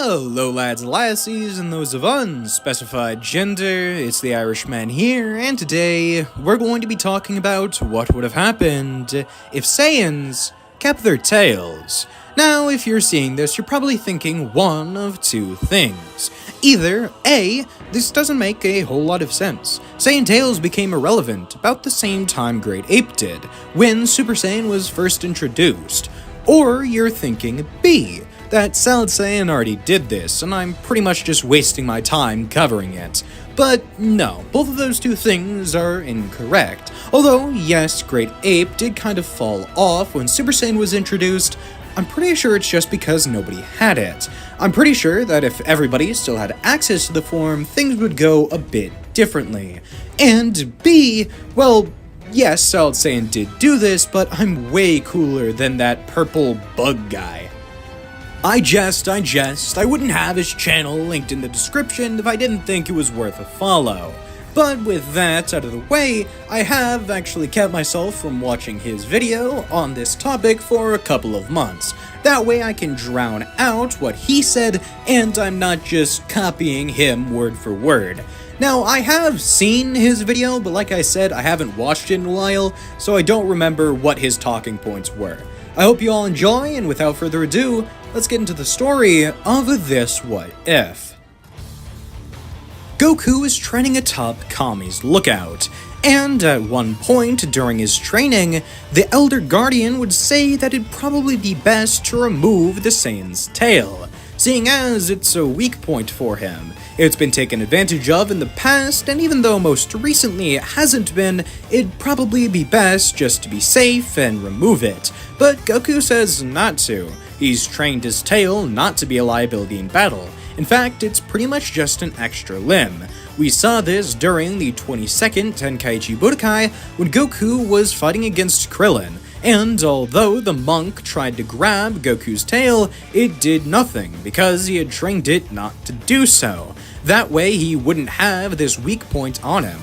Hello lads and lassies and those of unspecified gender, it's the Irishman here, and today we're going to be talking about what would have happened if Saiyans kept their tails. Now, if you're seeing this, you're probably thinking one of two things. Either, A, this doesn't make a whole lot of sense. Saiyan tails became irrelevant about the same time Great Ape did, when Super Saiyan was first introduced. Or you're thinking B, that Solid Saiyan already did this, and I'm pretty much just wasting my time covering it. But no, both of those two things are incorrect. Although, yes, Great Ape did kind of fall off when Super Saiyan was introduced, I'm pretty sure it's just because nobody had it. I'm pretty sure that if everybody still had access to the form, things would go a bit differently. And B, well, yes, Solid Saiyan did do this, but I'm way cooler than that purple bug guy. I jest, I wouldn't have his channel linked in the description if I didn't think it was worth a follow. But with that out of the way, I have actually kept myself from watching his video on this topic for a couple of months. That way I can drown out what he said, and I'm not just copying him word for word. Now, I have seen his video, but like I said, I haven't watched it in a while, so I don't remember what his talking points were. I hope you all enjoy, and without further ado, let's get into the story of this What If. Goku is training atop Kami's lookout, and at one point during his training, the Elder Guardian would say that it'd probably be best to remove the Saiyan's tail, seeing as it's a weak point for him. It's been taken advantage of in the past, and even though most recently it hasn't been, it'd probably be best just to be safe and remove it. But Goku says not to. He's trained his tail not to be a liability in battle. In fact, it's pretty much just an extra limb. We saw this during the 22nd Tenkaichi Budokai when Goku was fighting against Krillin, and although the monk tried to grab Goku's tail, it did nothing because he had trained it not to do so. That way he wouldn't have this weak point on him.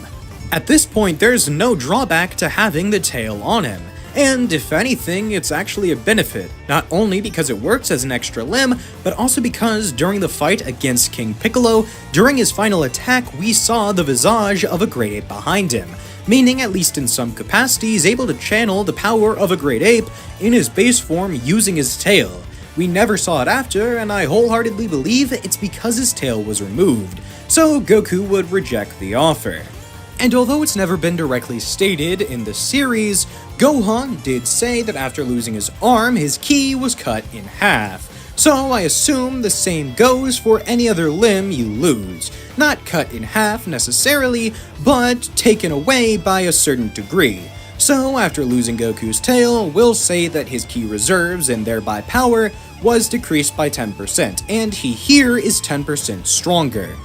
At this point, there's no drawback to having the tail on him. And if anything, it's actually a benefit, not only because it works as an extra limb, but also because during the fight against King Piccolo, during his final attack, we saw the visage of a Great Ape behind him, meaning at least in some capacity he's able to channel the power of a Great Ape in his base form using his tail. We never saw it after, and I wholeheartedly believe it's because his tail was removed, so Goku would reject the offer. And although it's never been directly stated in the series, Gohan did say that after losing his arm, his ki was cut in half. So I assume the same goes for any other limb you lose. Not cut in half necessarily, but taken away by a certain degree. So after losing Goku's tail, we'll say that his ki reserves and thereby power was decreased by 10%, and he here is 10% stronger.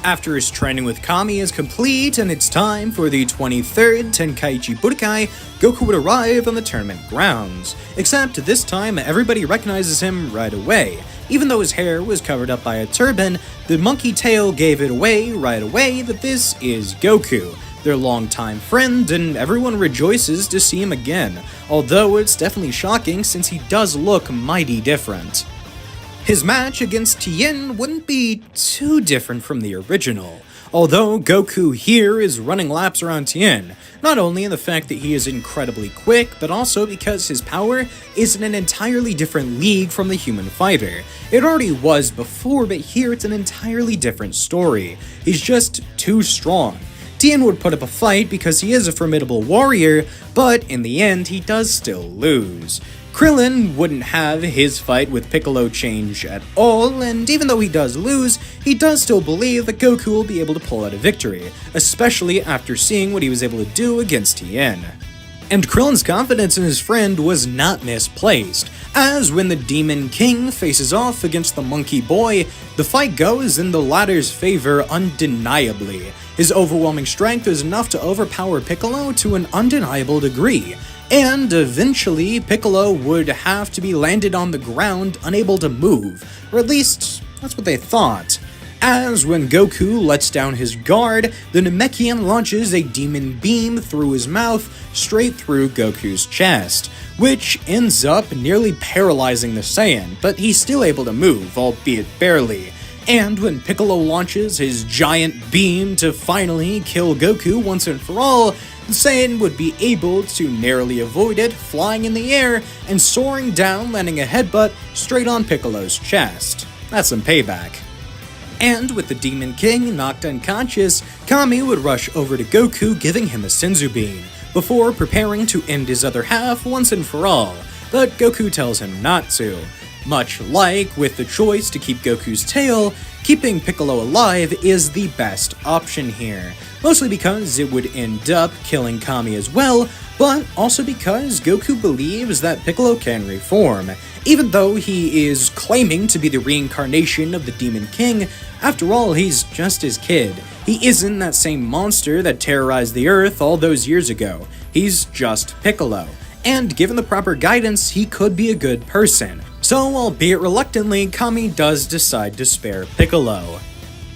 After his training with Kami is complete and it's time for the 23rd Tenkaichi Budokai, Goku would arrive on the tournament grounds. Except this time, everybody recognizes him right away. Even though his hair was covered up by a turban, the monkey tail gave it away right away that this is Goku, their longtime friend, and everyone rejoices to see him again, although it's definitely shocking since he does look mighty different. His match against Tien wouldn't be too different from the original, although Goku here is running laps around Tien, not only in the fact that he is incredibly quick, but also because his power is in an entirely different league from the human fighter. It already was before, but here it's an entirely different story. He's just too strong. Tien would put up a fight because he is a formidable warrior, but in the end he does still lose. Krillin wouldn't have his fight with Piccolo change at all, and even though he does lose, he does still believe that Goku will be able to pull out a victory, especially after seeing what he was able to do against Tien. And Krillin's confidence in his friend was not misplaced, as when the Demon King faces off against the Monkey Boy, the fight goes in the latter's favor undeniably. His overwhelming strength is enough to overpower Piccolo to an undeniable degree, and eventually Piccolo would have to be landed on the ground unable to move, or at least that's what they thought. As when Goku lets down his guard, the Namekian launches a demon beam through his mouth straight through Goku's chest, which ends up nearly paralyzing the Saiyan, but he's still able to move, albeit barely. And when Piccolo launches his giant beam to finally kill Goku once and for all, the Saiyan would be able to narrowly avoid it, flying in the air and soaring down, landing a headbutt straight on Piccolo's chest. That's some payback. And with the Demon King knocked unconscious, Kami would rush over to Goku, giving him a Senzu Bean, before preparing to end his other half once and for all, but Goku tells him not to. Much like with the choice to keep Goku's tail, keeping Piccolo alive is the best option here, mostly because it would end up killing Kami as well, but also because Goku believes that Piccolo can reform. Even though he is claiming to be the reincarnation of the Demon King, after all, he's just his kid. He isn't that same monster that terrorized the Earth all those years ago. He's just Piccolo. And given the proper guidance, he could be a good person. So, albeit reluctantly, Kami does decide to spare Piccolo.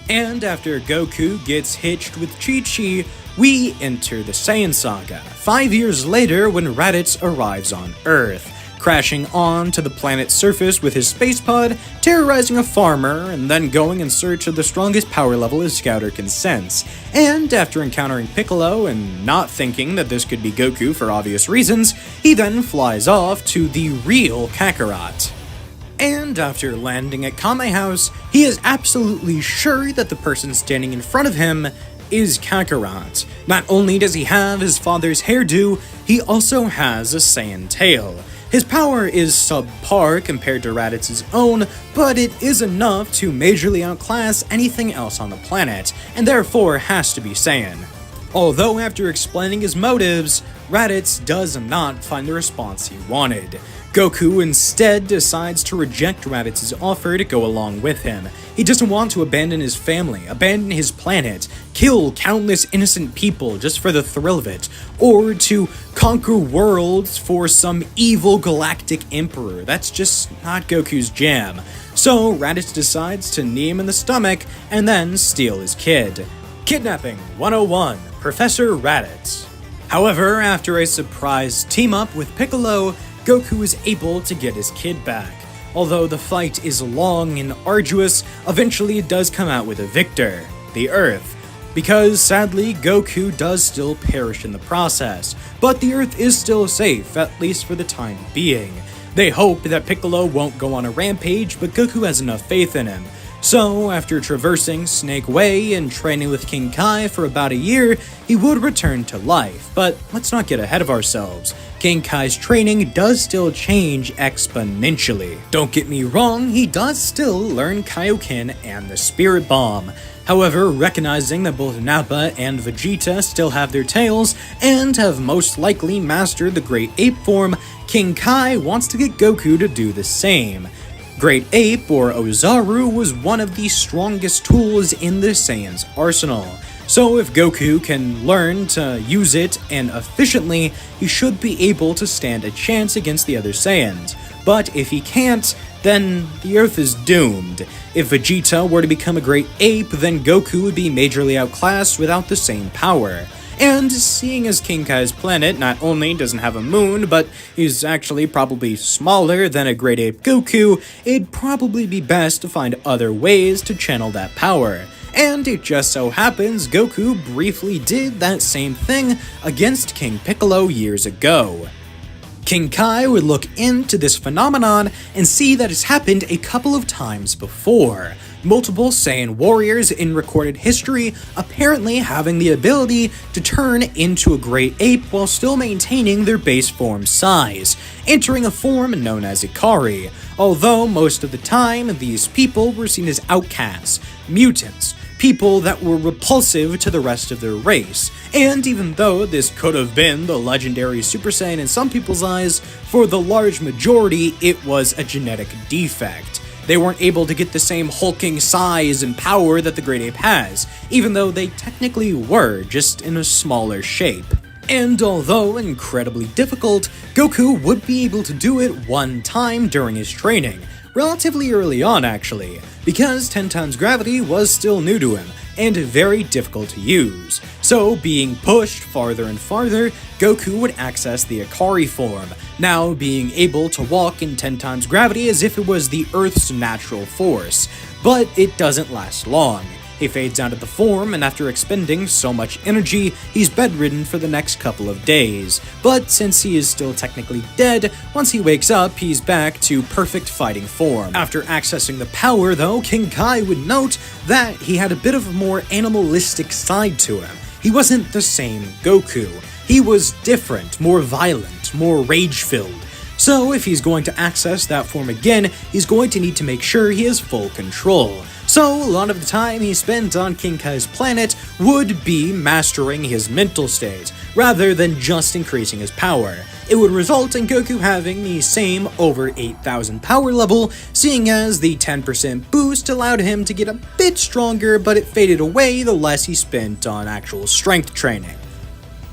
And after Goku gets hitched with Chi-Chi, we enter the Saiyan Saga, 5 years later when Raditz arrives on Earth, crashing onto the planet's surface with his space pod, terrorizing a farmer, and then going in search of the strongest power level his scouter can sense. And after encountering Piccolo and not thinking that this could be Goku for obvious reasons, he then flies off to the real Kakarot. And after landing at Kame House, he is absolutely sure that the person standing in front of him is Kakarot. Not only does he have his father's hairdo, he also has a Saiyan tail. His power is subpar compared to Raditz's own, but it is enough to majorly outclass anything else on the planet, and therefore has to be Saiyan. Although after explaining his motives, Raditz does not find the response he wanted. Goku instead decides to reject Raditz's offer to go along with him. He doesn't want to abandon his family, abandon his planet, kill countless innocent people just for the thrill of it, or to conquer worlds for some evil galactic emperor. That's just not Goku's jam. So Raditz decides to knee him in the stomach and then steal his kid. Kidnapping 101, Professor Raditz. However, after a surprise team-up with Piccolo, Goku is able to get his kid back. Although the fight is long and arduous, eventually it does come out with a victor, the Earth. Because sadly, Goku does still perish in the process, but the Earth is still safe, at least for the time being. They hope that Piccolo won't go on a rampage, but Goku has enough faith in him. So, after traversing Snake Way and training with King Kai for about a year, he would return to life. But let's not get ahead of ourselves. King Kai's training does still change exponentially. Don't get me wrong, he does still learn Kaioken and the Spirit Bomb. However, recognizing that both Nappa and Vegeta still have their tails and have most likely mastered the Great Ape form, King Kai wants to get Goku to do the same. Great Ape, or Ozaru, was one of the strongest tools in the Saiyans' arsenal. So if Goku can learn to use it and efficiently, he should be able to stand a chance against the other Saiyans. But if he can't, then the Earth is doomed. If Vegeta were to become a Great Ape, then Goku would be majorly outclassed without the same power. And seeing as King Kai's planet not only doesn't have a moon, but is actually probably smaller than a Great Ape Goku, it'd probably be best to find other ways to channel that power. And it just so happens Goku briefly did that same thing against King Piccolo years ago. King Kai would look into this phenomenon and see that it's happened a couple of times before. Multiple Saiyan warriors in recorded history apparently having the ability to turn into a Great Ape while still maintaining their base form size, entering a form known as Ikari, although most of the time these people were seen as outcasts, mutants, people that were repulsive to the rest of their race. And even though this could have been the legendary Super Saiyan in some people's eyes, for the large majority it was a genetic defect. They weren't able to get the same hulking size and power that the Great Ape has, even though they technically were, just in a smaller shape. And although incredibly difficult, Goku would be able to do it one time during his training, relatively early on actually, because 10 times gravity was still new to him, and very difficult to use. So, being pushed farther and farther, Goku would access the Ikari form, now being able to walk in 10 times gravity as if it was the Earth's natural force. But it doesn't last long. He fades out of the form, and after expending so much energy, he's bedridden for the next couple of days. But since he is still technically dead, once he wakes up, he's back to perfect fighting form. After accessing the power, though, King Kai would note that he had a bit of a more animalistic side to him. He wasn't the same Goku. He was different, more violent, more rage-filled. So if he's going to access that form again, he's going to need to make sure he has full control. So a lot of the time he spent on King Kai's planet would be mastering his mental state, rather than just increasing his power. It would result in Goku having the same over 8,000 power level, seeing as the 10% boost allowed him to get a bit stronger, but it faded away the less he spent on actual strength training.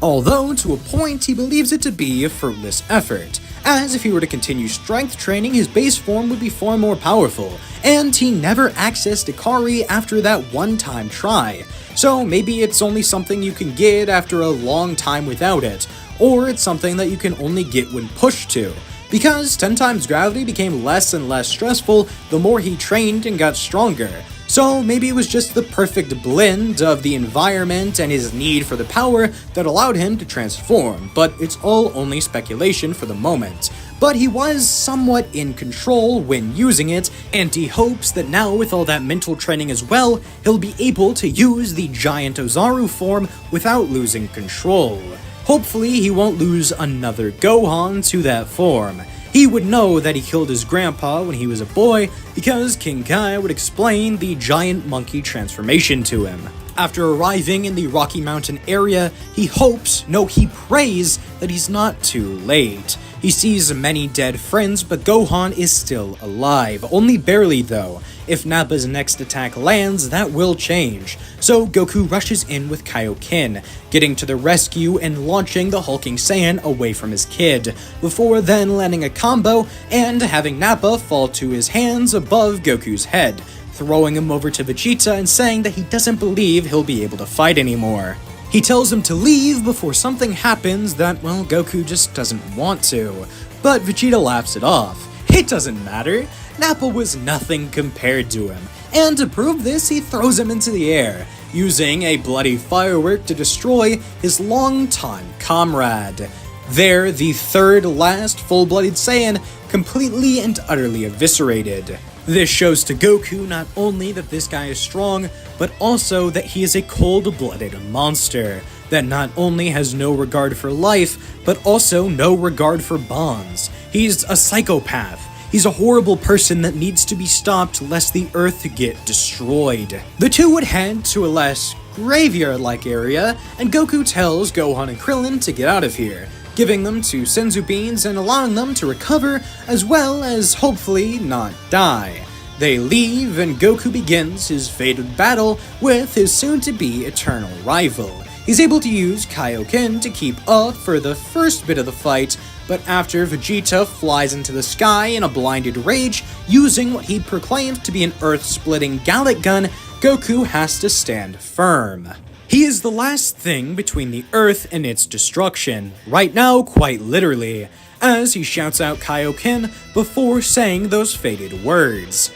Although, to a point, he believes it to be a fruitless effort, as if he were to continue strength training, his base form would be far more powerful, and he never accessed Ikari after that one-time try. So maybe it's only something you can get after a long time without it, or it's something that you can only get when pushed to. Because 10 times gravity became less and less stressful the more he trained and got stronger. So maybe it was just the perfect blend of the environment and his need for the power that allowed him to transform, but it's all only speculation for the moment. But he was somewhat in control when using it, and he hopes that now with all that mental training as well, he'll be able to use the giant Ozaru form without losing control. Hopefully he won't lose another Gohan to that form. He would know that he killed his grandpa when he was a boy because King Kai would explain the giant monkey transformation to him. After arriving in the Rocky Mountain area, he prays that he's not too late. He sees many dead friends, but Gohan is still alive, only barely though. If Nappa's next attack lands, that will change. So Goku rushes in with Kaioken, getting to the rescue and launching the hulking Saiyan away from his kid, before then landing a combo and having Nappa fall to his hands above Goku's head, throwing him over to Vegeta and saying that he doesn't believe he'll be able to fight anymore. He tells him to leave before something happens that, well, Goku just doesn't want to. But Vegeta laughs it off. It doesn't matter. Nappa was nothing compared to him. And to prove this, he throws him into the air, using a bloody firework to destroy his longtime comrade. There, the third last full-blooded Saiyan, completely and utterly eviscerated. This shows to Goku not only that this guy is strong, but also that he is a cold-blooded monster that not only has no regard for life, but also no regard for bonds. He's a psychopath. He's a horrible person that needs to be stopped lest the Earth get destroyed. The two would head to a less graveyard-like area, and Goku tells Gohan and Krillin to get out of here, giving them to Senzu beans and allowing them to recover, as well as hopefully not die. They leave, and Goku begins his fated battle with his soon-to-be eternal rival. He's able to use Kaioken to keep up for the first bit of the fight, but after Vegeta flies into the sky in a blinded rage, using what he proclaimed to be an earth-splitting Gallic gun, Goku has to stand firm. He is the last thing between the Earth and its destruction, right now quite literally, as he shouts out Kaioken before saying those fated words.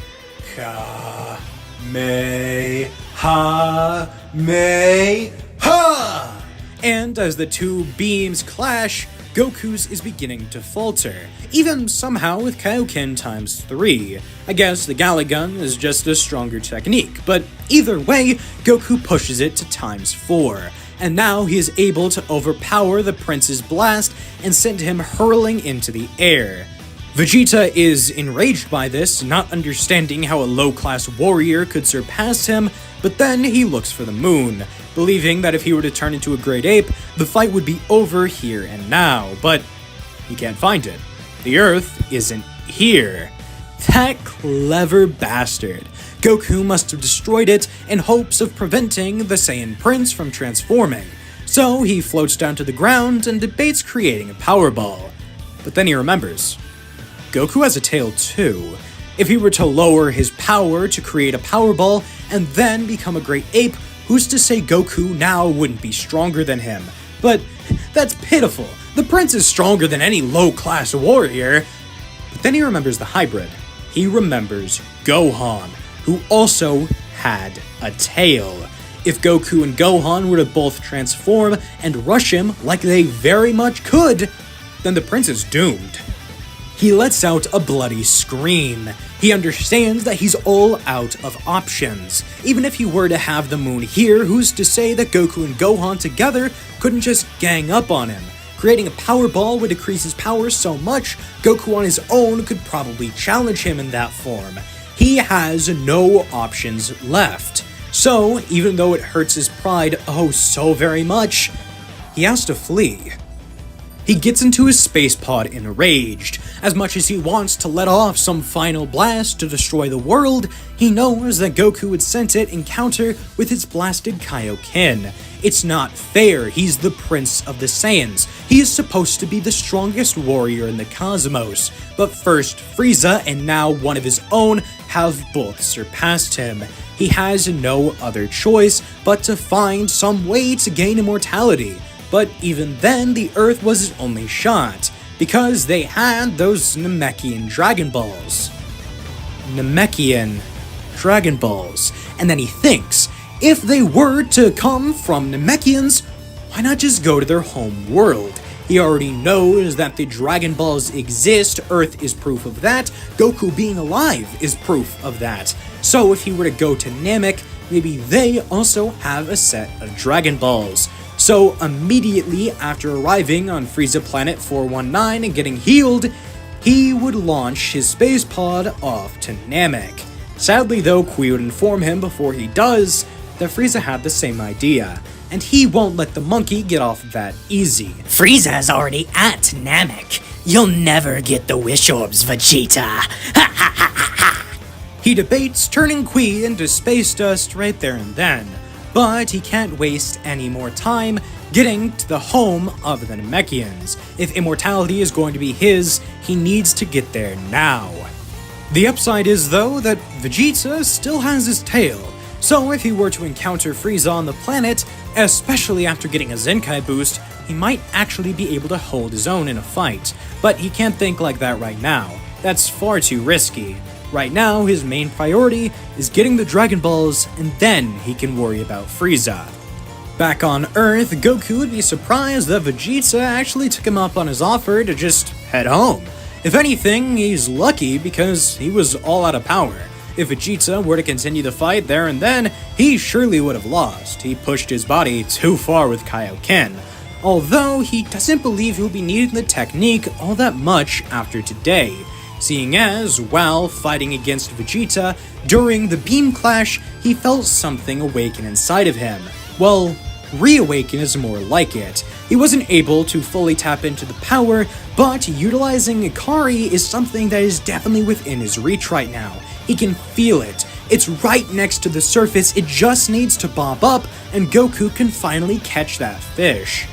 Ka-me-ha-me-ha! And as the two beams clash, Goku's is beginning to falter, even somehow with Kaioken times 3. I guess the Gallic gun is just a stronger technique, but either way, Goku pushes it to times 4, and now he is able to overpower the Prince's blast and send him hurling into the air. Vegeta is enraged by this, not understanding how a low-class warrior could surpass him, but then he looks for the moon, believing that if he were to turn into a great ape, the fight would be over here and now, but he can't find it. The Earth isn't here. That clever bastard. Goku must have destroyed it in hopes of preventing the Saiyan Prince from transforming. So he floats down to the ground and debates creating a power ball. But then he remembers. Goku has a tail too. If he were to lower his power to create a Power Ball and then become a great ape, who's to say Goku now wouldn't be stronger than him? But that's pitiful. The prince is stronger than any low-class warrior. But then he remembers the hybrid. He remembers Gohan, who also had a tail. If Goku and Gohan were to both transform and rush him like they very much could, then the prince is doomed. He lets out a bloody scream. He understands that he's all out of options. Even if he were to have the moon here, who's to say that Goku and Gohan together couldn't just gang up on him? Creating a Power Ball would decrease his power so much, Goku on his own could probably challenge him in that form. He has no options left. So, even though it hurts his pride oh so very much, he has to flee. He gets into his space pod enraged. As much as he wants to let off some final blast to destroy the world, he knows that Goku would sense it in counter with his blasted Kaioken. It's not fair, he's the Prince of the Saiyans. He is supposed to be the strongest warrior in the cosmos. But first, Frieza and now one of his own have both surpassed him. He has no other choice but to find some way to gain immortality. But even then, the Earth was his only shot, because they had those Namekian Dragon Balls. Namekian Dragon Balls. And then he thinks, if they were to come from Namekians, why not just go to their home world? He already knows that the Dragon Balls exist, Earth is proof of that, Goku being alive is proof of that. So if he were to go to Namek, maybe they also have a set of Dragon Balls. So immediately after arriving on Frieza Planet 419 and getting healed, he would launch his space pod off to Namek. Sadly though, Kui would inform him before he does that Frieza had the same idea, and he won't let the monkey get off that easy. Frieza's already at Namek. You'll never get the wish orbs, Vegeta. Ha ha ha ha ha. He debates turning Kui into space dust right there and then, but he can't waste any more time getting to the home of the Namekians. If immortality is going to be his, he needs to get there now. The upside is, though, that Vegeta still has his tail, so if he were to encounter Frieza on the planet, especially after getting a Zenkai boost, he might actually be able to hold his own in a fight. But he can't think like that right now. That's far too risky. Right now, his main priority is getting the Dragon Balls, and then he can worry about Frieza. Back on Earth, Goku would be surprised that Vegeta actually took him up on his offer to just head home. If anything, he's lucky because he was all out of power. If Vegeta were to continue the fight there and then, he surely would have lost. He pushed his body too far with Kaioken. Although he doesn't believe he'll be needing the technique all that much after today, seeing as, while fighting against Vegeta, during the beam clash, he felt something awaken inside of him. Well, reawaken is more like it. He wasn't able to fully tap into the power, but utilizing Ikari is something that is definitely within his reach right now. He can feel it. It's right next to the surface, it just needs to bob up, and Goku can finally catch that fish.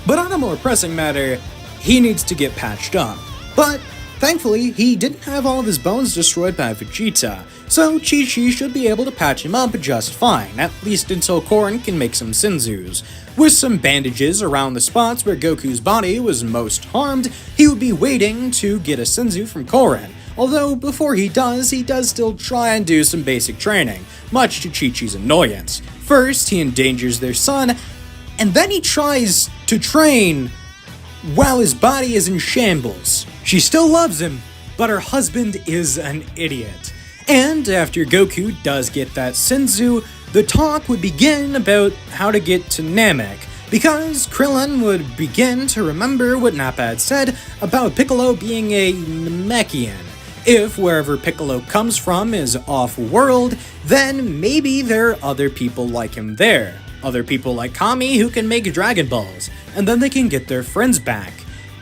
But on a more pressing matter, he needs to get patched up. But thankfully, he didn't have all of his bones destroyed by Vegeta, so Chi-Chi should be able to patch him up just fine, at least until Korin can make some Senzus. With some bandages around the spots where Goku's body was most harmed, he would be waiting to get a Senzu from Korin. Although, before he does still try and do some basic training, much to Chi-Chi's annoyance. First, he endangers their son, and then he tries to train while his body is in shambles. She still loves him, but her husband is an idiot. And after Goku does get that Senzu, the talk would begin about how to get to Namek, because Krillin would begin to remember what Nappa had said about Piccolo being a Namekian. If wherever Piccolo comes from is off-world, then maybe there are other people like him there. Other people like Kami who can make Dragon Balls, and then they can get their friends back.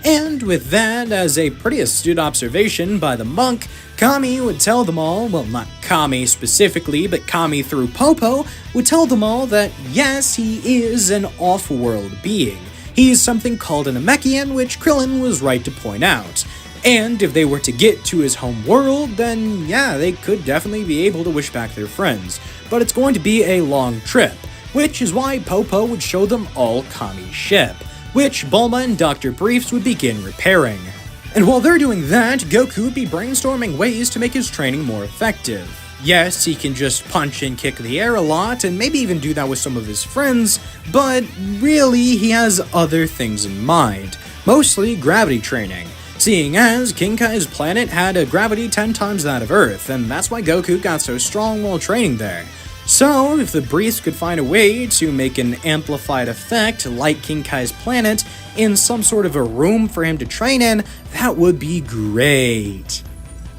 And with that as a pretty astute observation by the monk, Kami would tell them all, well, not Kami specifically, but Kami through Popo, would tell them all that yes, he is an off-world being. He is something called a Namekian, which Krillin was right to point out. And if they were to get to his home world, then yeah, they could definitely be able to wish back their friends. But it's going to be a long trip, which is why Popo would show them all Kami's ship, which Bulma and Dr. Briefs would begin repairing. And while they're doing that, Goku would be brainstorming ways to make his training more effective. Yes, he can just punch and kick the air a lot, and maybe even do that with some of his friends, but really he has other things in mind, mostly gravity training, seeing as King Kai's planet had a gravity 10 times that of Earth, and that's why Goku got so strong while training there. So, if the Briefs could find a way to make an amplified effect like King Kai's planet in some sort of a room for him to train in, that would be great.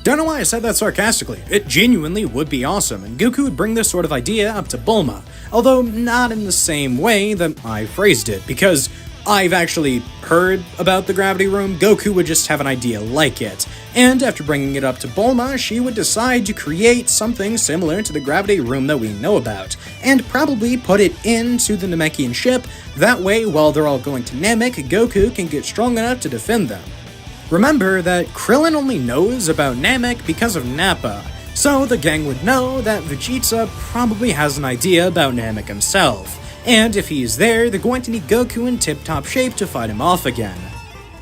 Don't know why I said that sarcastically. It genuinely would be awesome, and Goku would bring this sort of idea up to Bulma, although not in the same way that I phrased it, because I've actually heard about the gravity room. Goku would just have an idea like it, and after bringing it up to Bulma, she would decide to create something similar to the gravity room that we know about, and probably put it into the Namekian ship. That way, while they're all going to Namek, Goku can get strong enough to defend them. Remember that Krillin only knows about Namek because of Nappa, so the gang would know that Vegeta probably has an idea about Namek himself, and if he is there, they're going to need Goku in tip-top shape to fight him off again.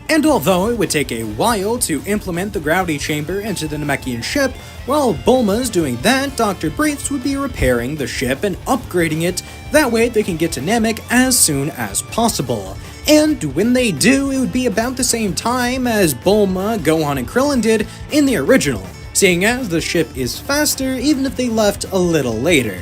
And although it would take a while to implement the gravity chamber into the Namekian ship, while Bulma's doing that, Dr. Briefs would be repairing the ship and upgrading it, that way they can get to Namek as soon as possible. And when they do, it would be about the same time as Bulma, Gohan, and Krillin did in the original, seeing as the ship is faster even if they left a little later.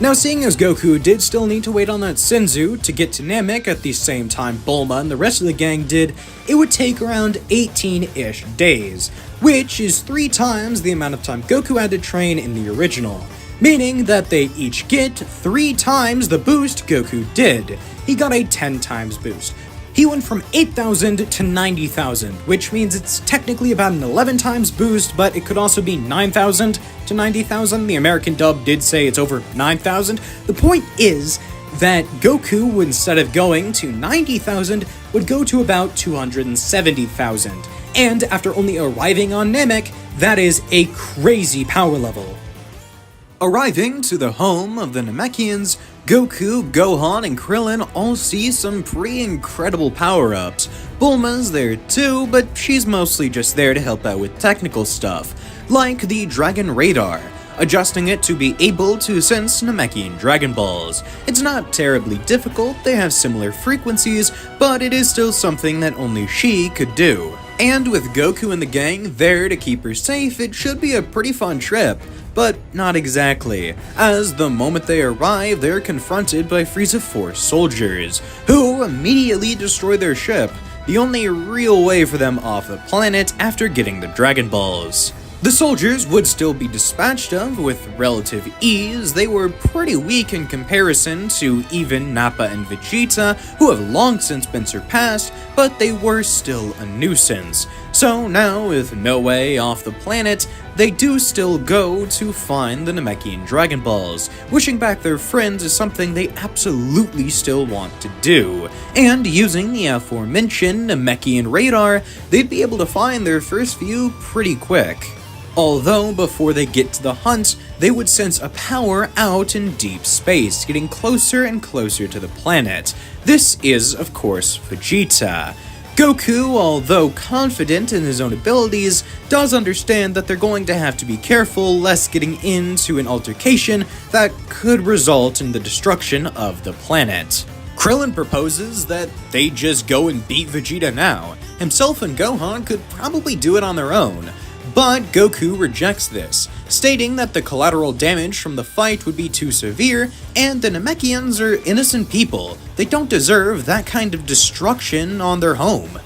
Now, seeing as Goku did still need to wait on that Senzu to get to Namek at the same time Bulma and the rest of the gang did, it would take around 18-ish days, which is 3 times the amount of time Goku had to train in the original, meaning that they each get 3 times the boost Goku did. He got a 10 times boost. He went from 8,000 to 90,000, which means it's technically about an 11 times boost, but it could also be 9,000 to 90,000. The American dub did say it's over 9,000. The point is that Goku, instead of going to 90,000, would go to about 270,000. And after only arriving on Namek, that is a crazy power level. Arriving to the home of the Namekians, Goku, Gohan, and Krillin all see some pretty incredible power-ups. Bulma's there too, but she's mostly just there to help out with technical stuff, like the Dragon Radar, adjusting it to be able to sense Namekian Dragon Balls. It's not terribly difficult, they have similar frequencies, but it is still something that only she could do. And with Goku and the gang there to keep her safe, it should be a pretty fun trip. But not exactly, as the moment they arrive, they're confronted by Frieza Force soldiers, who immediately destroy their ship, the only real way for them off the planet after getting the Dragon Balls. The soldiers would still be dispatched of with relative ease. They were pretty weak in comparison to even Nappa and Vegeta, who have long since been surpassed, but they were still a nuisance. So now, with no way off the planet, they do still go to find the Namekian Dragon Balls. Wishing back their friends is something they absolutely still want to do, and using the aforementioned Namekian radar, they'd be able to find their first few pretty quick. Although before they get to the hunt, they would sense a power out in deep space, getting closer and closer to the planet. This is, of course, Vegeta. Goku, although confident in his own abilities, does understand that they're going to have to be careful lest getting into an altercation that could result in the destruction of the planet. Krillin proposes that they just go and beat Vegeta now. Himself and Gohan could probably do it on their own. But Goku rejects this, stating that the collateral damage from the fight would be too severe, and the Namekians are innocent people. They don't deserve that kind of destruction on their home.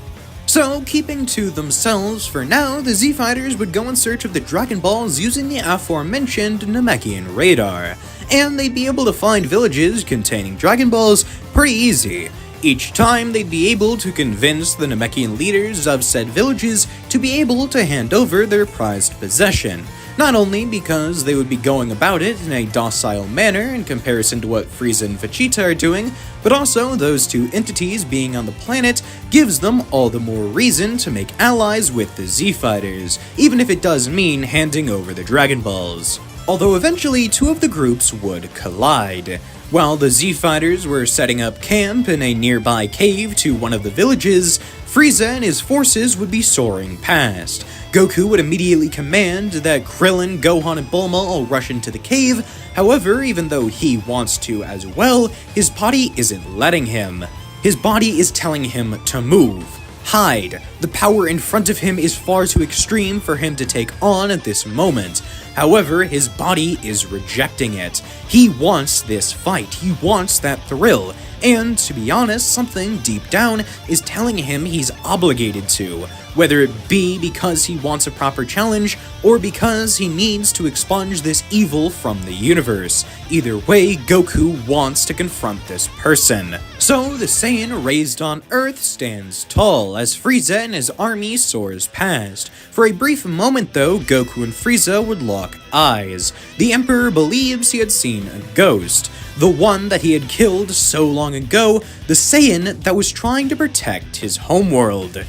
So, keeping to themselves for now, the Z-Fighters would go in search of the Dragon Balls using the aforementioned Namekian radar, and they'd be able to find villages containing Dragon Balls pretty easy. Each time, they'd be able to convince the Namekian leaders of said villages to be able to hand over their prized possession. not only because they would be going about it in a docile manner in comparison to what Frieza and Vegeta are doing, but also those two entities being on the planet gives them all the more reason to make allies with the Z-Fighters, even if it does mean handing over the Dragon Balls. Although eventually two of the groups would collide. While the Z-Fighters were setting up camp in a nearby cave to one of the villages, Frieza and his forces would be soaring past. Goku would immediately command that Krillin, Gohan, and Bulma all rush into the cave. However, even though he wants to as well, his body isn't letting him. His body is telling him to move, hide. The power in front of him is far too extreme for him to take on at this moment. However, his body is rejecting it. He wants this fight, he wants that thrill, and to be honest, something deep down is telling him he's obligated to, whether it be because he wants a proper challenge or because he needs to expunge this evil from the universe. Either way, Goku wants to confront this person. So the Saiyan raised on Earth stands tall as Frieza and his army soars past. For a brief moment though, Goku and Frieza would lock eyes. The Emperor believes he had seen a ghost, the one that he had killed so long ago, the Saiyan that was trying to protect his homeworld.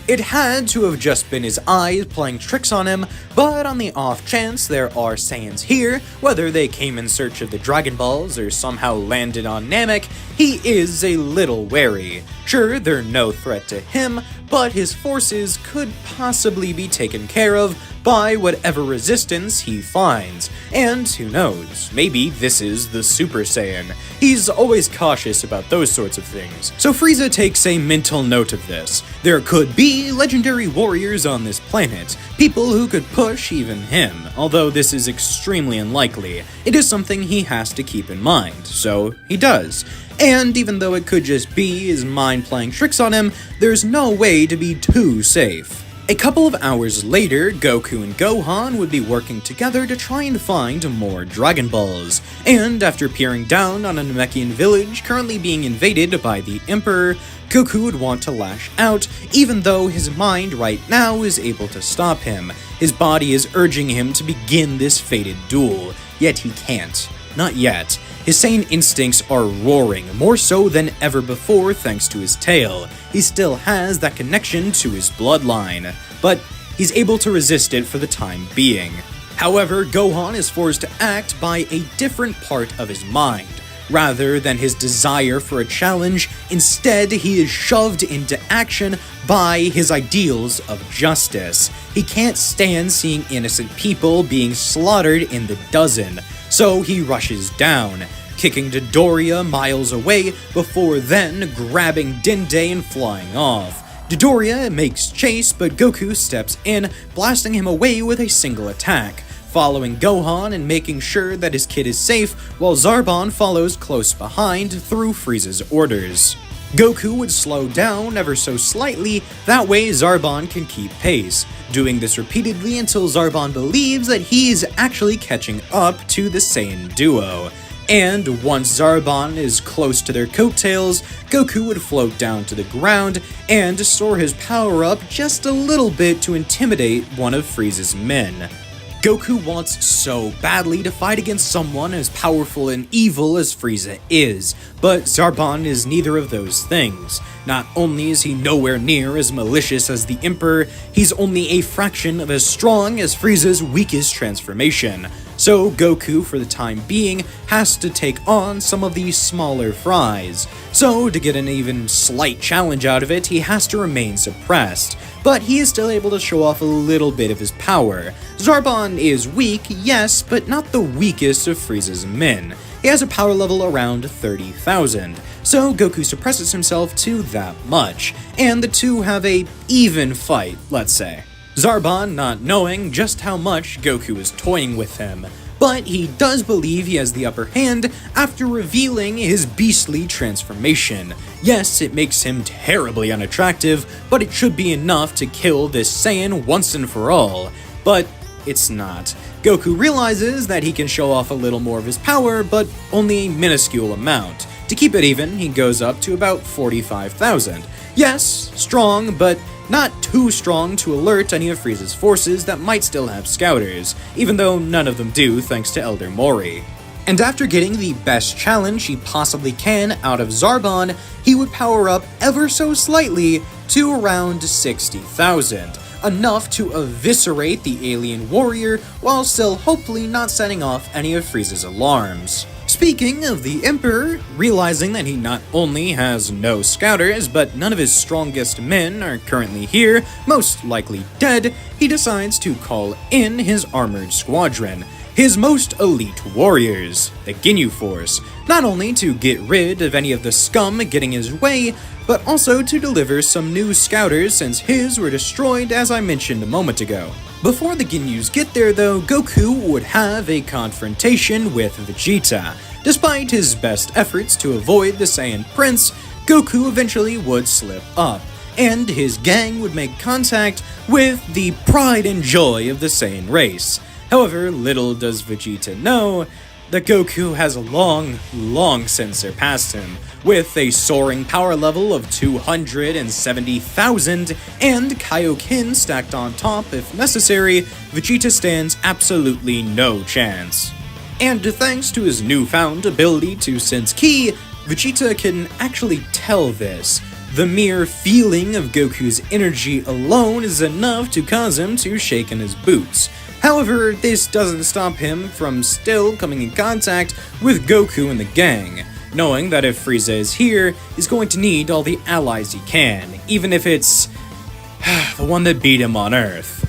It had to have just been his eyes playing tricks on him, but on the off chance there are Saiyans here, whether they came in search of the Dragon Balls or somehow landed on Namek, he is a little wary. Sure, they're no threat to him, but his forces could possibly be taken care of by whatever resistance he finds. And who knows, maybe this is the Super Saiyan. He's always cautious about those sorts of things. So Frieza takes a mental note of this. There could be legendary warriors on this planet, people who could push even him. Although this is extremely unlikely, it is something he has to keep in mind, so he does. And even though it could just be his mind playing tricks on him, there's no way to be too safe. A couple of hours later, Goku and Gohan would be working together to try and find more Dragon Balls, and after peering down on a Namekian village currently being invaded by the Emperor, Goku would want to lash out, even though his mind right now is able to stop him. His body is urging him to begin this fated duel, yet he can't. Not yet. His Saiyan instincts are roaring, more so than ever before thanks to his tail. He still has that connection to his bloodline, but he's able to resist it for the time being. However, Gohan is forced to act by a different part of his mind. Rather than his desire for a challenge, instead he is shoved into action by his ideals of justice. He can't stand seeing innocent people being slaughtered in the dozen, so he rushes down, kicking Dodoria miles away before then grabbing Dende and flying off. Dodoria makes chase, but Goku steps in, blasting him away with a single attack, following Gohan and making sure that his kid is safe, while Zarbon follows close behind through Frieza's orders. Goku would slow down ever so slightly, that way Zarbon can keep pace, doing this repeatedly until Zarbon believes that he is actually catching up to the Saiyan duo. And once Zarbon is close to their coattails, Goku would float down to the ground and store his power up just a little bit to intimidate one of Frieza's men. Goku wants so badly to fight against someone as powerful and evil as Frieza is, but Zarbon is neither of those things. Not only is he nowhere near as malicious as the Emperor, he's only a fraction of as strong as Frieza's weakest transformation. So Goku, for the time being, has to take on some of these smaller fries. So to get an even slight challenge out of it, he has to remain suppressed. But he is still able to show off a little bit of his power. Zarbon is weak, yes, but not the weakest of Frieza's men. He has a power level around 30,000, so Goku suppresses himself to that much, and the two have a even fight, let's say. Zarbon not knowing just how much Goku is toying with him, but he does believe he has the upper hand after revealing his beastly transformation. Yes, it makes him terribly unattractive, but it should be enough to kill this Saiyan once and for all. But it's not. Goku realizes that he can show off a little more of his power, but only a minuscule amount. To keep it even, he goes up to about 45,000. Yes, strong, but not too strong to alert any of Frieza's forces that might still have scouters, even though none of them do thanks to Elder Mori. And after getting the best challenge he possibly can out of Zarbon, he would power up ever so slightly to around 60,000, enough to eviscerate the alien warrior while still hopefully not setting off any of Frieza's alarms. Speaking of the Emperor, realizing that he not only has no scouters, but none of his strongest men are currently here, most likely dead, he decides to call in his armored squadron, his most elite warriors, the Ginyu Force, not only to get rid of any of the scum getting his way, but also to deliver some new scouters since his were destroyed as I mentioned a moment ago. Before the Ginyus get there though, Goku would have a confrontation with Vegeta. Despite his best efforts to avoid the Saiyan Prince, Goku eventually would slip up, and his gang would make contact with the pride and joy of the Saiyan race. However, little does Vegeta know that Goku has long since surpassed him, with a soaring power level of 270,000 and Kaioken stacked on top if necessary. Vegeta stands absolutely no chance. And thanks to his newfound ability to sense ki, Vegeta can actually tell this. The mere feeling of Goku's energy alone is enough to cause him to shake in his boots. However, this doesn't stop him from still coming in contact with Goku and the gang, knowing that if Frieza is here, he's going to need all the allies he can, even if it's the one that beat him on Earth.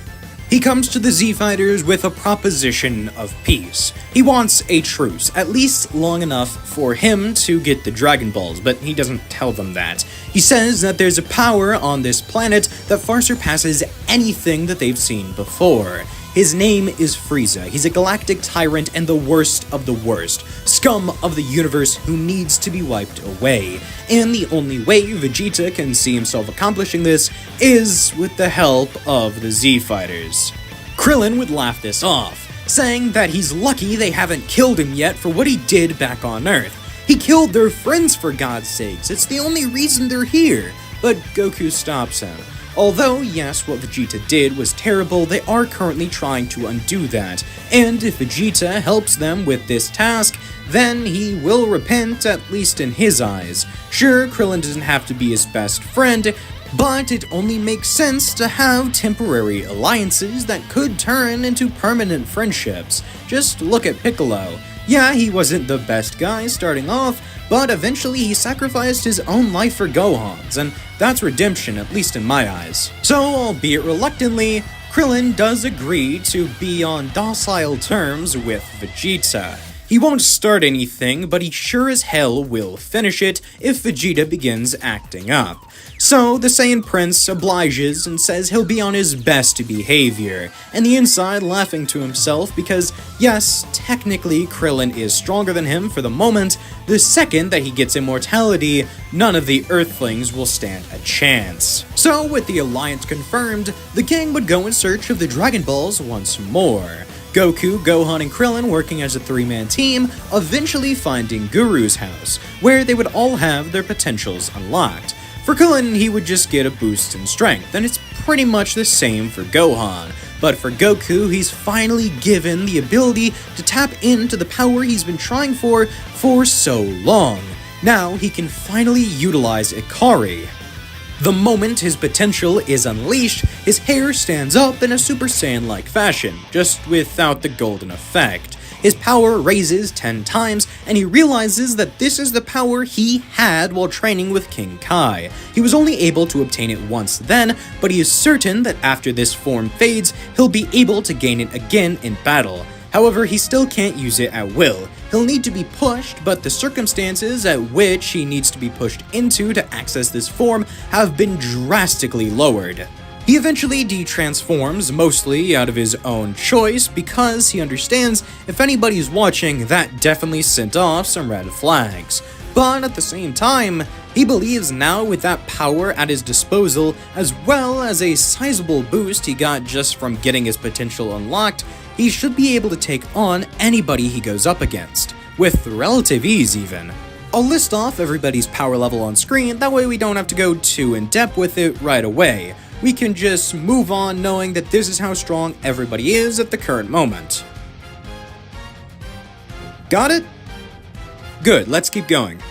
He comes to the Z-Fighters with a proposition of peace. He wants a truce, at least long enough for him to get the Dragon Balls, but he doesn't tell them that. He says that there's a power on this planet that far surpasses anything that they've seen before. His name is Frieza. He's a galactic tyrant and the worst of the worst, scum of the universe who needs to be wiped away. And the only way Vegeta can see himself accomplishing this is with the help of the Z-Fighters. Krillin would laugh this off, saying that he's lucky they haven't killed him yet for what he did back on Earth. He killed their friends for God's sakes, it's the only reason they're here. But Goku stops him. Although, yes, what Vegeta did was terrible, they are currently trying to undo that, and if Vegeta helps them with this task, then he will repent, at least in his eyes. Sure, Krillin doesn't have to be his best friend, but it only makes sense to have temporary alliances that could turn into permanent friendships. Just look at Piccolo. Yeah, he wasn't the best guy starting off, but eventually he sacrificed his own life for Gohan's, and that's redemption, at least in my eyes. So, albeit reluctantly, Krillin does agree to be on docile terms with Vegeta. He won't start anything, but he sure as hell will finish it if Vegeta begins acting up. So, the Saiyan Prince obliges and says he'll be on his best behavior, and the inside laughing to himself because, yes, technically Krillin is stronger than him for the moment. The second that he gets immortality, none of the Earthlings will stand a chance. So, with the alliance confirmed, the gang would go in search of the Dragon Balls once more. Goku, Gohan, and Krillin working as a three-man team, eventually finding Guru's house, where they would all have their potentials unlocked. For Krillin, he would just get a boost in strength, and it's pretty much the same for Gohan. But for Goku, he's finally given the ability to tap into the power he's been trying for so long. Now he can finally utilize Ikari. The moment his potential is unleashed, his hair stands up in a Super Saiyan-like fashion, just without the golden effect. His power raises 10 times, and he realizes that this is the power he had while training with King Kai. He was only able to obtain it once then, but he is certain that after this form fades, he'll be able to gain it again in battle. However, he still can't use it at will. He'll need to be pushed, but the circumstances at which he needs to be pushed into to access this form have been drastically lowered. He eventually de-transforms, mostly out of his own choice, because he understands if anybody's watching, that definitely sent off some red flags. But at the same time, he believes now with that power at his disposal, as well as a sizable boost he got just from getting his potential unlocked, he should be able to take on anybody he goes up against, with relative ease even. I'll list off everybody's power level on screen, that way we don't have to go too in-depth with it right away. we can just move on knowing that this is how strong everybody is at the current moment. Got it? Good, let's keep going.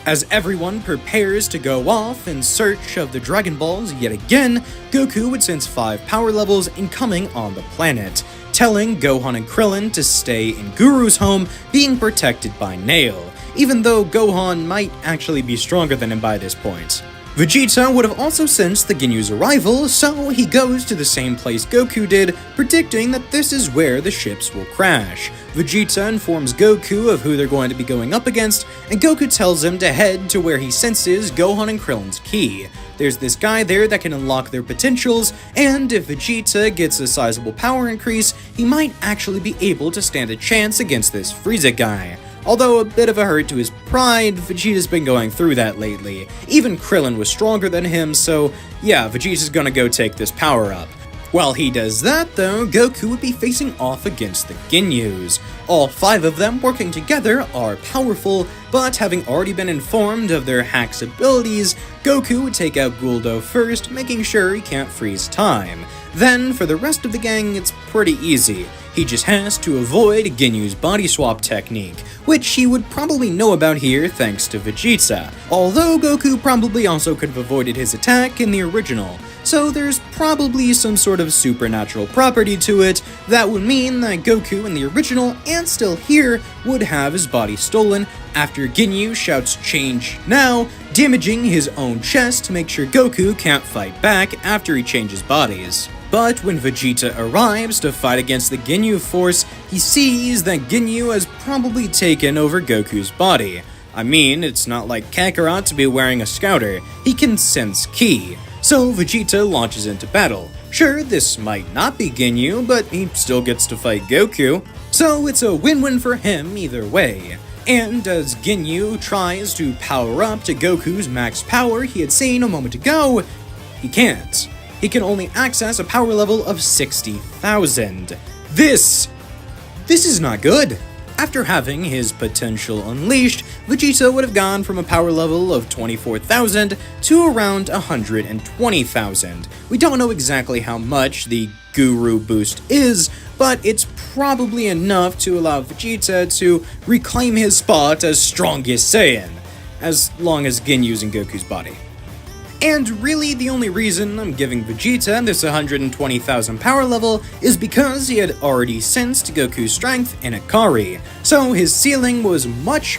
As everyone prepares to go off in search of the Dragon Balls yet again, Goku would sense 5 power levels incoming on the planet, telling Gohan and Krillin to stay in Guru's home, being protected by Nail, even though Gohan might actually be stronger than him by this point. Vegeta would have also sensed the Ginyu's arrival, so he goes to the same place Goku did, predicting that this is where the ships will crash. Vegeta informs Goku of who they're going to be going up against, and Goku tells him to head to where he senses Gohan and Krillin's ki. There's this guy there that can unlock their potentials, and if Vegeta gets a sizable power increase, he might actually be able to stand a chance against this Frieza guy. Although a bit of a hurt to his pride, Vegeta's been going through that lately. Even Krillin was stronger than him, so yeah, Vegeta's gonna go take this power up. While he does that though, Goku would be facing off against the Ginyus. All 5 of them working together are powerful, but having already been informed of their hack's abilities, Goku would take out Guldo first, making sure he can't freeze time. Then, for the rest of the gang, it's pretty easy. He just has to avoid Ginyu's body swap technique, which he would probably know about here thanks to Vegeta, although Goku probably also could have avoided his attack in the original, so there's probably some sort of supernatural property to it that would mean that Goku in the original and still here would have his body stolen after Ginyu shouts "change now," damaging his own chest to make sure Goku can't fight back after he changes bodies. But when Vegeta arrives to fight against the Ginyu force, he sees that Ginyu has probably taken over Goku's body. I mean, it's not like Kakarot to be wearing a scouter, he can sense ki. So Vegeta launches into battle. Sure, this might not be Ginyu, but he still gets to fight Goku, so it's a win-win for him either way. And as Ginyu tries to power up to Goku's max power he had seen a moment ago, he can't. He can only access a power level of 60,000. This is not good. After having his potential unleashed, Vegeta would have gone from a power level of 24,000 to around 120,000. We don't know exactly how much the Guru boost is, but it's probably enough to allow Vegeta to reclaim his spot as strongest Saiyan, as long as Ginyu's in Goku's body. And really, the only reason I'm giving Vegeta this 120,000 power level is because he had already sensed Goku's strength in Akari, so his ceiling was much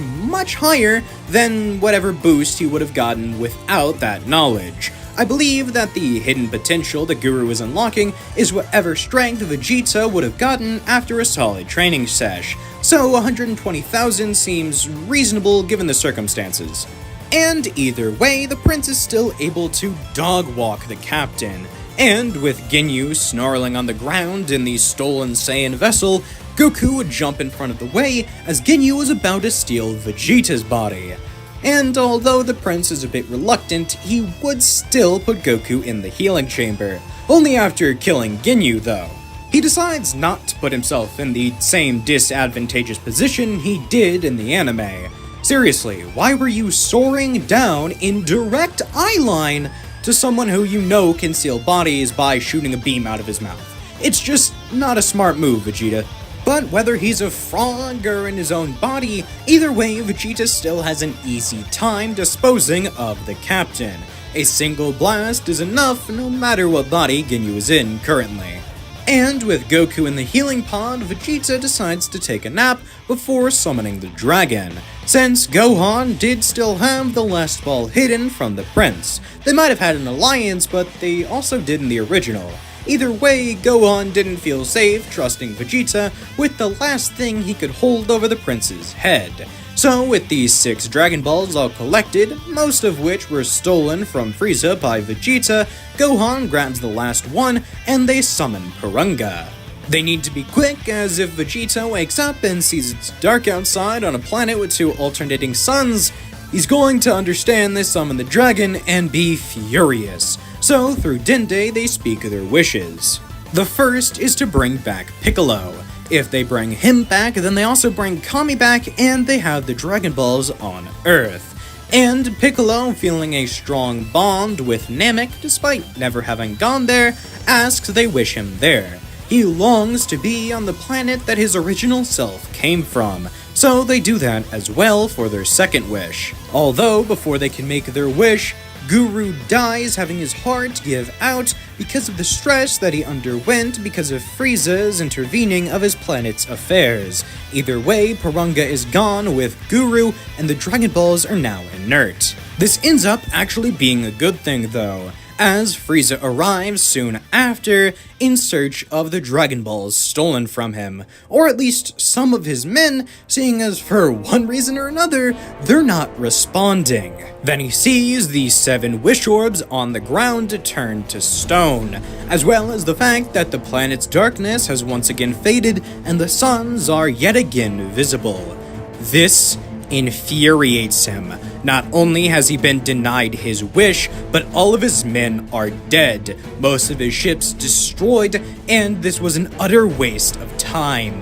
higher than whatever boost he would have gotten without that knowledge. I believe that the hidden potential the Guru is unlocking is whatever strength Vegeta would have gotten after a solid training sesh, so 120,000 seems reasonable given the circumstances. And either way, the prince is still able to dog-walk the captain, and with Ginyu snarling on the ground in the stolen Saiyan vessel, Goku would jump in front of the way as Ginyu was about to steal Vegeta's body. And although the prince is a bit reluctant, he would still put Goku in the healing chamber, only after killing Ginyu though. He decides not to put himself in the same disadvantageous position he did in the anime. Seriously, why were you soaring down in direct eye line to someone who you know can steal bodies by shooting a beam out of his mouth? It's just not a smart move, Vegeta. But whether he's a frog or in his own body, either way, Vegeta still has an easy time disposing of the captain. A single blast is enough no matter what body Ginyu is in currently. And with Goku in the healing pod, Vegeta decides to take a nap before summoning the dragon, since Gohan did still have the last ball hidden from the prince. They might have had an alliance, but they also did in the original. Either way, Gohan didn't feel safe trusting Vegeta with the last thing he could hold over the prince's head. So with these 6 Dragon Balls all collected, most of which were stolen from Frieza by Vegeta, Gohan grabs the last one and they summon Purunga. They need to be quick, as if Vegeta wakes up and sees it's dark outside on a planet with 2 alternating suns, he's going to understand they summon the dragon and be furious. So through Dende, they speak their wishes. The first is to bring back Piccolo. If they bring him back, then they also bring Kami back, and they have the Dragon Balls on Earth. And Piccolo, feeling a strong bond with Namek despite never having gone there, asks they wish him there. He longs to be on the planet that his original self came from, so they do that as well for their second wish. Although, before they can make their wish, Guru dies, having his heart give out because of the stress that he underwent because of Frieza's intervening of his planet's affairs. Either way, Porunga is gone with Guru, and the Dragon Balls are now inert. This ends up actually being a good thing though, as Frieza arrives soon after in search of the Dragon Balls stolen from him, or at least some of his men, seeing as for one reason or another, they're not responding. Then he sees the 7 wish orbs on the ground turn to stone, as well as the fact that the planet's darkness has once again faded and the suns are yet again visible. This infuriates him. Not only has he been denied his wish, but all of his men are dead, most of his ships destroyed, and this was an utter waste of time.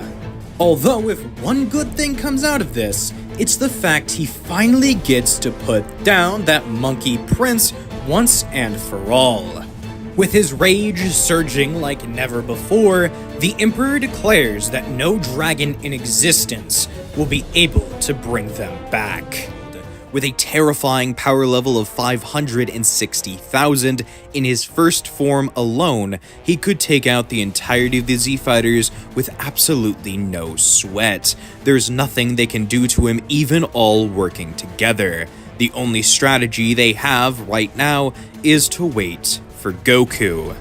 Although if one good thing comes out of this, it's the fact he finally gets to put down that monkey prince once and for all. With his rage surging like never before, the Emperor declares that no dragon in existence will be able to bring them back. With a terrifying power level of 560,000, in his first form alone, he could take out the entirety of the Z-Fighters with absolutely no sweat. There's nothing they can do to him, even all working together. The only strategy they have right now is to wait for Goku.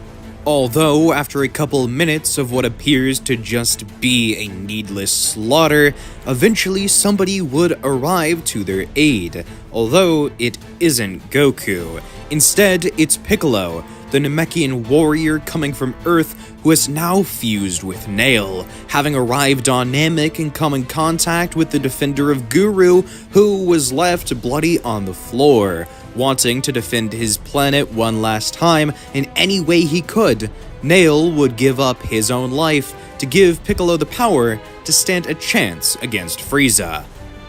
Although, after a couple minutes of what appears to just be a needless slaughter, eventually somebody would arrive to their aid, although it isn't Goku. Instead, it's Piccolo, the Namekian warrior coming from Earth who has now fused with Nail, having arrived on Namek and come in contact with the defender of Guru, who was left bloody on the floor. Wanting to defend his planet one last time in any way he could, Nail would give up his own life to give Piccolo the power to stand a chance against Frieza.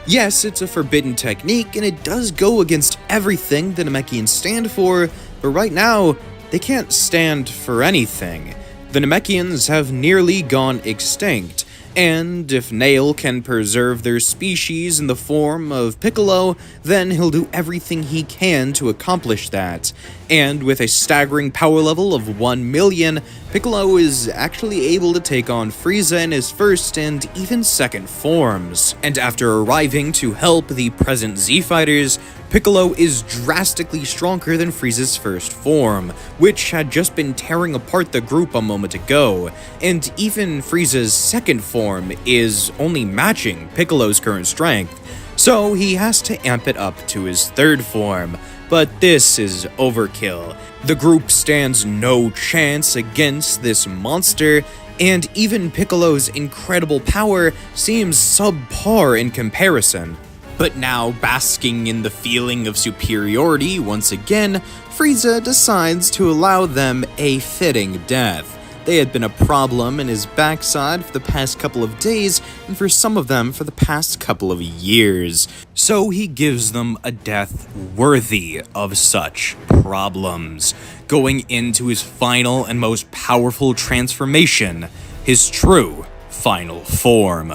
Yes, it's a forbidden technique, and it does go against everything the Namekians stand for, but right now, they can't stand for anything. The Namekians have nearly gone extinct, and if Nail can preserve their species in the form of Piccolo, then he'll do everything he can to accomplish that. And with a staggering power level of 1 million, Piccolo is actually able to take on Frieza in his first and even second forms. And after arriving to help the present Z-Fighters, Piccolo is drastically stronger than Frieza's first form, which had just been tearing apart the group a moment ago, and even Frieza's second form is only matching Piccolo's current strength, so he has to amp it up to his third form. But this is overkill. The group stands no chance against this monster, and even Piccolo's incredible power seems subpar in comparison. But now, basking in the feeling of superiority once again, Frieza decides to allow them a fitting death. They had been a problem in his backside for the past couple of days, and for some of them for the past couple of years. So he gives them a death worthy of such problems, going into his final and most powerful transformation, his true final form.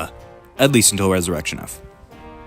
At least until Resurrection F.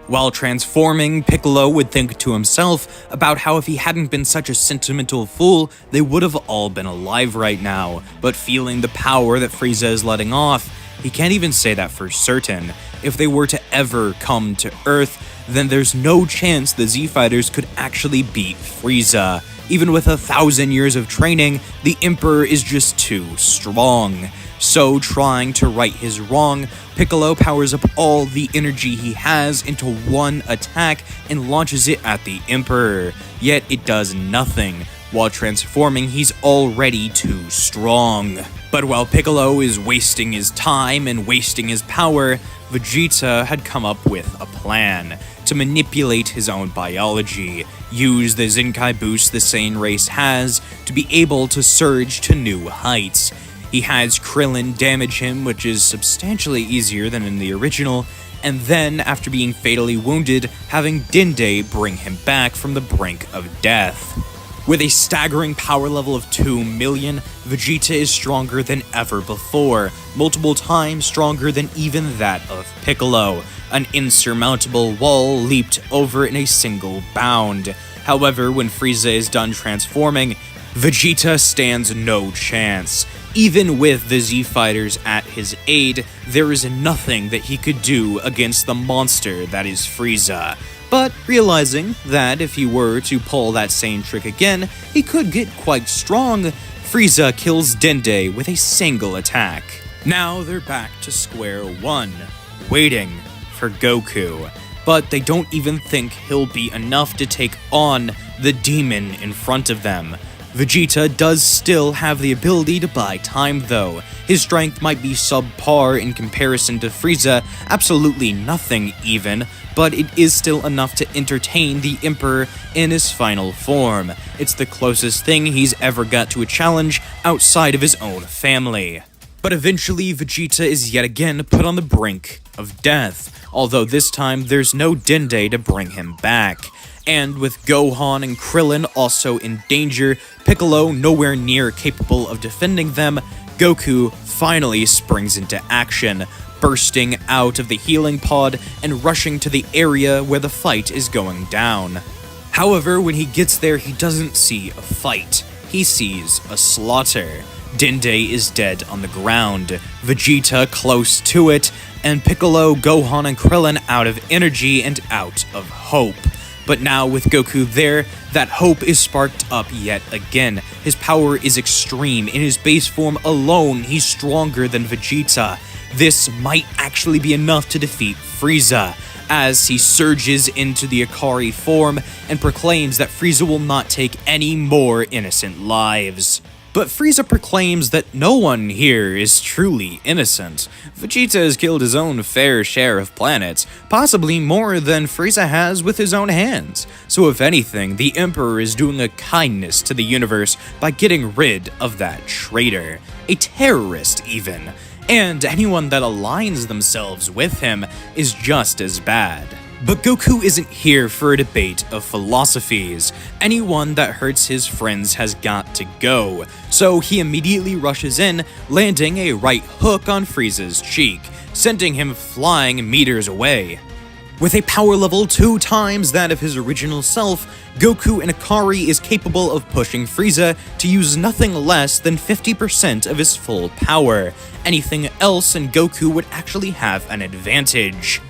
While transforming, Piccolo would think to himself about how if he hadn't been such a sentimental fool, they would have all been alive right now. But feeling the power that Frieza is letting off, he can't even say that for certain. If they were to ever come to Earth, then there's no chance the Z-Fighters could actually beat Frieza. Even with 1,000 years of training, the Emperor is just too strong. So, trying to right his wrong, Piccolo powers up all the energy he has into one attack and launches it at the Emperor. Yet it does nothing. While transforming, he's already too strong. But while Piccolo is wasting his time and wasting his power, Vegeta had come up with a plan to manipulate his own biology, use the Zenkai boost the Saiyan race has to be able to surge to new heights. He has Krillin damage him, which is substantially easier than in the original, and then, after being fatally wounded, having Dende bring him back from the brink of death. With a staggering power level of 2 million, Vegeta is stronger than ever before, multiple times stronger than even that of Piccolo. An insurmountable wall leaped over in a single bound. However, when Frieza is done transforming, Vegeta stands no chance. Even with the Z-Fighters at his aid, there is nothing that he could do against the monster that is Frieza. But realizing that if he were to pull that same trick again, he could get quite strong, Frieza kills Dende with a single attack. Now they're back to square one, waiting for Goku. But they don't even think he'll be enough to take on the demon in front of them. Vegeta does still have the ability to buy time though. His strength might be subpar in comparison to Frieza, absolutely nothing even, but it is still enough to entertain the Emperor in his final form. It's the closest thing he's ever got to a challenge outside of his own family. But eventually Vegeta is yet again put on the brink of death, although this time there's no Dende to bring him back. And with Gohan and Krillin also in danger, Piccolo nowhere near capable of defending them, Goku finally springs into action, bursting out of the healing pod and rushing to the area where the fight is going down. However, when he gets there, he doesn't see a fight. He sees a slaughter. Dende is dead on the ground, Vegeta close to it, and Piccolo, Gohan, and Krillin out of energy and out of hope. But now with Goku there, that hope is sparked up yet again. His power is extreme. In his base form alone, he's stronger than Vegeta. This might actually be enough to defeat Frieza, as he surges into the Ikari form and proclaims that Frieza will not take any more innocent lives. But Frieza proclaims that no one here is truly innocent. Vegeta has killed his own fair share of planets, possibly more than Frieza has with his own hands. So if anything, the Emperor is doing a kindness to the universe by getting rid of that traitor, a terrorist even. And anyone that aligns themselves with him is just as bad. But Goku isn't here for a debate of philosophies. Anyone that hurts his friends has got to go. So he immediately rushes in, landing a right hook on Frieza's cheek, sending him flying meters away. With a power level 2 times that of his original self, Goku in Ikari is capable of pushing Frieza to use nothing less than 50% of his full power. Anything else and Goku would actually have an advantage.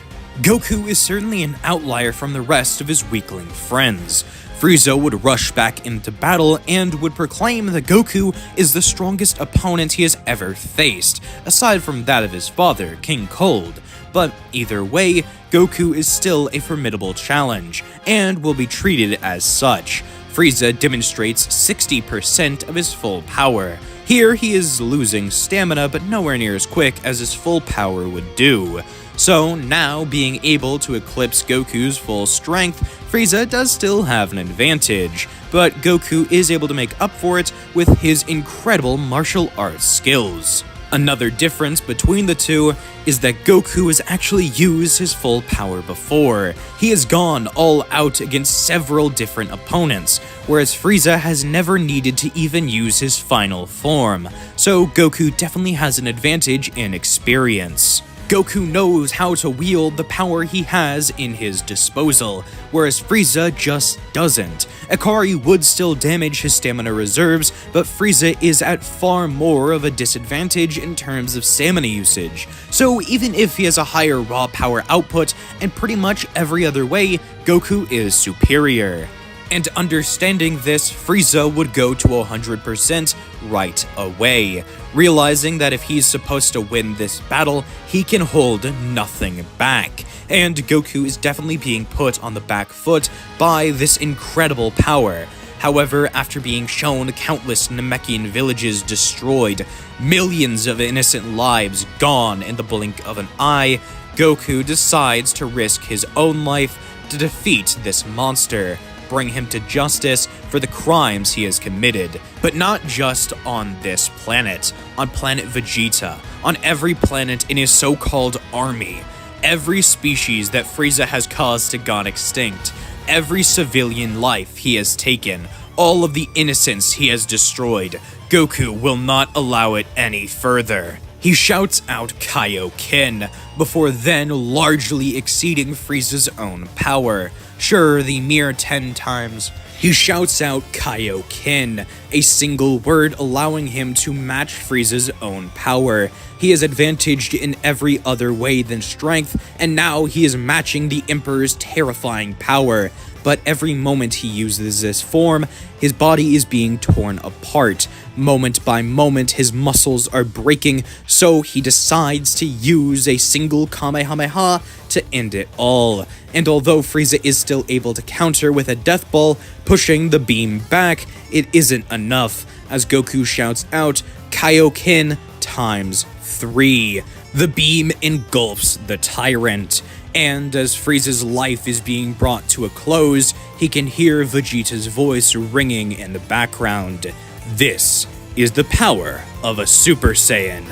Goku is certainly an outlier from the rest of his weakling friends. Frieza would rush back into battle and would proclaim that Goku is the strongest opponent he has ever faced, aside from that of his father, King Cold. But either way, Goku is still a formidable challenge, and will be treated as such. Frieza demonstrates 60% of his full power. Here he is losing stamina, but nowhere near as quick as his full power would do. So now, being able to eclipse Goku's full strength, Frieza does still have an advantage, but Goku is able to make up for it with his incredible martial arts skills. Another difference between the two is that Goku has actually used his full power before. He has gone all out against several different opponents, whereas Frieza has never needed to even use his final form. So Goku definitely has an advantage in experience. Goku knows how to wield the power he has in his disposal, whereas Frieza just doesn't. Ikari would still damage his stamina reserves, but Frieza is at far more of a disadvantage in terms of stamina usage. So even if he has a higher raw power output, and pretty much every other way, Goku is superior. And understanding this, Frieza would go to 100% right away, realizing that if he's supposed to win this battle, he can hold nothing back. And Goku is definitely being put on the back foot by this incredible power. However, after being shown countless Namekian villages destroyed, millions of innocent lives gone in the blink of an eye, Goku decides to risk his own life to defeat this monster, bring him to justice for the crimes he has committed. But not just on this planet, on planet Vegeta, on every planet in his so-called army. Every species that Frieza has caused to gone extinct, every civilian life he has taken, all of the innocents he has destroyed, Goku will not allow it any further. He shouts out Kaioken, before then largely exceeding Frieza's own power. Sure, the mere 10 times. He shouts out Kaioken, a single word allowing him to match Frieza's own power. He is advantaged in every other way than strength, and now he is matching the Emperor's terrifying power. But every moment he uses this form, his body is being torn apart. Moment by moment, his muscles are breaking, so he decides to use a single Kamehameha to end it all. And although Frieza is still able to counter with a death ball, pushing the beam back, it isn't enough, as Goku shouts out, Kaioken times 3. The beam engulfs the tyrant. And as Frieza's life is being brought to a close, he can hear Vegeta's voice ringing in the background. This is the power of a Super Saiyan.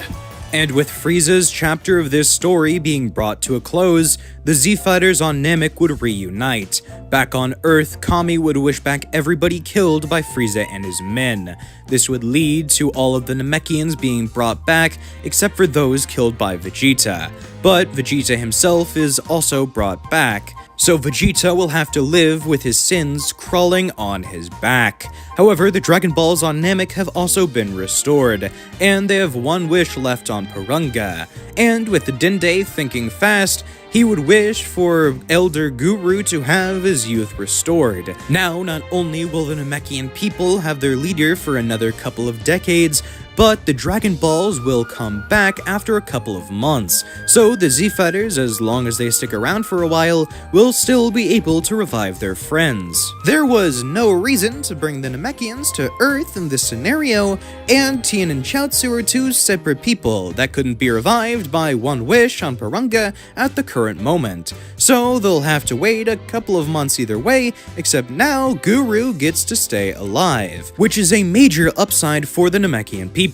And with Frieza's chapter of this story being brought to a close, the Z-Fighters on Namek would reunite. Back on Earth, Kami would wish back everybody killed by Frieza and his men. This would lead to all of the Namekians being brought back, except for those killed by Vegeta. But Vegeta himself is also brought back. So Vegeta will have to live with his sins crawling on his back. However, the Dragon Balls on Namek have also been restored, and they have one wish left on Porunga. And with the Dende thinking fast, he would wish for Elder Guru to have his youth restored. Now, not only will the Namekian people have their leader for another couple of decades, but the Dragon Balls will come back after a couple of months, so the Z-Fighters, as long as they stick around for a while, will still be able to revive their friends. There was no reason to bring the Namekians to Earth in this scenario, and Tien and Chaozu are two separate people that couldn't be revived by one wish on Porunga at the current moment, so they'll have to wait a couple of months either way, except now Guru gets to stay alive, which is a major upside for the Namekian people.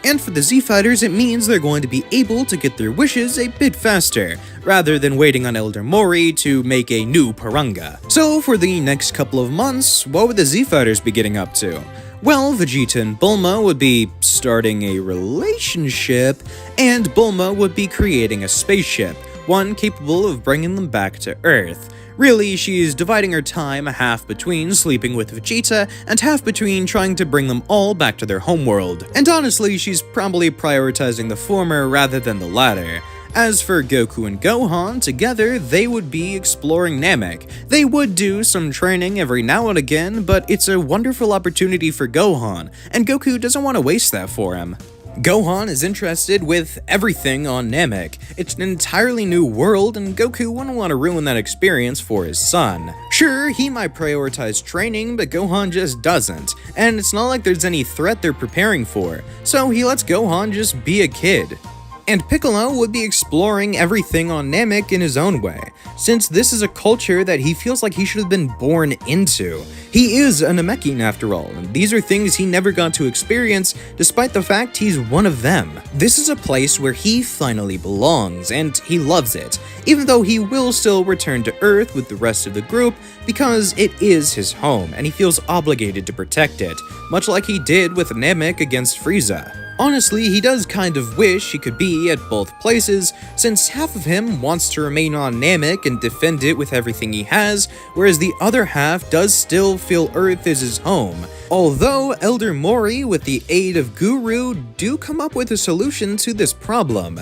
And for the Z-Fighters, it means they're going to be able to get their wishes a bit faster, rather than waiting on Elder Mori to make a new Porunga. So for the next couple of months, what would the Z-Fighters be getting up to? Well, Vegeta and Bulma would be starting a relationship, and Bulma would be creating a spaceship, one capable of bringing them back to Earth. Really, she's dividing her time half between sleeping with Vegeta and half between trying to bring them all back to their homeworld. And honestly, she's probably prioritizing the former rather than the latter. As for Goku and Gohan, together they would be exploring Namek. They would do some training every now and again, but it's a wonderful opportunity for Gohan, and Goku doesn't want to waste that for him. Gohan is interested with everything on Namek. It's an entirely new world, and Goku wouldn't want to ruin that experience for his son. Sure, he might prioritize training, but Gohan just doesn't, and it's not like there's any threat they're preparing for, so he lets Gohan just be a kid. And Piccolo would be exploring everything on Namek in his own way, since this is a culture that he feels like he should have been born into. He is a Namekian after all, and these are things he never got to experience despite the fact he's one of them. This is a place where he finally belongs, and he loves it, even though he will still return to Earth with the rest of the group because it is his home, and he feels obligated to protect it, much like he did with Namek against Frieza. Honestly, he does kind of wish he could be at both places, since half of him wants to remain on Namek and defend it with everything he has, whereas the other half does still feel Earth is his home. Although Elder Mori, with the aid of Guru, do come up with a solution to this problem.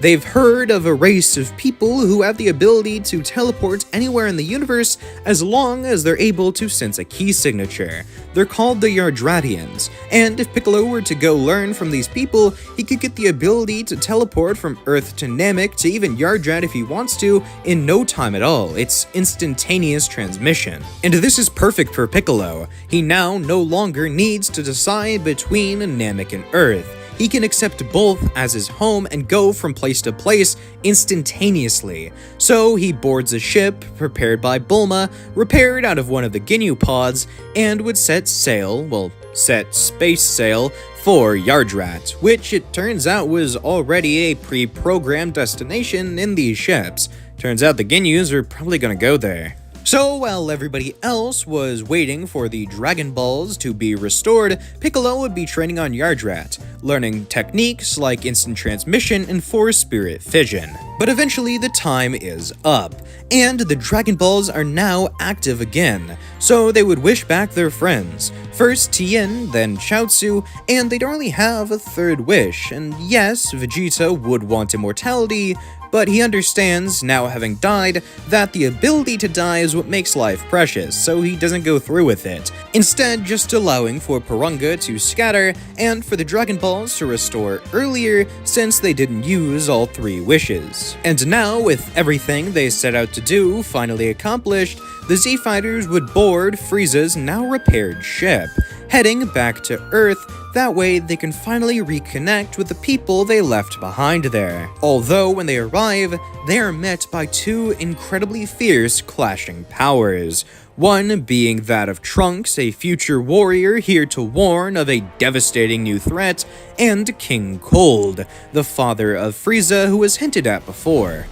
They've heard of a race of people who have the ability to teleport anywhere in the universe as long as they're able to sense a key signature. They're called the Yardratians, and if Piccolo were to go learn from these people, he could get the ability to teleport from Earth to Namek to even Yardrat if he wants to in no time at all. It's instantaneous transmission. And this is perfect for Piccolo. He now no longer needs to decide between Namek and Earth. He can accept both as his home and go from place to place instantaneously. So he boards a ship prepared by Bulma, repaired out of one of the Ginyu pods, and would set space sail for Yardrat, which it turns out was already a pre-programmed destination in these ships. Turns out the Ginyus are probably gonna go there. So while everybody else was waiting for the dragonballs to be restored, Piccolo would be training on Yardrat, learning techniques like instant transmission and force spirit fission. But eventually the time is up, and the Dragon Balls are now active again, so they would wish back their friends. First Tien, then Chaozu, and they'd only have a third wish, and yes, Vegeta would want immortality, but he understands, now having died, that the ability to die is what makes life precious, so he doesn't go through with it, instead just allowing for Porunga to scatter and for the Dragon Balls to restore earlier since they didn't use all 3 wishes. And now, with everything they set out to do finally accomplished, the Z-Fighters would board Frieza's now repaired ship, heading back to Earth. That way, they can finally reconnect with the people they left behind there. Although, when they arrive, they are met by 2 incredibly fierce clashing powers. One being that of Trunks, a future warrior here to warn of a devastating new threat, and King Cold, the father of Frieza who was hinted at before.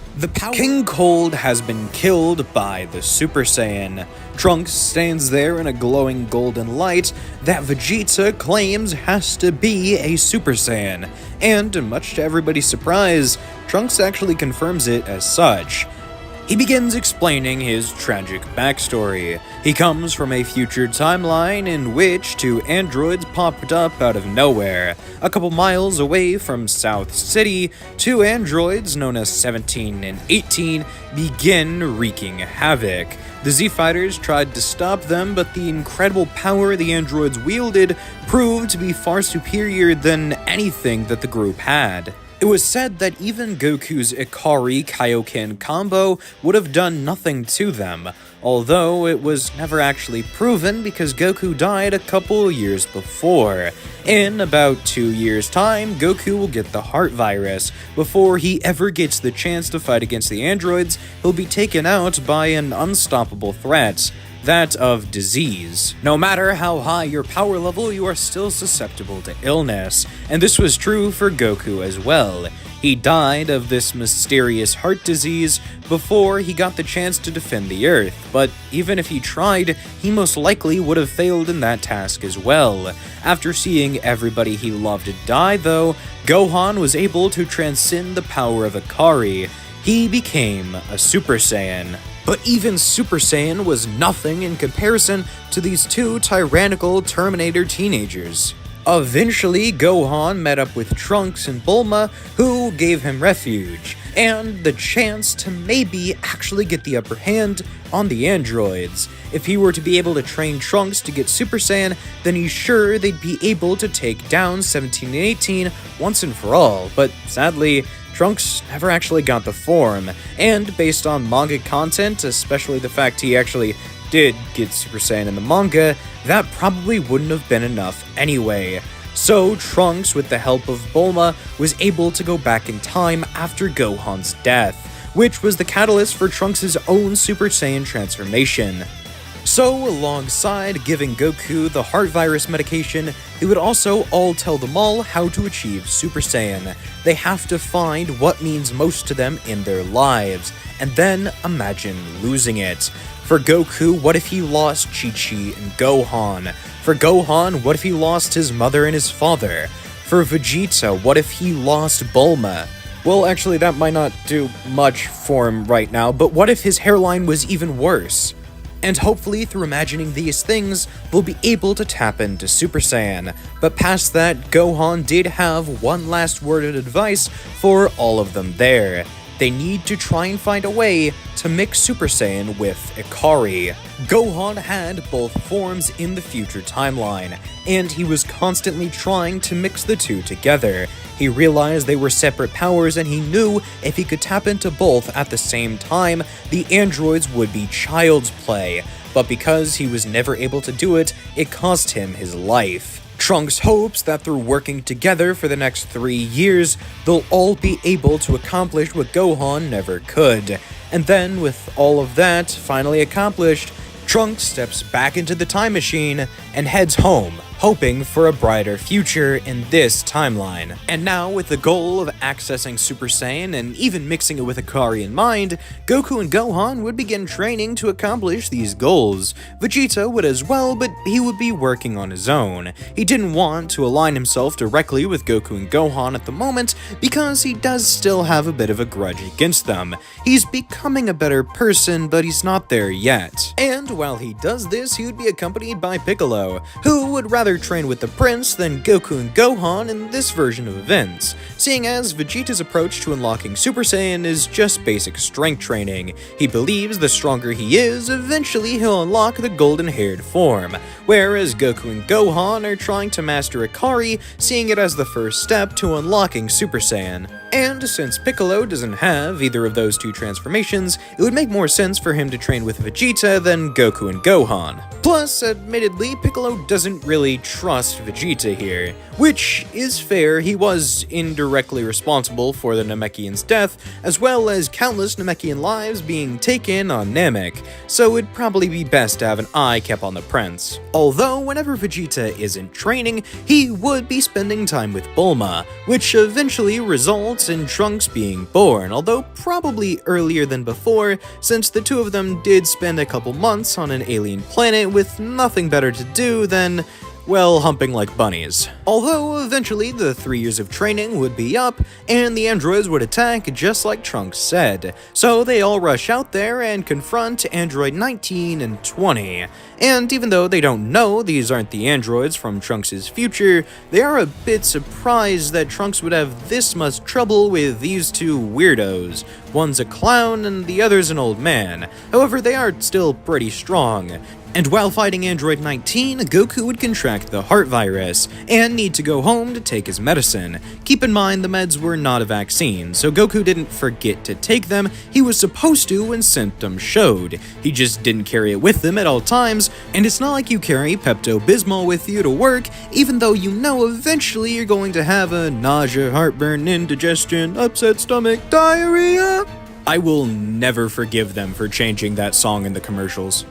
King Cold has been killed by the Super Saiyan. Trunks stands there in a glowing golden light that Vegeta claims has to be a Super Saiyan, and much to everybody's surprise, Trunks actually confirms it as such. He begins explaining his tragic backstory. He comes from a future timeline in which 2 androids popped up out of nowhere. A couple miles away from South City, 2 androids known as 17 and 18 begin wreaking havoc. The Z-Fighters tried to stop them, but the incredible power the androids wielded proved to be far superior than anything that the group had. It was said that even Goku's Ikari Kaioken combo would have done nothing to them, although it was never actually proven because Goku died a couple years before. In about 2 years' time, Goku will get the heart virus. Before he ever gets the chance to fight against the androids, he'll be taken out by an unstoppable threat. That of disease. No matter how high your power level, you are still susceptible to illness, and this was true for Goku as well. He died of this mysterious heart disease before he got the chance to defend the Earth, but even if he tried, he most likely would have failed in that task as well. After seeing everybody he loved die though, Gohan was able to transcend the power of Ikari. He became a Super Saiyan. But even Super Saiyan was nothing in comparison to these 2 tyrannical Terminator teenagers. Eventually, Gohan met up with Trunks and Bulma, who gave him refuge, and the chance to maybe actually get the upper hand on the androids. If he were to be able to train Trunks to get Super Saiyan, then he's sure they'd be able to take down 17 and 18 once and for all, but sadly, Trunks never actually got the form, and based on manga content, especially the fact he actually did get Super Saiyan in the manga, that probably wouldn't have been enough anyway. So Trunks, with the help of Bulma, was able to go back in time after Gohan's death, which was the catalyst for Trunks' own Super Saiyan transformation. So, alongside giving Goku the heart virus medication, they would also all tell them all how to achieve Super Saiyan. They have to find what means most to them in their lives, and then imagine losing it. For Goku, what if he lost Chi-Chi and Gohan? For Gohan, what if he lost his mother and his father? For Vegeta, what if he lost Bulma? Well, actually, that might not do much for him right now, but what if his hairline was even worse? And hopefully, through imagining these things, we'll be able to tap into Super Saiyan. But past that, Gohan did have one last word of advice for all of them there. They need to try and find a way to mix Super Saiyan with Ikari. Gohan had both forms in the future timeline, and he was constantly trying to mix the 2 together. He realized they were separate powers, and he knew if he could tap into both at the same time, the androids would be child's play. But because he was never able to do it, it cost him his life. Trunks hopes that through working together for the next 3 years, they'll all be able to accomplish what Gohan never could. And then, with all of that finally accomplished, Trunks steps back into the time machine and heads home, hoping for a brighter future in this timeline. And now, with the goal of accessing Super Saiyan and even mixing it with Akari in mind, Goku and Gohan would begin training to accomplish these goals. Vegeta would as well, but he would be working on his own. He didn't want to align himself directly with Goku and Gohan at the moment because he does still have a bit of a grudge against them. He's becoming a better person, but he's not there yet. And while he does this, he would be accompanied by Piccolo, who would rather train with the prince than Goku and Gohan in this version of events, seeing as Vegeta's approach to unlocking Super Saiyan is just basic strength training. He believes the stronger he is, eventually he'll unlock the golden-haired form, whereas Goku and Gohan are trying to master Akari, seeing it as the first step to unlocking Super Saiyan. And since Piccolo doesn't have either of those two transformations, it would make more sense for him to train with Vegeta than Goku and Gohan. Plus, admittedly, Piccolo doesn't really trust Vegeta here, which is fair. He was indirectly responsible for the Namekian's death, as well as countless Namekian lives being taken on Namek, so it'd probably be best to have an eye kept on the prince. Although, whenever Vegeta isn't training, he would be spending time with Bulma, which eventually results in Trunks being born, although probably earlier than before, since the two of them did spend a couple months on an alien planet with nothing better to do than, well, humping like bunnies. Although eventually the 3 years of training would be up, and the androids would attack just like Trunks said. So they all rush out there and confront Android 19 and 20. And even though they don't know these aren't the androids from Trunks' future, they are a bit surprised that Trunks would have this much trouble with these two weirdos. One's a clown and the other's an old man. However, they are still pretty strong. And while fighting Android 19, Goku would contract the heart virus and need to go home to take his medicine. Keep in mind the meds were not a vaccine, so Goku didn't forget to take them. He was supposed to when symptoms showed. He just didn't carry it with him at all times, and it's not like you carry Pepto-Bismol with you to work, even though you know eventually you're going to have a nausea, heartburn, indigestion, upset stomach, diarrhea. I will never forgive them for changing that song in the commercials.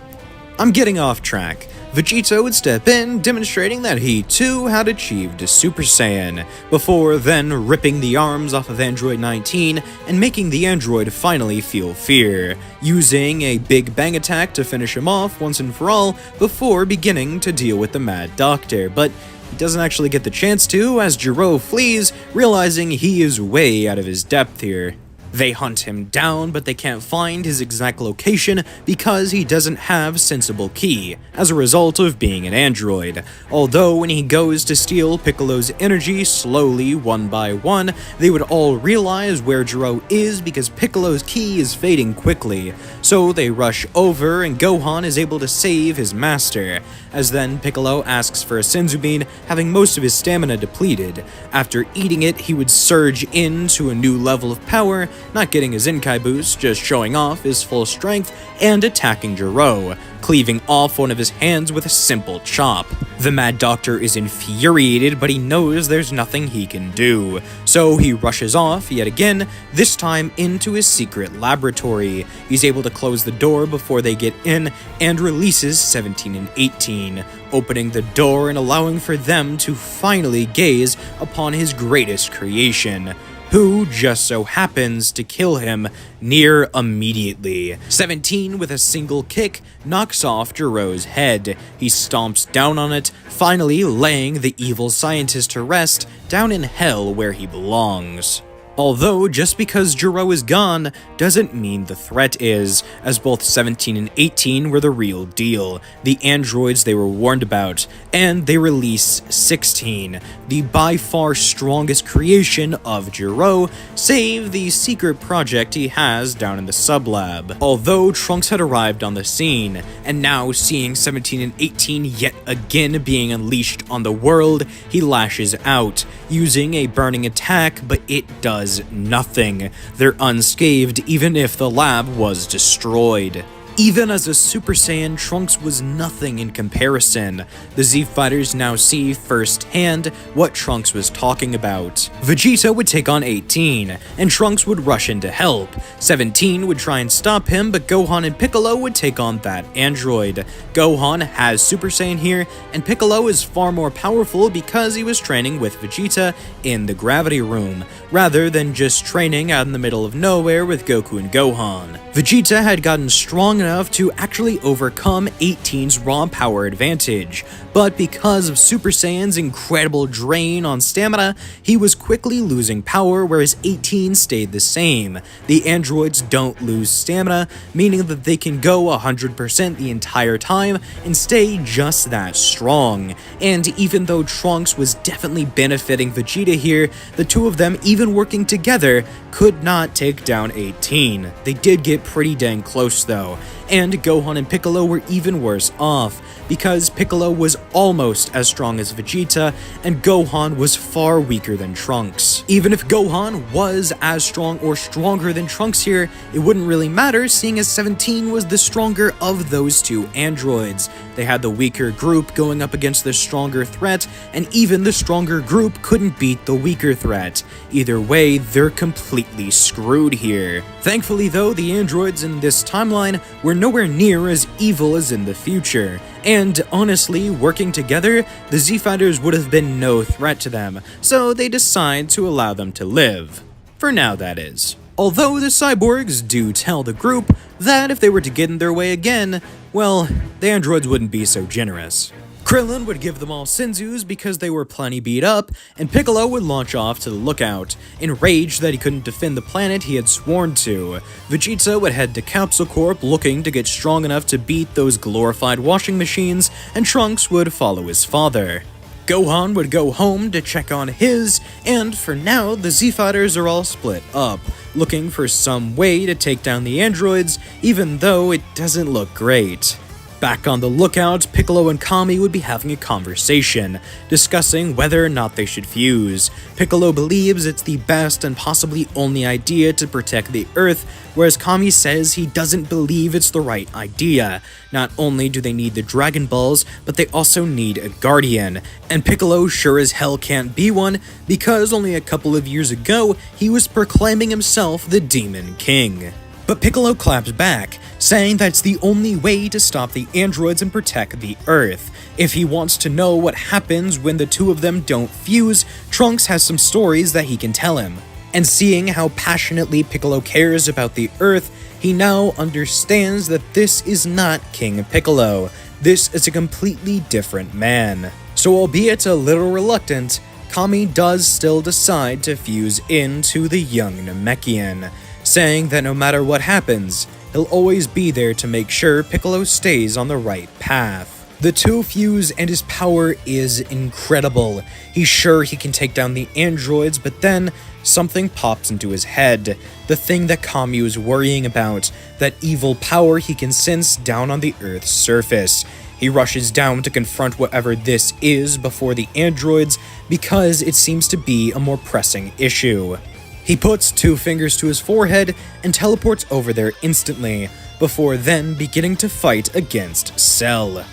I'm getting off track. Vegeta would step in, demonstrating that he too had achieved Super Saiyan, before then ripping the arms off of Android 19 and making the android finally feel fear, using a Big Bang attack to finish him off once and for all before beginning to deal with the Mad Doctor, but he doesn't actually get the chance to as Gero flees, realizing he is way out of his depth here. They hunt him down, but they can't find his exact location because he doesn't have Sensible Ki, as a result of being an android. Although when he goes to steal Piccolo's energy slowly, one by one, they would all realize where Gero is because Piccolo's ki is fading quickly. So they rush over and Gohan is able to save his master, as then Piccolo asks for a Senzu Bean, having most of his stamina depleted. After eating it, he would surge into a new level of power, not getting his Zenkai boost, just showing off his full strength and attacking Gero, cleaving off one of his hands with a simple chop. The Mad Doctor is infuriated, but he knows there's nothing he can do, so he rushes off yet again, this time into his secret laboratory. He's able to close the door before they get in and releases 17 and 18, opening the door and allowing for them to finally gaze upon his greatest creation, who just so happens to kill him near immediately. 17, with a single kick, knocks off Gero's head. He stomps down on it, finally laying the evil scientist to rest down in hell where he belongs. Although, just because Gero is gone doesn't mean the threat is, as both 17 and 18 were the real deal, the androids they were warned about, and they release 16, the by far strongest creation of Gero, save the secret project he has down in the sublab. Although Trunks had arrived on the scene, and now seeing 17 and 18 yet again being unleashed on the world, he lashes out, using a burning attack, but it does nothing. They're unscathed even if the lab was destroyed. Even as a Super Saiyan, Trunks was nothing in comparison. The Z Fighters now see firsthand what Trunks was talking about. Vegeta would take on 18, and Trunks would rush in to help. 17 would try and stop him, but Gohan and Piccolo would take on that android. Gohan has Super Saiyan here, and Piccolo is far more powerful because he was training with Vegeta in the gravity room, rather than just training out in the middle of nowhere with Goku and Gohan. Vegeta had gotten strong enough to actually overcome 18's raw power advantage, but because of Super Saiyan's incredible drain on stamina, he was quickly losing power, whereas 18 stayed the same. The androids don't lose stamina, meaning that they can go 100% the entire time and stay just that strong. And even though Trunks was definitely benefiting Vegeta here, the two of them, even working together, could not take down 18. They did get pretty dang close though, and Gohan and Piccolo were even worse off, because Piccolo was almost as strong as Vegeta, and Gohan was far weaker than Trunks. Even if Gohan was as strong or stronger than Trunks here, it wouldn't really matter, seeing as 17 was the stronger of those two androids. They had the weaker group going up against the stronger threat, and even the stronger group couldn't beat the weaker threat. Either way, they're completely screwed here. Thankfully though, the androids in this timeline were nowhere near as evil as in the future, and honestly, working together, the Z Fighters would have been no threat to them, so they decide to allow them to live. For now, that is. Although the cyborgs do tell the group that if they were to get in their way again, well, the androids wouldn't be so generous. Krillin would give them all Senzus because they were plenty beat up, and Piccolo would launch off to the lookout, enraged that he couldn't defend the planet he had sworn to. Vegeta would head to Capsule Corp looking to get strong enough to beat those glorified washing machines, and Trunks would follow his father. Gohan would go home to check on his, and for now, the Z Fighters are all split up, looking for some way to take down the androids, even though it doesn't look great. Back on the lookout, Piccolo and Kami would be having a conversation, discussing whether or not they should fuse. Piccolo believes it's the best and possibly only idea to protect the Earth, whereas Kami says he doesn't believe it's the right idea. Not only do they need the Dragon Balls, but they also need a Guardian, and Piccolo sure as hell can't be one, because only a couple of years ago, he was proclaiming himself the Demon King. But Piccolo claps back, saying that's the only way to stop the androids and protect the Earth. If he wants to know what happens when the two of them don't fuse, Trunks has some stories that he can tell him. And seeing how passionately Piccolo cares about the Earth, he now understands that this is not King Piccolo. This is a completely different man. So albeit a little reluctant, Kami does still decide to fuse into the young Namekian, saying that no matter what happens, he'll always be there to make sure Piccolo stays on the right path. The two fuse and his power is incredible. He's sure he can take down the androids, but then something pops into his head. The thing that Kami was worrying about, that evil power he can sense down on the Earth's surface. He rushes down to confront whatever this is before the androids, because it seems to be a more pressing issue. He puts two fingers to his forehead and teleports over there instantly, before then beginning to fight against Cell.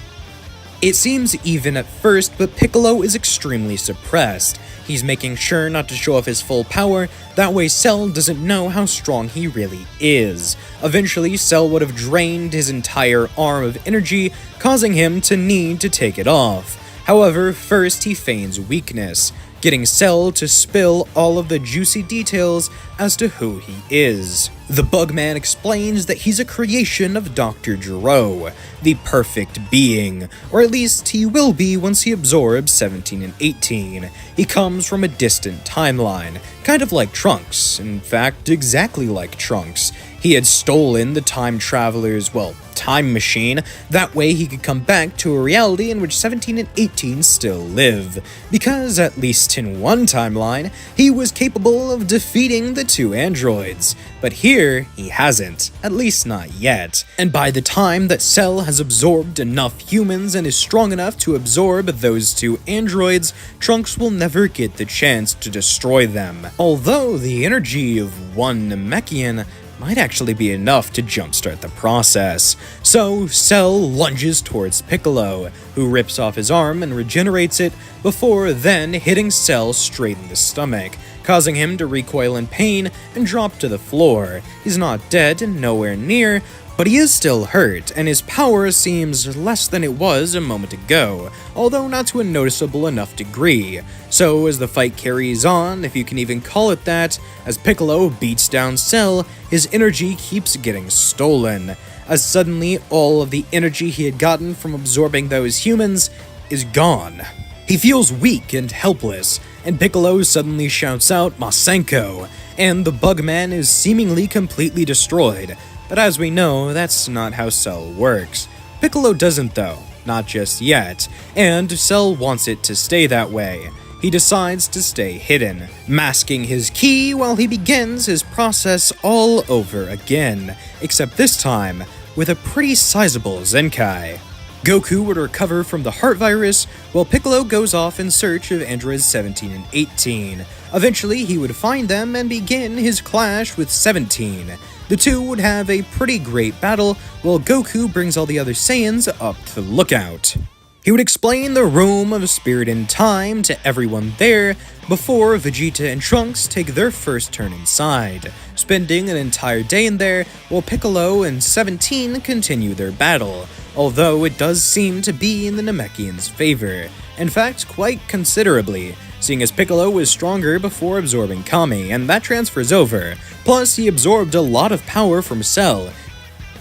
It seems even at first, but Piccolo is extremely suppressed. He's making sure not to show off his full power, that way Cell doesn't know how strong he really is. Eventually, Cell would have drained his entire arm of energy, causing him to need to take it off. However, first he feigns weakness, getting Cell to spill all of the juicy details as to who he is. The Bugman explains that he's a creation of Dr. Gero, the perfect being, or at least he will be once he absorbs 17 and 18. He comes from a distant timeline, kind of like Trunks, in fact, exactly like Trunks. He had stolen the time traveler's, time machine, that way he could come back to a reality in which 17 and 18 still live, because at least in one timeline, he was capable of defeating the two androids, but here he hasn't, at least not yet, and by the time that Cell has absorbed enough humans and is strong enough to absorb those two androids, Trunks will never get the chance to destroy them. Although the energy of one Namekian might actually be enough to jumpstart the process. So Cell lunges towards Piccolo, who rips off his arm and regenerates it before then hitting Cell straight in the stomach, causing him to recoil in pain and drop to the floor. He's not dead and nowhere near, but he is still hurt, and his power seems less than it was a moment ago, although not to a noticeable enough degree. So as the fight carries on, if you can even call it that, as Piccolo beats down Cell, his energy keeps getting stolen, as suddenly all of the energy he had gotten from absorbing those humans is gone. He feels weak and helpless, and Piccolo suddenly shouts out Masenko, and the Bugman is seemingly completely destroyed. But as we know, that's not how Cell works. Piccolo doesn't though, not just yet, and Cell wants it to stay that way. He decides to stay hidden, masking his ki while he begins his process all over again, except this time with a pretty sizable Zenkai. Goku would recover from the heart virus, while Piccolo goes off in search of androids 17 and 18. Eventually, he would find them and begin his clash with 17. The two would have a pretty great battle, while Goku brings all the other Saiyans up to the lookout. He would explain the Room of Spirit and Time to everyone there before Vegeta and Trunks take their first turn inside, spending an entire day in there while Piccolo and 17 continue their battle, although it does seem to be in the Namekians' favor, in fact quite considerably, seeing as Piccolo was stronger before absorbing Kami, and that transfers over, plus he absorbed a lot of power from Cell,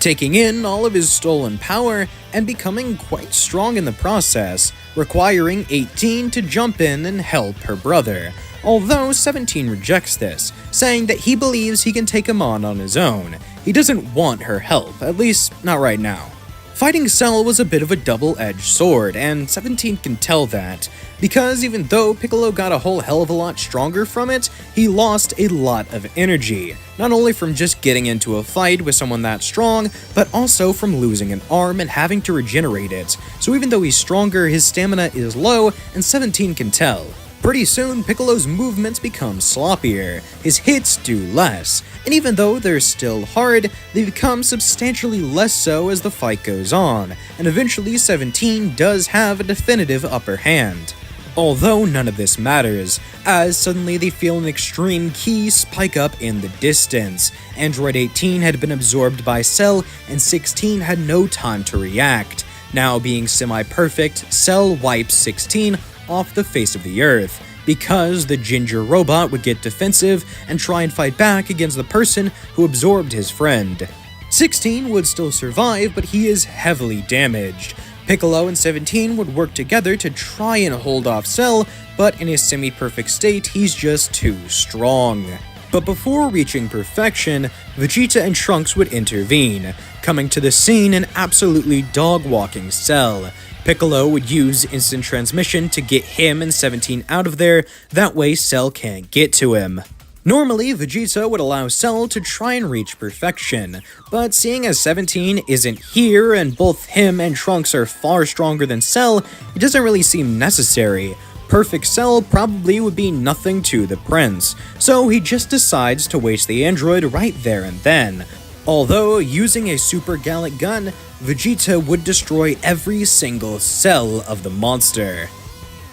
taking in all of his stolen power and becoming quite strong in the process, requiring 18 to jump in and help her brother, although 17 rejects this, saying that he believes he can take him on his own. He doesn't want her help, at least not right now. Fighting Cell was a bit of a double-edged sword, and 17 can tell that, because even though Piccolo got a whole hell of a lot stronger from it, he lost a lot of energy, not only from just getting into a fight with someone that strong, but also from losing an arm and having to regenerate it, so even though he's stronger, his stamina is low, and 17 can tell. Pretty soon, Piccolo's movements become sloppier, his hits do less, and even though they're still hard, they become substantially less so as the fight goes on, and eventually 17 does have a definitive upper hand. Although none of this matters, as suddenly they feel an extreme ki spike up in the distance. Android 18 had been absorbed by Cell, and 16 had no time to react. Now being semi-perfect, Cell wipes 16 off the face of the earth, because the ginger robot would get defensive and try and fight back against the person who absorbed his friend. 16 would still survive, but he is heavily damaged. Piccolo and 17 would work together to try and hold off Cell, but in his semi-perfect state, he's just too strong. But before reaching perfection, Vegeta and Trunks would intervene, coming to the scene and absolutely dog-walking Cell. Piccolo would use instant transmission to get him and 17 out of there, that way Cell can't get to him. Normally, Vegeta would allow Cell to try and reach perfection, but seeing as 17 isn't here and both him and Trunks are far stronger than Cell, it doesn't really seem necessary. Perfect Cell probably would be nothing to the prince, so he just decides to waste the android right there and then. Although, using a super gallant gun, Vegeta would destroy every single cell of the monster.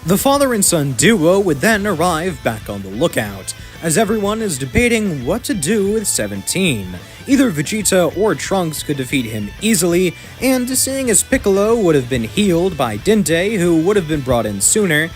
The father and son duo would then arrive back on the lookout, as everyone is debating what to do with 17. Either Vegeta or Trunks could defeat him easily, and seeing as Piccolo would have been healed by Dende, who would have been brought in sooner,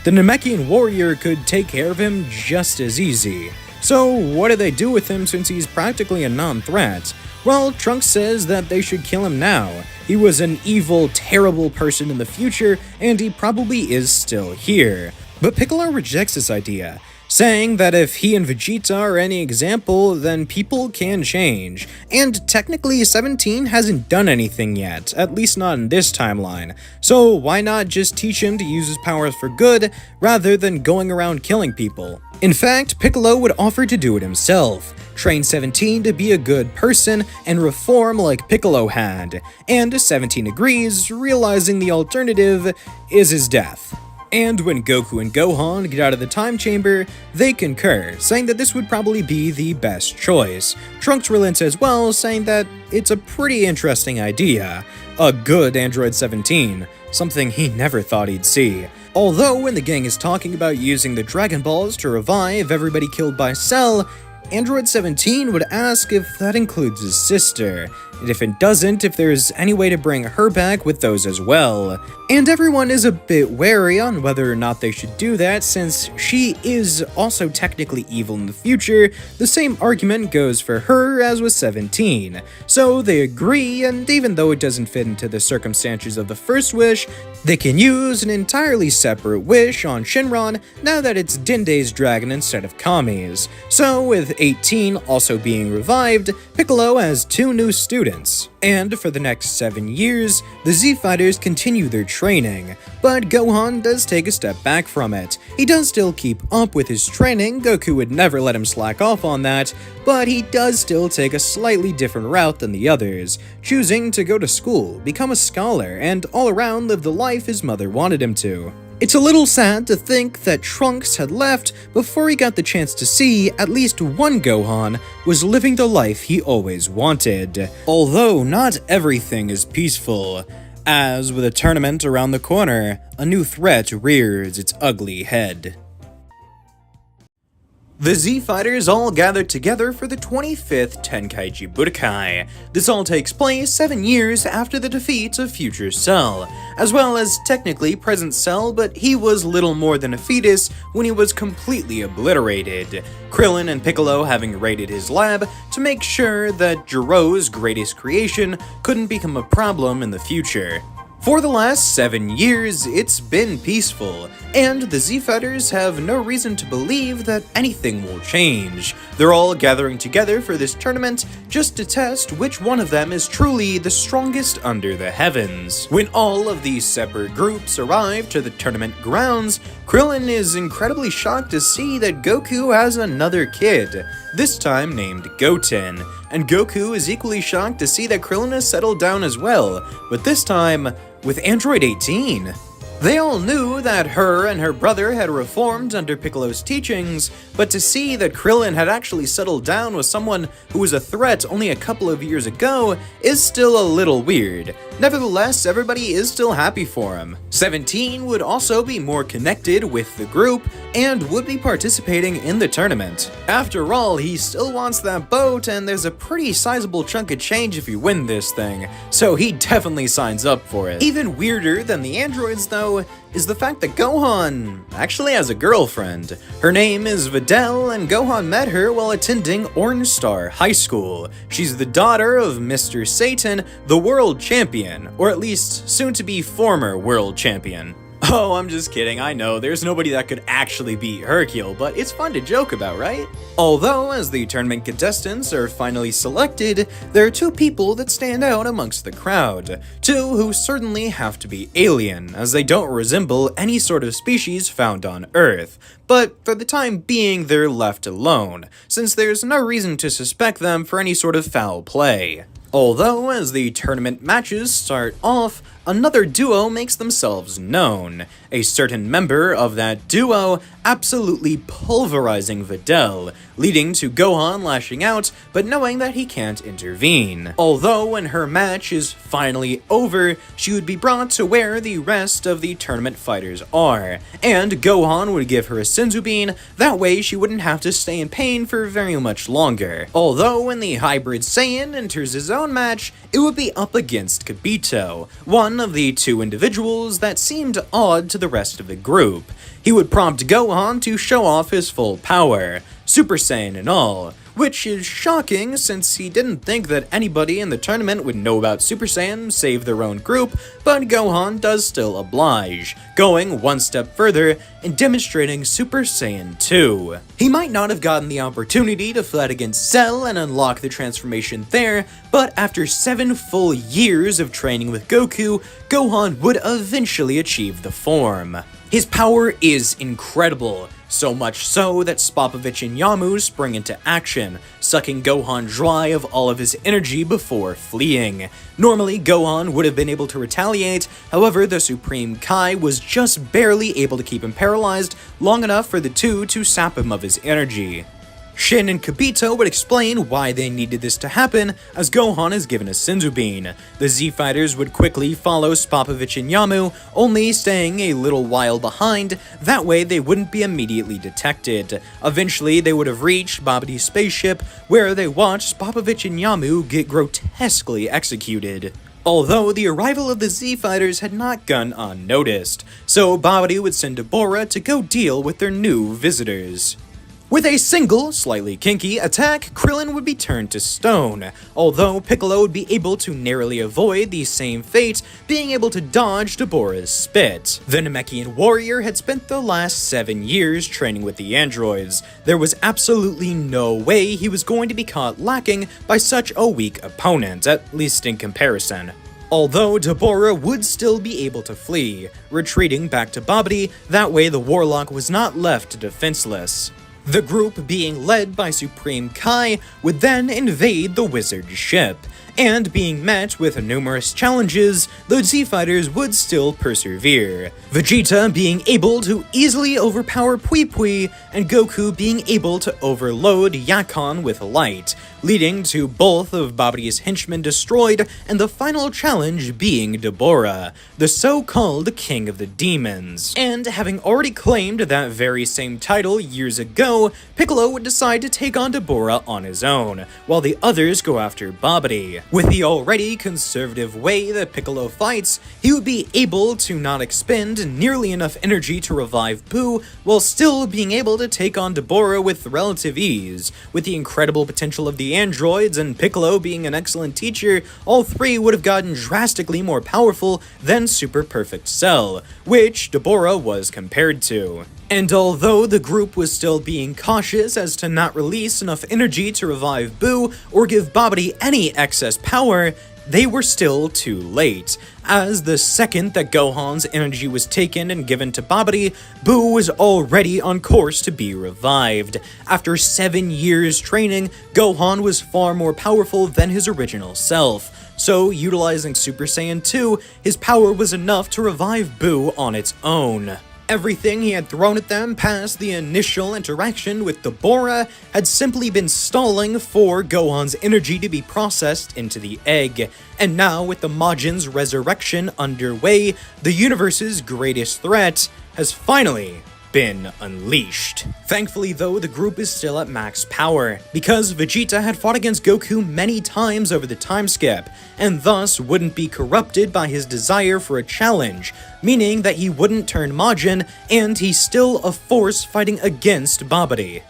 the Namekian warrior could take care of him just as easy. So what do they do with him since he's practically a non-threat? Well, Trunks says that they should kill him now. He was an evil, terrible person in the future, and he probably is still here. But Piccolo rejects this idea, saying that if he and Vegeta are any example, then people can change. And technically, 17 hasn't done anything yet, at least not in this timeline. So why not just teach him to use his powers for good, rather than going around killing people? In fact, Piccolo would offer to do it himself, train 17 to be a good person and reform like Piccolo had, and 17 agrees, realizing the alternative is his death. And when Goku and Gohan get out of the time chamber, they concur, saying that this would probably be the best choice. Trunks relents as well, saying that it's a pretty interesting idea. A good Android 17, something he never thought he'd see. Although when the gang is talking about using the Dragon Balls to revive everybody killed by Cell, Android 17 would ask if that includes his sister, and if it doesn't, if there's any way to bring her back with those as well. And everyone is a bit wary on whether or not they should do that, since she is also technically evil in the future. The same argument goes for her as with 17. So they agree, and even though it doesn't fit into the circumstances of the first wish, they can use an entirely separate wish on Shinron now that it's Dinde's dragon instead of Kami's. So with 18 also being revived, Piccolo has 2 new students. And for the next 7 years, the Z Fighters continue their training, but Gohan does take a step back from it. He does still keep up with his training, Goku would never let him slack off on that, but he does still take a slightly different route than the others, choosing to go to school, become a scholar, and all around live the life his mother wanted him to. It's a little sad to think that Trunks had left before he got the chance to see at least one Gohan was living the life he always wanted. Although not everything is peaceful, as with a tournament around the corner, a new threat rears its ugly head. The Z Fighters all gathered together for the 25th Tenkaichi Budokai. This all takes place 7 years after the defeat of future Cell, as well as technically present Cell, but he was little more than a fetus when he was completely obliterated. Krillin and Piccolo having raided his lab to make sure that Jiro's greatest creation couldn't become a problem in the future. For the last 7 years, it's been peaceful, and the Z Fighters have no reason to believe that anything will change. They're all gathering together for this tournament just to test which one of them is truly the strongest under the heavens. When all of these separate groups arrive to the tournament grounds, Krillin is incredibly shocked to see that Goku has another kid, this time named Goten, and Goku is equally shocked to see that Krillin has settled down as well, but this time with Android 18. They all knew that her and her brother had reformed under Piccolo's teachings, but to see that Krillin had actually settled down with someone who was a threat only a couple of years ago is still a little weird. Nevertheless, everybody is still happy for him. 17 would also be more connected with the group and would be participating in the tournament. After all, he still wants that boat, and there's a pretty sizable chunk of change if you win this thing, so he definitely signs up for it. Even weirder than the androids, though, is the fact that Gohan actually has a girlfriend. Her name is Videl, and Gohan met her while attending Orange Star High School. She's the daughter of Mr. Satan, the world champion, or at least soon-to-be former world champion. Oh, I'm just kidding, I know, there's nobody that could actually beat Hercule, but it's fun to joke about, right? Although, as the tournament contestants are finally selected, there are 2 people that stand out amongst the crowd. 2 who certainly have to be alien, as they don't resemble any sort of species found on Earth. But for the time being, they're left alone, since there's no reason to suspect them for any sort of foul play. Although, as the tournament matches start off, another duo makes themselves known. A certain member of that duo absolutely pulverizing Videl, leading to Gohan lashing out, but knowing that he can't intervene. Although when her match is finally over, she would be brought to where the rest of the tournament fighters are, and Gohan would give her a Senzu Bean, that way she wouldn't have to stay in pain for very much longer. Although when the hybrid Saiyan enters his own match, it would be up against Kibito, one of the 2 individuals that seemed odd to the rest of the group. He would prompt Gohan to show off his full power, Super Saiyan and all, which is shocking since he didn't think that anybody in the tournament would know about Super Saiyan save their own group, but Gohan does still oblige, going one step further and demonstrating Super Saiyan 2. He might not have gotten the opportunity to fight against Cell and unlock the transformation there, but after 7 full years of training with Goku, Gohan would eventually achieve the form. His power is incredible, So much so that Spopovich and Yamu spring into action, sucking Gohan dry of all of his energy before fleeing. Normally, Gohan would have been able to retaliate, however, the Supreme Kai was just barely able to keep him paralyzed long enough for the two to sap him of his energy. Shin and Kibito would explain why they needed this to happen, as Gohan is given a Senzu Bean. The Z-Fighters would quickly follow Spopovich and Yamu, only staying a little while behind, that way they wouldn't be immediately detected. Eventually, they would have reached Babidi's spaceship, where they watched Spopovich and Yamu get grotesquely executed. Although the arrival of the Z-Fighters had not gone unnoticed, so Babidi would send Deborah to go deal with their new visitors. With a single, slightly kinky attack, Krillin would be turned to stone, although Piccolo would be able to narrowly avoid the same fate, being able to dodge Deborah's spit. The Namekian warrior had spent the last 7 years training with the androids. There was absolutely no way he was going to be caught lacking by such a weak opponent, at least in comparison. Although Deborah would still be able to flee, retreating back to Babidi, that way the warlock was not left defenseless. The group, being led by Supreme Kai, would then invade the wizard's ship, and being met with numerous challenges, the Z-Fighters would still persevere. Vegeta being able to easily overpower Pui Pui, and Goku being able to overload Yakon with light, leading to both of Babidi's henchmen destroyed, and the final challenge being Deborah, the so-called King of the Demons. And having already claimed that very same title years ago, Piccolo would decide to take on Deborah on his own, while the others go after Babidi. With the already conservative way that Piccolo fights, he would be able to not expend nearly enough energy to revive Buu, while still being able to take on Deborah with relative ease. With the incredible potential of the androids and Piccolo being an excellent teacher, all three would have gotten drastically more powerful than Super Perfect Cell, which Deborah was compared to. And although the group was still being cautious as to not release enough energy to revive Buu or give Babidi any excess power, they were still too late, as the second that Gohan's energy was taken and given to Babidi, Buu was already on course to be revived. After 7 years training, Gohan was far more powerful than his original self, so utilizing Super Saiyan 2, his power was enough to revive Buu on its own. Everything he had thrown at them past the initial interaction with Deborah had simply been stalling for Gohan's energy to be processed into the egg, and now with the Majin's resurrection underway, the universe's greatest threat has finally been unleashed. Thankfully though, the group is still at max power, because Vegeta had fought against Goku many times over the time skip, and thus wouldn't be corrupted by his desire for a challenge, meaning that he wouldn't turn Majin, and he's still a force fighting against Babidi.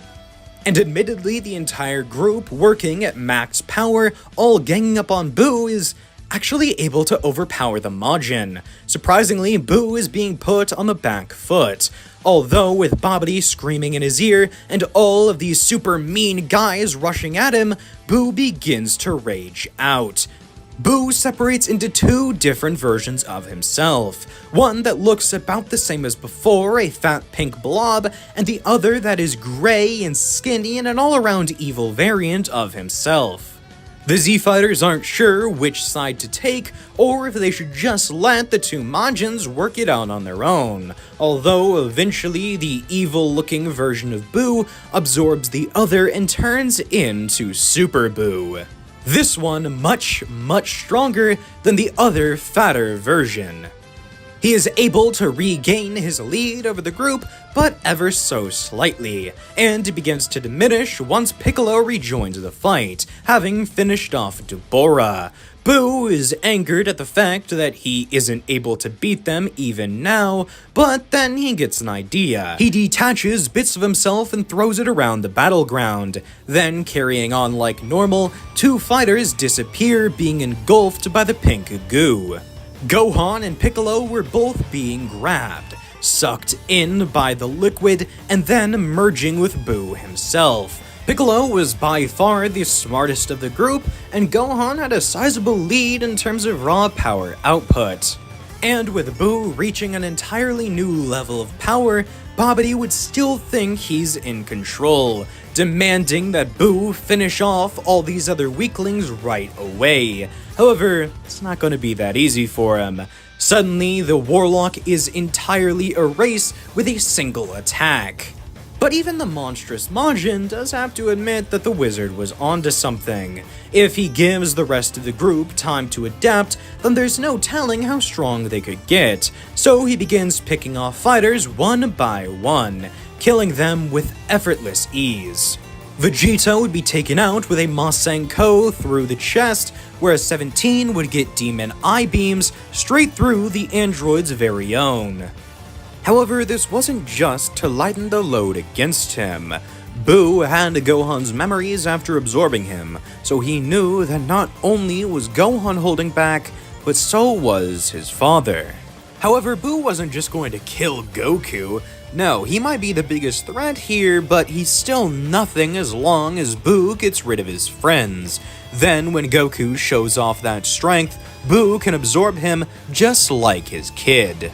And admittedly, the entire group working at max power, all ganging up on Buu, is actually able to overpower the Majin. Surprisingly, Buu is being put on the back foot, although with Babidi screaming in his ear and all of these super mean guys rushing at him, Buu begins to rage out. Buu separates into 2 different versions of himself, one that looks about the same as before, a fat pink blob, and the other that is gray and skinny and an all-around evil variant of himself. The Z-Fighters aren't sure which side to take, or if they should just let the 2 Majins work it out on their own, although eventually the evil-looking version of Buu absorbs the other and turns into Super Buu. This one much stronger than the other fatter version. He is able to regain his lead over the group, but ever so slightly, and it begins to diminish once Piccolo rejoins the fight, having finished off Deborah. Buu is angered at the fact that he isn't able to beat them even now, but then he gets an idea. He detaches bits of himself and throws it around the battleground. Then, carrying on like normal, 2 fighters disappear, being engulfed by the pink goo. Gohan and Piccolo were both being grabbed, sucked in by the liquid, and then merging with Buu himself. Piccolo was by far the smartest of the group, and Gohan had a sizable lead in terms of raw power output. And with Buu reaching an entirely new level of power, Babidi would still think he's in control, demanding that Boo finish off all these other weaklings right away. However, it's not going to be that easy for him. Suddenly, the Warlock is entirely erased with a single attack. But even the monstrous Majin does have to admit that the wizard was onto something. If he gives the rest of the group time to adapt, then there's no telling how strong they could get. So he begins picking off fighters one by one, killing them with effortless ease. Vegeta would be taken out with a Masenko through the chest, whereas 17 would get Demon Eye Beams straight through the android's very own. However, this wasn't just to lighten the load against him. Boo had Gohan's memories after absorbing him, so he knew that not only was Gohan holding back, but so was his father. However, Boo wasn't just going to kill Goku. No, he might be the biggest threat here, but he's still nothing as long as Boo gets rid of his friends. Then, when Goku shows off that strength, Boo can absorb him just like his kid.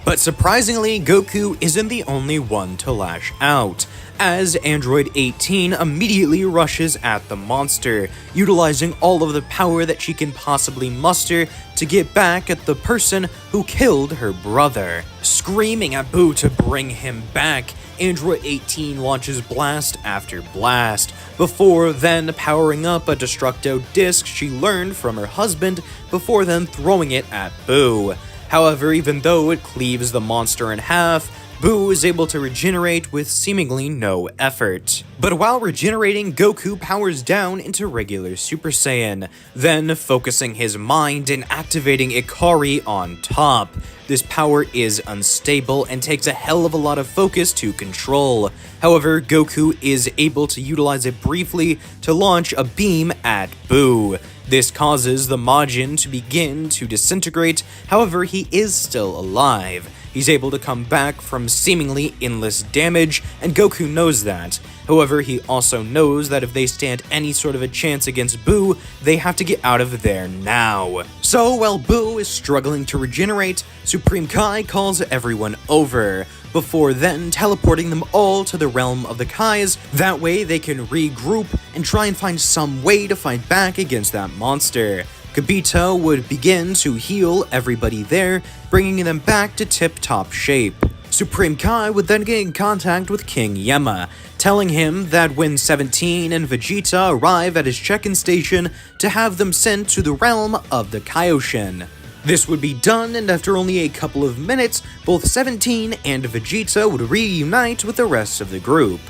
But surprisingly, Goku isn't the only one to lash out, as Android 18 immediately rushes at the monster, utilizing all of the power that she can possibly muster to get back at the person who killed her brother. Screaming at Boo to bring him back, Android 18 launches blast after blast, before then powering up a Destructo disc she learned from her husband before then throwing it at Boo. However, even though it cleaves the monster in half, Boo is able to regenerate with seemingly no effort. But while regenerating, Goku powers down into regular Super Saiyan, then focusing his mind and activating Ikari on top. This power is unstable and takes a hell of a lot of focus to control. However, Goku is able to utilize it briefly to launch a beam at Boo. This causes the Majin to begin to disintegrate, however he is still alive. He's able to come back from seemingly endless damage, and Goku knows that. However, he also knows that if they stand any sort of a chance against Boo, they have to get out of there now. So while Boo is struggling to regenerate, Supreme Kai calls everyone over, before then teleporting them all to the realm of the Kais. That way they can regroup and try and find some way to fight back against that monster. Kibito would begin to heal everybody there, bringing them back to tip-top shape. Supreme Kai would then get in contact with King Yema, telling him that when 17 and Vegeta arrive at his check-in station, to have them sent to the realm of the Kaioshin. This would be done, and after only a couple of minutes, both 17 and Vegeta would reunite with the rest of the group.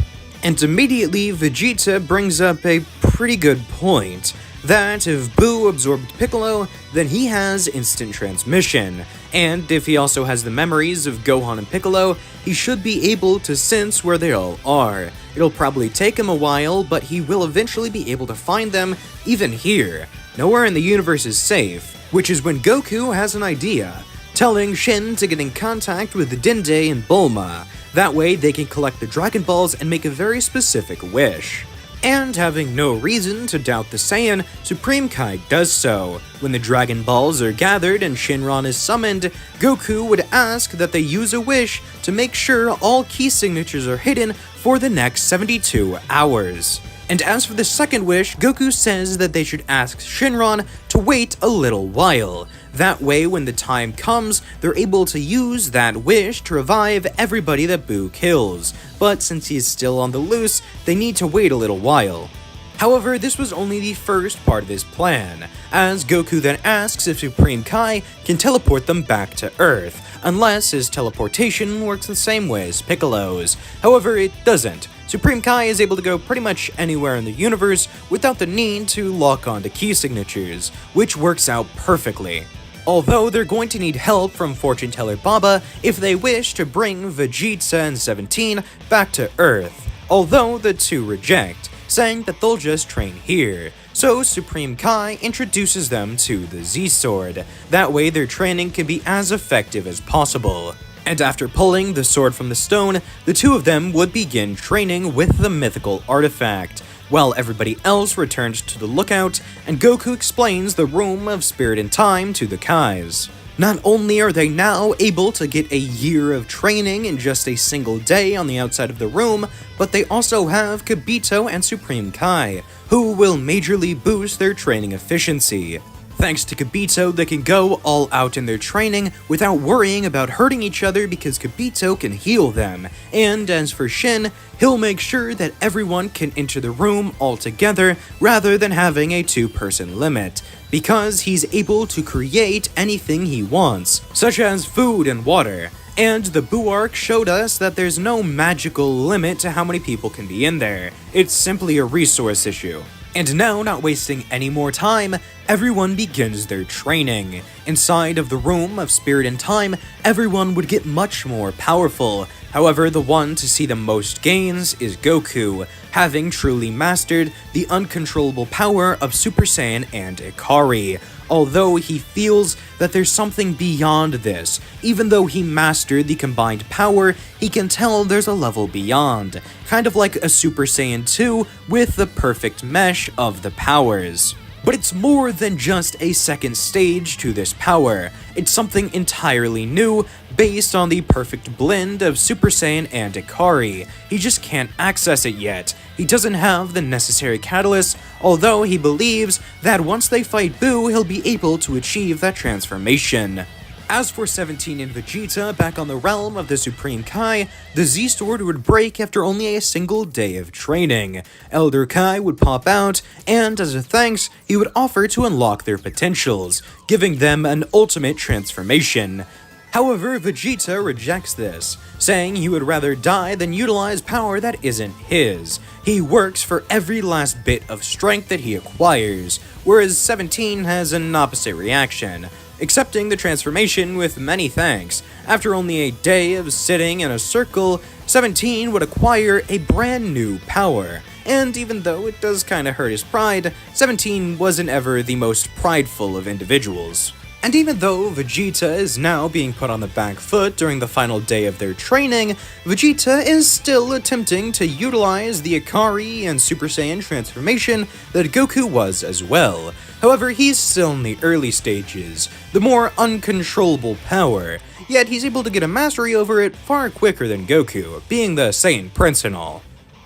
And immediately, Vegeta brings up a pretty good point, that if Boo absorbed Piccolo, then he has instant transmission, and if he also has the memories of Gohan and Piccolo, he should be able to sense where they all are. It'll probably take him a while, but he will eventually be able to find them, even here. Nowhere in the universe is safe, which is when Goku has an idea, telling Shin to get in contact with Dende and Bulma. That way they can collect the Dragon Balls and make a very specific wish. And having no reason to doubt the Saiyan, Supreme Kai does so. When the Dragon Balls are gathered and Shinron is summoned, Goku would ask that they use a wish to make sure all key signatures are hidden for the next 72 hours. And as for the second wish, Goku says that they should ask Shinron to wait a little while. That way, when the time comes, they're able to use that wish to revive everybody that Boo kills. But since he's still on the loose, they need to wait a little while. However, this was only the first part of his plan, as Goku then asks if Supreme Kai can teleport them back to Earth, unless his teleportation works the same way as Piccolo's. However, it doesn't. Supreme Kai is able to go pretty much anywhere in the universe without the need to lock onto key signatures, which works out perfectly. Although they're going to need help from Fortune Teller Baba if they wish to bring Vegeta and 17 back to Earth, although the two reject, saying that they'll just train here. So Supreme Kai introduces them to the Z-Sword, that way their training can be as effective as possible. And after pulling the sword from the stone, the two of them would begin training with the mythical artifact, while everybody else returned to the lookout, and Goku explains the Room of Spirit and Time to the Kais. Not only are they now able to get a year of training in just a single day on the outside of the room, but they also have Kibito and Supreme Kai, who will majorly boost their training efficiency. Thanks to Kibito, they can go all out in their training without worrying about hurting each other because Kibito can heal them, and as for Shin, he'll make sure that everyone can enter the room all together rather than having a two-person limit, because he's able to create anything he wants, such as food and water. And the Buu arc showed us that there's no magical limit to how many people can be in there. It's simply a resource issue. And now, not wasting any more time, everyone begins their training. Inside of the Room of Spirit and Time, everyone would get much more powerful. However, the one to see the most gains is Goku, having truly mastered the uncontrollable power of Super Saiyan and Ikari. Although he feels that there's something beyond this, even though he mastered the combined power, he can tell there's a level beyond, kind of like a Super Saiyan 2 with the perfect mesh of the powers. But it's more than just a second stage to this power. It's something entirely new, based on the perfect blend of Super Saiyan and Ikari. He just can't access it yet. He doesn't have the necessary catalyst, although he believes that once they fight Buu, he'll be able to achieve that transformation. As for 17 and Vegeta back on the realm of the Supreme Kai, the Z-Sword would break after only a single day of training. Elder Kai would pop out, and as a thanks, he would offer to unlock their potentials, giving them an ultimate transformation. However, Vegeta rejects this, saying he would rather die than utilize power that isn't his. He works for every last bit of strength that he acquires, whereas 17 has an opposite reaction, accepting the transformation with many thanks. After only a day of sitting in a circle, 17 would acquire a brand new power. And even though it does kinda hurt his pride, 17 wasn't ever the most prideful of individuals. And even though Vegeta is now being put on the back foot during the final day of their training, Vegeta is still attempting to utilize the Ikari and Super Saiyan transformation that Goku was as well. However, he's still in the early stages, the more uncontrollable power, yet he's able to get a mastery over it far quicker than Goku, being the Saiyan Prince and all.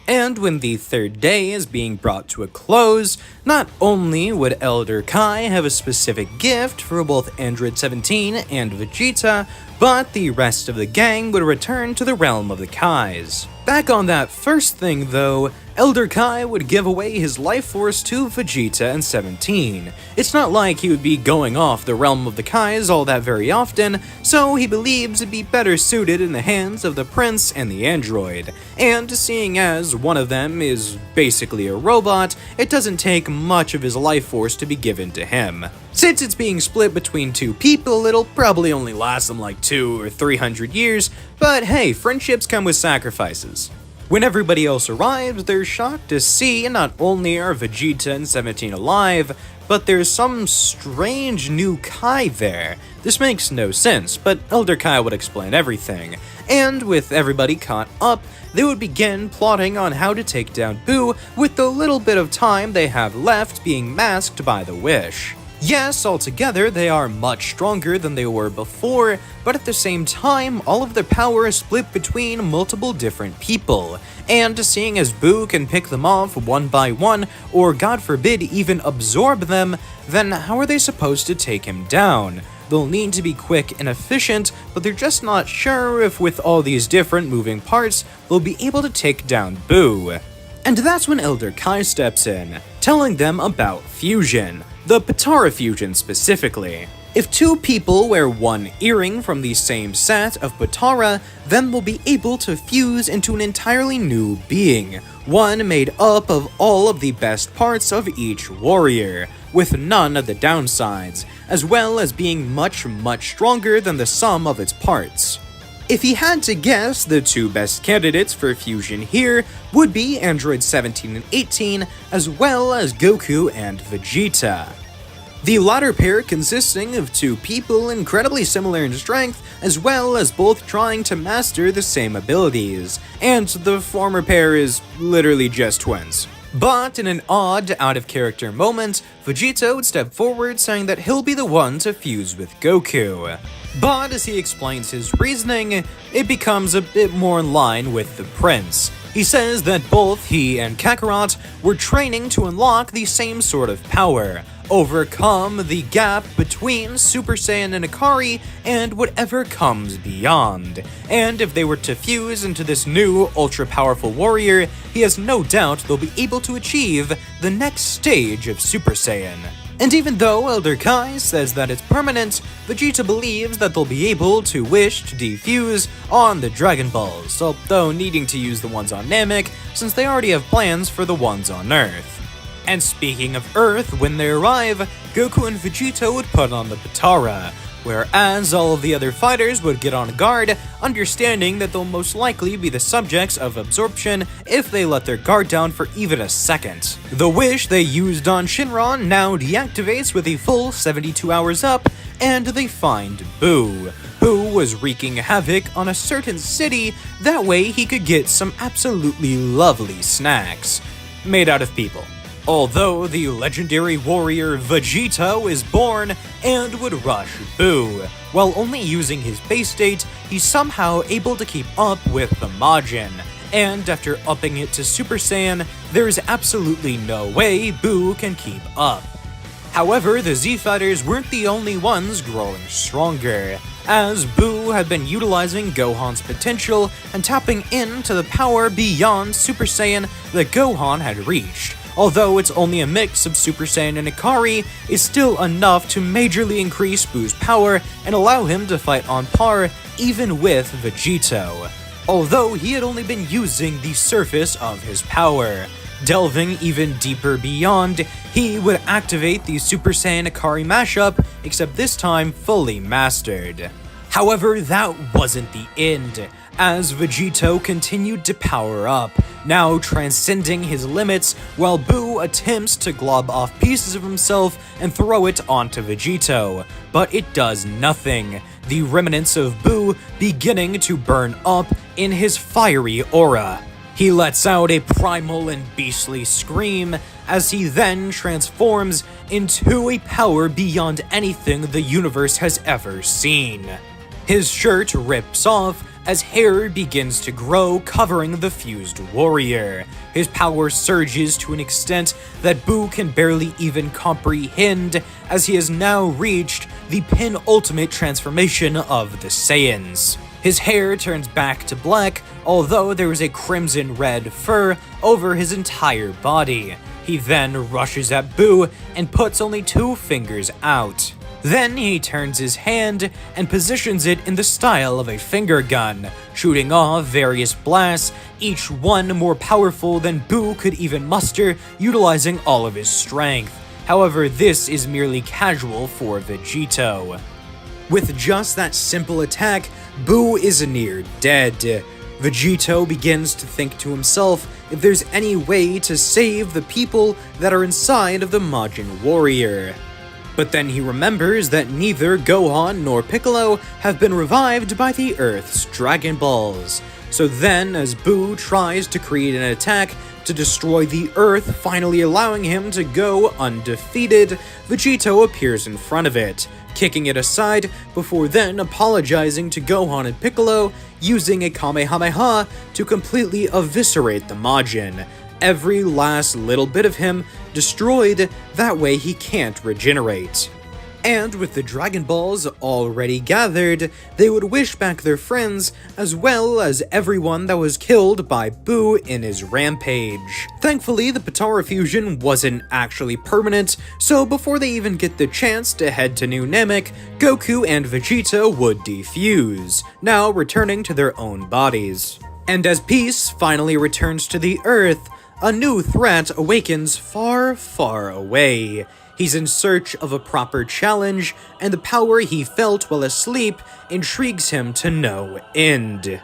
And when the third day is being brought to a close, not only would Elder Kai have a specific gift for both Android 17 and Vegeta, but the rest of the gang would return to the realm of the Kais. Back on that first thing though, Elder Kai would give away his life force to Vegeta and 17. It's not like he would be going off the realm of the Kais all that very often, so he believes it'd be better suited in the hands of the Prince and the android. And seeing as one of them is basically a robot, it doesn't take much of his life force to be given to him. Since it's being split between two people, it'll probably only last them like 200 or 300 years, but hey, friendships come with sacrifices. When everybody else arrives, they're shocked to see not only are Vegeta and 17 alive, but there's some strange new Kai there. This makes no sense, but Elder Kai would explain everything. And with everybody caught up, they would begin plotting on how to take down Buu with the little bit of time they have left being masked by the wish. Yes, altogether they are much stronger than they were before, but at the same time, all of their power is split between multiple different people. And seeing as Buu can pick them off one by one, or God forbid even absorb them, then how are they supposed to take him down? They'll need to be quick and efficient, but they're just not sure if with all these different moving parts, they'll be able to take down Buu. And that's when Elder Kai steps in, telling them about fusion. The Potara fusion specifically. If two people wear one earring from the same set of Potara, then they'll be able to fuse into an entirely new being, one made up of all of the best parts of each warrior, with none of the downsides, as well as being much stronger than the sum of its parts. If he had to guess, the two best candidates for fusion here would be Android 17 and 18, as well as Goku and Vegeta. The latter pair consisting of two people incredibly similar in strength, as well as both trying to master the same abilities, and the former pair is literally just twins. But in an odd, out-of-character moment, Vegeta would step forward saying that he'll be the one to fuse with Goku. But as he explains his reasoning, it becomes a bit more in line with the prince. He says that both he and Kakarot were training to unlock the same sort of power, overcome the gap between Super Saiyan and Ikari and whatever comes beyond. And if they were to fuse into this new ultra-powerful warrior, he has no doubt they'll be able to achieve the next stage of Super Saiyan. And even though Elder Kai says that it's permanent, Vegeta believes that they'll be able to wish to defuse on the Dragon Balls, although needing to use the ones on Namek since they already have plans for the ones on Earth. And speaking of Earth, when they arrive, Goku and Vegeta would put on the Potara, whereas all of the other fighters would get on guard, understanding that they'll most likely be the subjects of absorption if they let their guard down for even a second. The wish they used on Shinron now deactivates with a full 72 hours up, and they find Boo, who was wreaking havoc on a certain city, that way he could get some absolutely lovely snacks, made out of people. Although the legendary warrior Vegeta is born and would rush Boo. While only using his base state, he's somehow able to keep up with the Majin, and after upping it to Super Saiyan, there's absolutely no way Boo can keep up. However, the Z-Fighters weren't the only ones growing stronger, as Boo had been utilizing Gohan's potential and tapping into the power beyond Super Saiyan that Gohan had reached. Although it's only a mix of Super Saiyan and Ikari, is still enough to majorly increase Boo's power and allow him to fight on par even with Vegito. Although he had only been using the surface of his power. Delving even deeper beyond, he would activate the Super Saiyan Ikari mashup, except this time fully mastered. However, that wasn't the end, as Vegito continued to power up, now transcending his limits while Boo attempts to glob off pieces of himself and throw it onto Vegito, but it does nothing, the remnants of Boo beginning to burn up in his fiery aura. He lets out a primal and beastly scream as he then transforms into a power beyond anything the universe has ever seen. His shirt rips off as hair begins to grow, covering the fused warrior. His power surges to an extent that Boo can barely even comprehend, as he has now reached the penultimate transformation of the Saiyans. His hair turns back to black, although there is a crimson red fur over his entire body. He then rushes at Boo and puts only 2 fingers out. Then he turns his hand and positions it in the style of a finger gun, shooting off various blasts, each one more powerful than Boo could even muster, utilizing all of his strength. However, this is merely casual for Vegito. With just that simple attack, Boo is near dead. Vegito begins to think to himself if there's any way to save the people that are inside of the Majin Warrior. But then he remembers that neither Gohan nor Piccolo have been revived by the Earth's Dragon Balls. So then, as Boo tries to create an attack to destroy the Earth, finally allowing him to go undefeated, Vegito appears in front of it, kicking it aside before then apologizing to Gohan and Piccolo, using a Kamehameha to completely eviscerate the Majin. Every last little bit of him destroyed, that way he can't regenerate. And with the Dragon Balls already gathered, they would wish back their friends, as well as everyone that was killed by Boo in his rampage. Thankfully, the Potara fusion wasn't actually permanent, so before they even get the chance to head to New Namek, Goku and Vegeta would defuse, now returning to their own bodies. And as peace finally returns to the Earth, a new threat awakens far, far away. He's in search of a proper challenge, and the power he felt while asleep intrigues him to no end.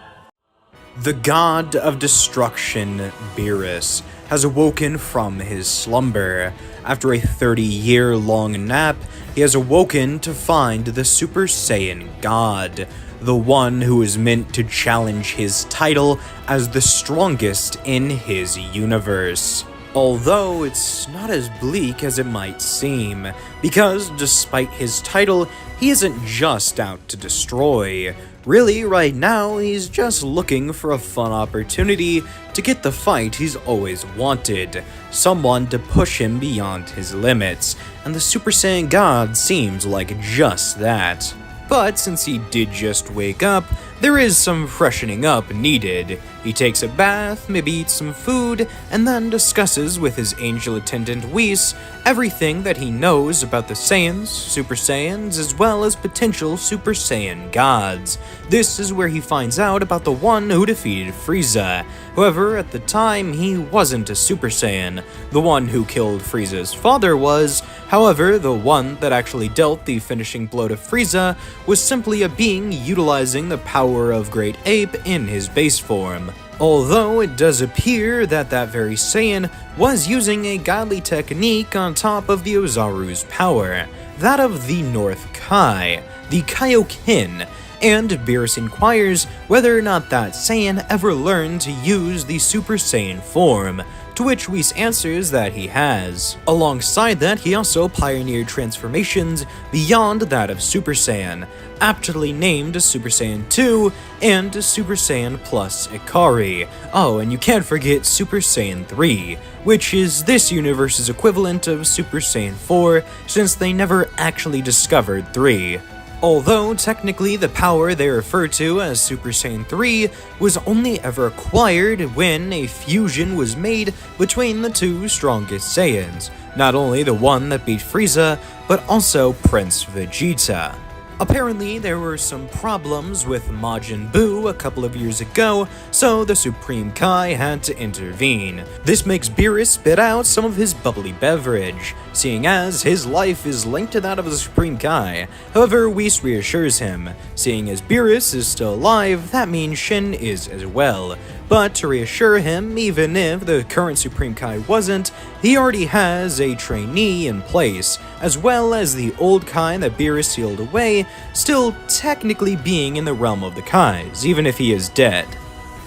The god of destruction, Beerus, has awoken from his slumber. After a 30-year-long nap, he has awoken to find the Super Saiyan God, the one who is meant to challenge his title as the strongest in his universe. Although it's not as bleak as it might seem, because despite his title, he isn't just out to destroy. Really, right now, he's just looking for a fun opportunity to get the fight he's always wanted, someone to push him beyond his limits, and the Super Saiyan God seems like just that. But since he did just wake up, there is some freshening up needed. He takes a bath, maybe eats some food, and then discusses with his angel attendant Whis everything that he knows about the Saiyans, Super Saiyans, as well as potential Super Saiyan gods. This is where he finds out about the one who defeated Frieza. However, at the time, he wasn't a Super Saiyan. The one who killed Frieza's father was. However, the one that actually dealt the finishing blow to Frieza was simply a being utilizing the power of Great Ape in his base form. Although it does appear that that very Saiyan was using a godly technique on top of the Ozaru's power, that of the North Kai, the Kaioken, and Beerus inquires whether or not that Saiyan ever learned to use the Super Saiyan form, to which Whis answers that he has. Alongside that, he also pioneered transformations beyond that of Super Saiyan, aptly named Super Saiyan 2 and Super Saiyan Plus Ikari. Oh, and you can't forget Super Saiyan 3, which is this universe's equivalent of Super Saiyan 4, since they never actually discovered 3. Although technically the power they refer to as Super Saiyan 3 was only ever acquired when a fusion was made between the two strongest Saiyans, not only the one that beat Frieza, but also Prince Vegeta. Apparently, there were some problems with Majin Buu a couple of years ago, so the Supreme Kai had to intervene. This makes Beerus spit out some of his bubbly beverage, seeing as his life is linked to that of the Supreme Kai. However, Whis reassures him. Seeing as Beerus is still alive, that means Shin is as well. But to reassure him, even if the current Supreme Kai wasn't, he already has a trainee in place, as well as the old Kai that Beerus sealed away, still technically being in the realm of the Kais, even if he is dead.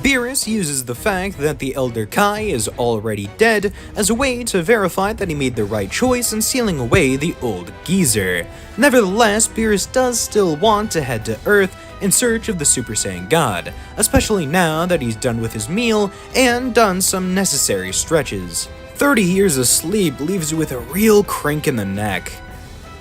Beerus uses the fact that the Elder Kai is already dead as a way to verify that he made the right choice in sealing away the old geezer. Nevertheless, Beerus does still want to head to Earth in search of the Super Saiyan God, especially now that he's done with his meal and done some necessary stretches. 30 years of sleep leaves you with a real crank in the neck.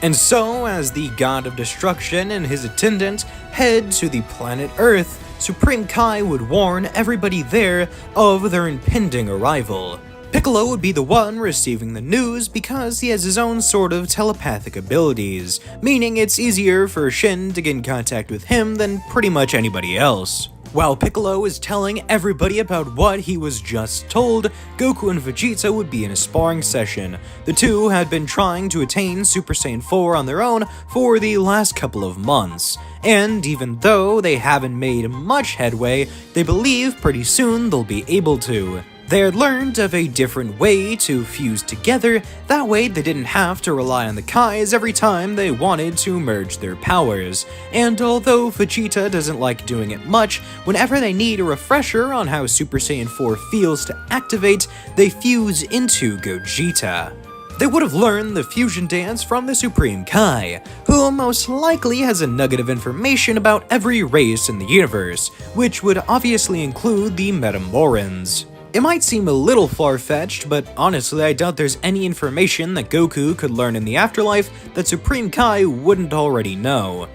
And so, as the God of Destruction and his attendant head to the planet Earth, Supreme Kai would warn everybody there of their impending arrival. Piccolo would be the one receiving the news because he has his own sort of telepathic abilities, meaning it's easier for Shin to get in contact with him than pretty much anybody else. While Piccolo is telling everybody about what he was just told, Goku and Vegeta would be in a sparring session. The two had been trying to attain Super Saiyan 4 on their own for the last couple of months, and even though they haven't made much headway, they believe pretty soon they'll be able to. They had learned of a different way to fuse together, that way they didn't have to rely on the Kais every time they wanted to merge their powers. And although Vegeta doesn't like doing it much, whenever they need a refresher on how Super Saiyan 4 feels to activate, they fuse into Gogeta. They would have learned the fusion dance from the Supreme Kai, who most likely has a nugget of information about every race in the universe, which would obviously include the Metamorans. It might seem a little far-fetched, but honestly I doubt there's any information that Goku could learn in the afterlife that Supreme Kai wouldn't already know.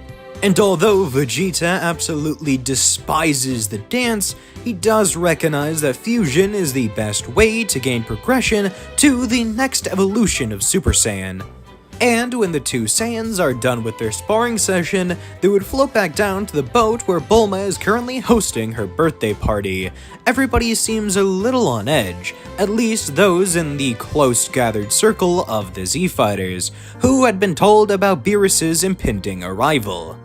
And although Vegeta absolutely despises the dance, he does recognize that fusion is the best way to gain progression to the next evolution of Super Saiyan. And when the two Saiyans are done with their sparring session, they would float back down to the boat where Bulma is currently hosting her birthday party. Everybody seems a little on edge, at least those in the close gathered circle of the Z-Fighters, who had been told about Beerus's impending arrival.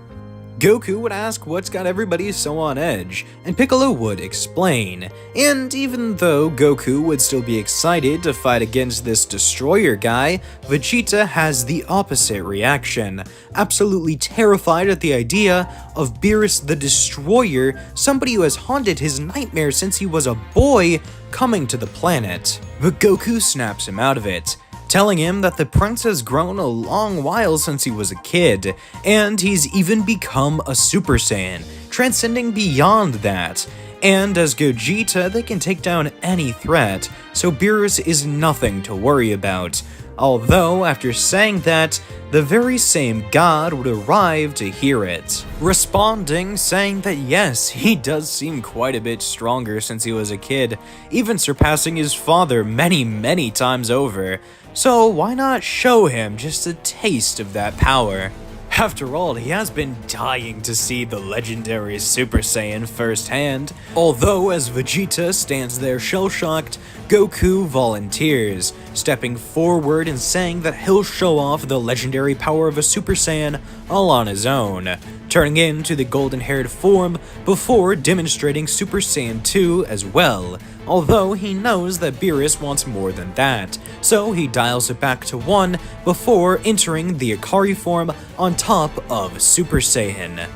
Goku would ask what's got everybody so on edge, and Piccolo would explain. And even though Goku would still be excited to fight against this destroyer guy, Vegeta has the opposite reaction, absolutely terrified at the idea of Beerus the Destroyer, somebody who has haunted his nightmares since he was a boy, coming to the planet. But Goku snaps him out of it, telling him that the prince has grown a long while since he was a kid, and he's even become a Super Saiyan, transcending beyond that. And as Gogeta, they can take down any threat, so Beerus is nothing to worry about. Although, after saying that, the very same god would arrive to hear it, responding, saying that yes, he does seem quite a bit stronger since he was a kid, even surpassing his father many times over. So why not show him just a taste of that power? After all, he has been dying to see the legendary Super Saiyan firsthand. Although as Vegeta stands there shell-shocked, Goku volunteers, stepping forward and saying that he'll show off the legendary power of a Super Saiyan all on his own, turning into the golden-haired form before demonstrating Super Saiyan 2 as well, although he knows that Beerus wants more than that, so he dials it back to 1 before entering the Ikari form on top of Super Saiyan.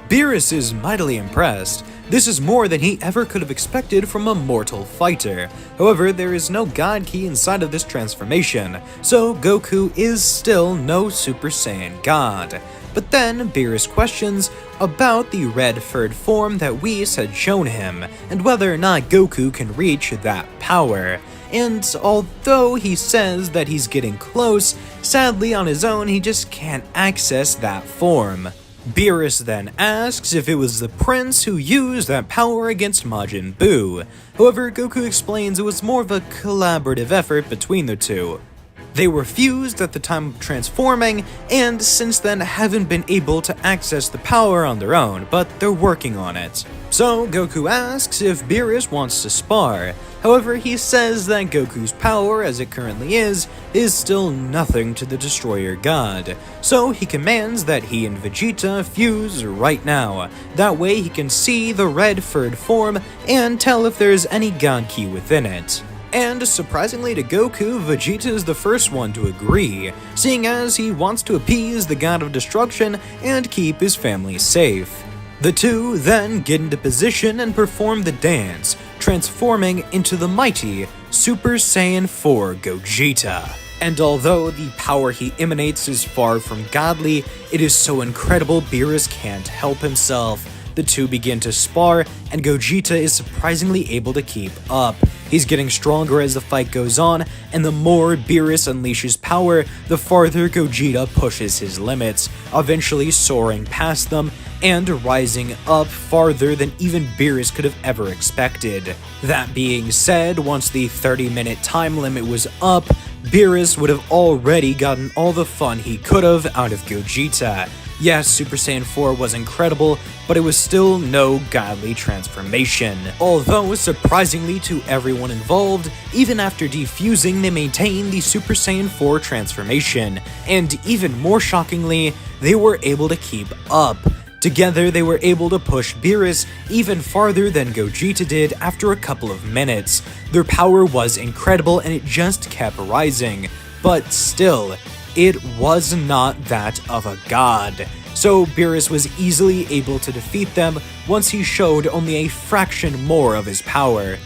Beerus is mightily impressed. This is more than he ever could have expected from a mortal fighter. However, there is no God Key inside of this transformation, so Goku is still no Super Saiyan God. But then Beerus questions about the red furred form that Whis had shown him, and whether or not Goku can reach that power. And although he says that he's getting close, sadly on his own he just can't access that form. Beerus then asks if it was the prince who used that power against Majin Buu. However, Goku explains it was more of a collaborative effort between the two. They were fused at the time of transforming, and since then haven't been able to access the power on their own, but they're working on it. So Goku asks if Beerus wants to spar. However, he says that Goku's power as it currently is still nothing to the Destroyer God. So he commands that he and Vegeta fuse right now. That way he can see the red furred form and tell if there's any God Key within it. And surprisingly to Goku, Vegeta is the first one to agree, seeing as he wants to appease the God of Destruction and keep his family safe. The two then get into position and perform the dance, transforming into the mighty Super Saiyan 4 Gogeta. And although the power he emanates is far from godly, it is so incredible Beerus can't help himself. The two begin to spar, and Gogeta is surprisingly able to keep up. He's getting stronger as the fight goes on, and the more Beerus unleashes power, the farther Gogeta pushes his limits, eventually soaring past them and rising up farther than even Beerus could have ever expected. That being said, once the 30-minute time limit was up, Beerus would have already gotten all the fun he could have out of Gogeta. Yes, Super Saiyan 4 was incredible, but it was still no godly transformation. Although, surprisingly to everyone involved, even after defusing they maintained the Super Saiyan 4 transformation, and even more shockingly, they were able to keep up. Together, they were able to push Beerus even farther than Gogeta did after a couple of minutes. Their power was incredible and it just kept rising, but still, it was not that of a god. So Beerus was easily able to defeat them once he showed only a fraction more of his power.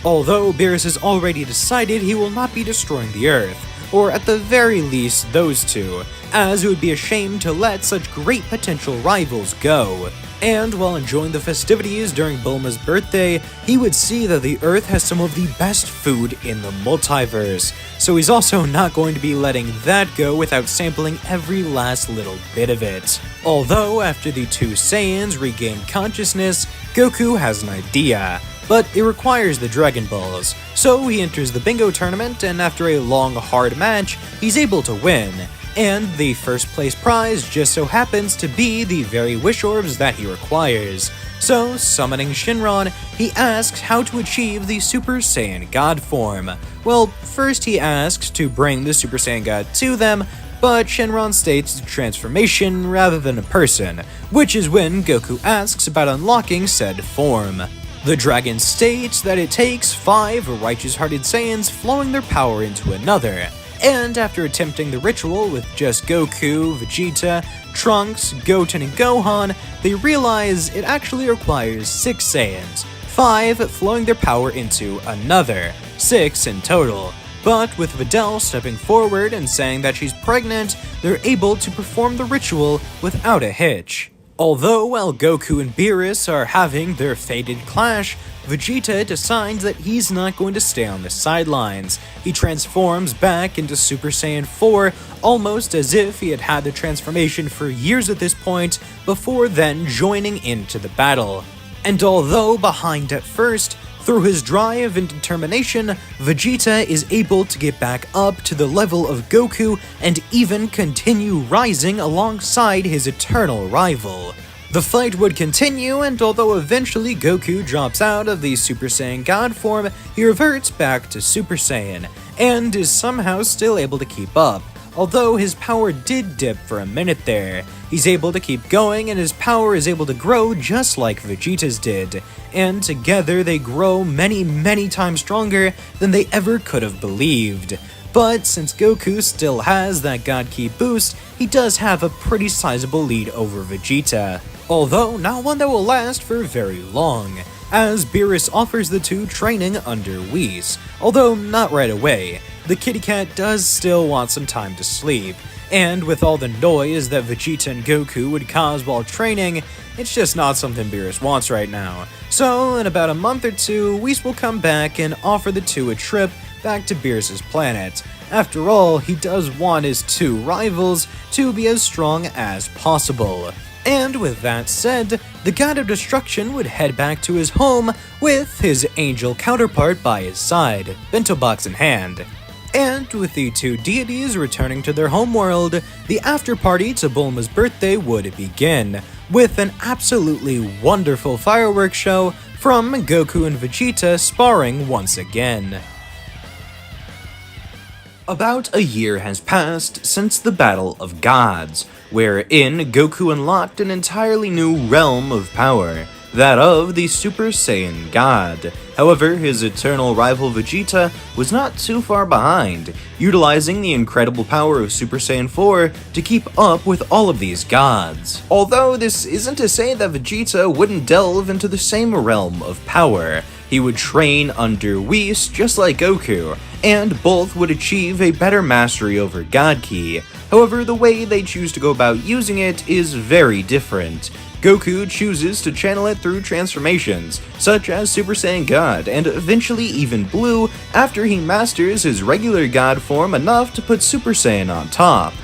Although Beerus has already decided he will not be destroying the Earth, or at the very least those two, as it would be a shame to let such great potential rivals go. And while enjoying the festivities during Bulma's birthday, he would see that the Earth has some of the best food in the multiverse, so he's also not going to be letting that go without sampling every last little bit of it. Although after the two Saiyans regain consciousness, Goku has an idea, but it requires the dragonballs, so he enters the bingo tournament and after a long hard match, he's able to win. And the first place prize just so happens to be the very wish orbs that he requires. So, summoning Shinron, he asks how to achieve the Super Saiyan God form. Well, first he asks to bring the Super Saiyan God to them, but Shenron states it's a transformation rather than a person, which is when Goku asks about unlocking said form. The dragon states that it takes 5 righteous-hearted Saiyans flowing their power into another, and after attempting the ritual with just Goku, Vegeta, Trunks, Goten, and Gohan, they realize it actually requires 6 Saiyans, 5 flowing their power into another, 6 in total. But with Videl stepping forward and saying that she's pregnant, they're able to perform the ritual without a hitch. Although while Goku and Beerus are having their fated clash, Vegeta decides that he's not going to stay on the sidelines. He transforms back into Super Saiyan 4, almost as if he had had the transformation for years at this point, before then joining into the battle. And although behind at first, through his drive and determination, Vegeta is able to get back up to the level of Goku and even continue rising alongside his eternal rival. The fight would continue, and although eventually Goku drops out of the Super Saiyan God form, he reverts back to Super Saiyan, and is somehow still able to keep up. Although his power did dip for a minute there, he's able to keep going and his power is able to grow just like Vegeta's did, and together they grow many times stronger than they ever could have believed. But since Goku still has that God Ki boost, he does have a pretty sizable lead over Vegeta. Although not one that will last for very long, as Beerus offers the two training under Whis, although not right away. The kitty cat does still want some time to sleep, and with all the noise that Vegeta and Goku would cause while training, it's just not something Beerus wants right now. So in about a month or two, Whis will come back and offer the two a trip back to Beerus' planet. After all, he does want his two rivals to be as strong as possible. And with that said, the God of Destruction would head back to his home with his angel counterpart by his side, bento box in hand. And with the two deities returning to their homeworld, the after-party to Bulma's birthday would begin, with an absolutely wonderful fireworks show from Goku and Vegeta sparring once again. About a year has passed since the Battle of Gods, wherein Goku unlocked an entirely new realm of power, that of the Super Saiyan God. However, his eternal rival Vegeta was not too far behind, utilizing the incredible power of Super Saiyan 4 to keep up with all of these gods. Although this isn't to say that Vegeta wouldn't delve into the same realm of power. He would train under Whis just like Goku, and both would achieve a better mastery over God Ki. However, the way they choose to go about using it is very different. Goku chooses to channel it through transformations, such as Super Saiyan God, and eventually even Blue after he masters his regular God form enough to put Super Saiyan on top.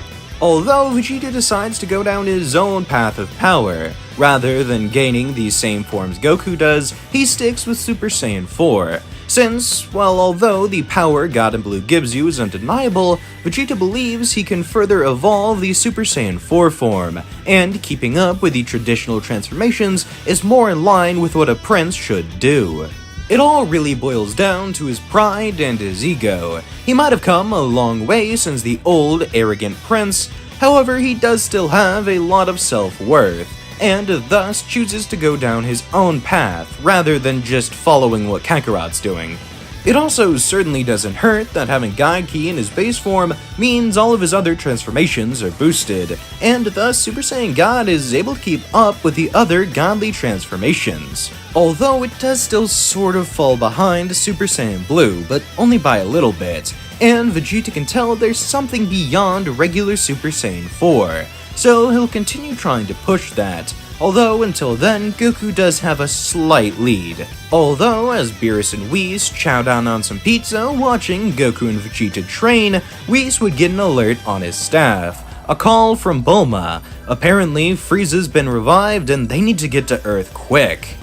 Although Vegeta decides to go down his own path of power, rather than gaining the same forms Goku does, he sticks with Super Saiyan 4. Since, well, although the power God in Blue gives you is undeniable, Vegeta believes he can further evolve the Super Saiyan 4 form, and keeping up with the traditional transformations is more in line with what a prince should do. It all really boils down to his pride and his ego. He might have come a long way since the old, arrogant prince, however he does still have a lot of self-worth, and thus chooses to go down his own path, rather than just following what Kakarot's doing. It also certainly doesn't hurt that having God Ki in his base form means all of his other transformations are boosted, and thus Super Saiyan God is able to keep up with the other godly transformations. Although it does still sort of fall behind Super Saiyan Blue, but only by a little bit, and Vegeta can tell there's something beyond regular Super Saiyan 4, so he'll continue trying to push that. Although until then, Goku does have a slight lead. Although, as Beerus and Whis chow down on some pizza watching Goku and Vegeta train, Whis would get an alert on his staff. A call from Bulma. Apparently, Frieza's been revived and they need to get to Earth quick.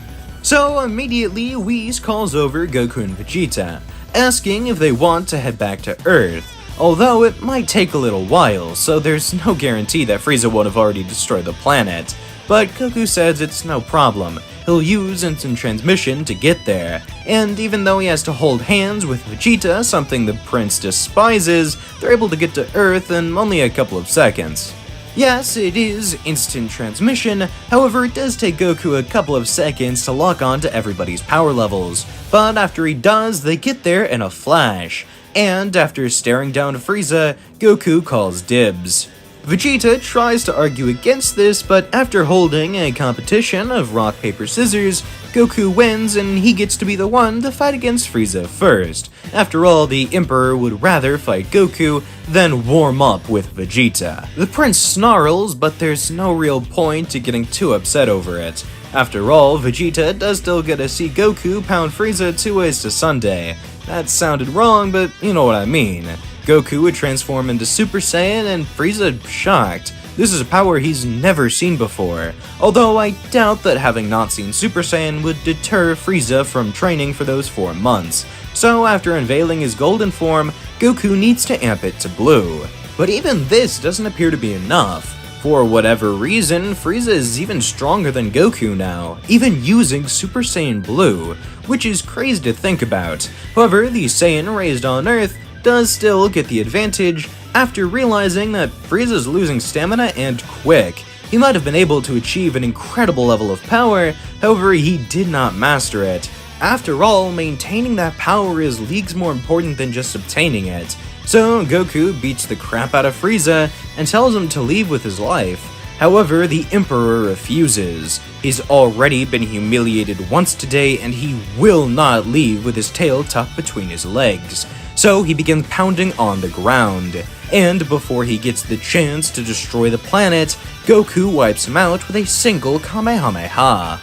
So immediately, Whis calls over Goku and Vegeta, asking if they want to head back to Earth. Although it might take a little while, so there's no guarantee that Frieza won't have already destroyed the planet. But Goku says it's no problem, he'll use instant transmission to get there, and even though he has to hold hands with Vegeta, something the prince despises, they're able to get to Earth in only a couple of seconds. Yes, it is instant transmission, however it does take Goku a couple of seconds to lock on to everybody's power levels, but after he does, they get there in a flash, and after staring down Frieza, Goku calls dibs. Vegeta tries to argue against this, but after holding a competition of rock, paper, scissors, Goku wins and he gets to be the one to fight against Frieza first. After all, the Emperor would rather fight Goku than warm up with Vegeta. The prince snarls, but there's no real point to getting too upset over it. After all, Vegeta does still get to see Goku pound Frieza 2 ways to Sunday. That sounded wrong, but you know what I mean. Goku would transform into Super Saiyan and Frieza shocked. This is a power he's never seen before, although I doubt that having not seen Super Saiyan would deter Frieza from training for those 4 months. So after unveiling his golden form, Goku needs to amp it to blue. But even this doesn't appear to be enough. For whatever reason, Frieza is even stronger than Goku now, even using Super Saiyan Blue, which is crazy to think about. However, the Saiyan raised on Earth does still get the advantage after realizing that Frieza's losing stamina and quick. He might have been able to achieve an incredible level of power, however he did not master it. After all, maintaining that power is leagues more important than just obtaining it. So Goku beats the crap out of Frieza and tells him to leave with his life. However, the Emperor refuses. He's already been humiliated once today and he will not leave with his tail tucked between his legs. So he begins pounding on the ground, and before he gets the chance to destroy the planet, Goku wipes him out with a single Kamehameha.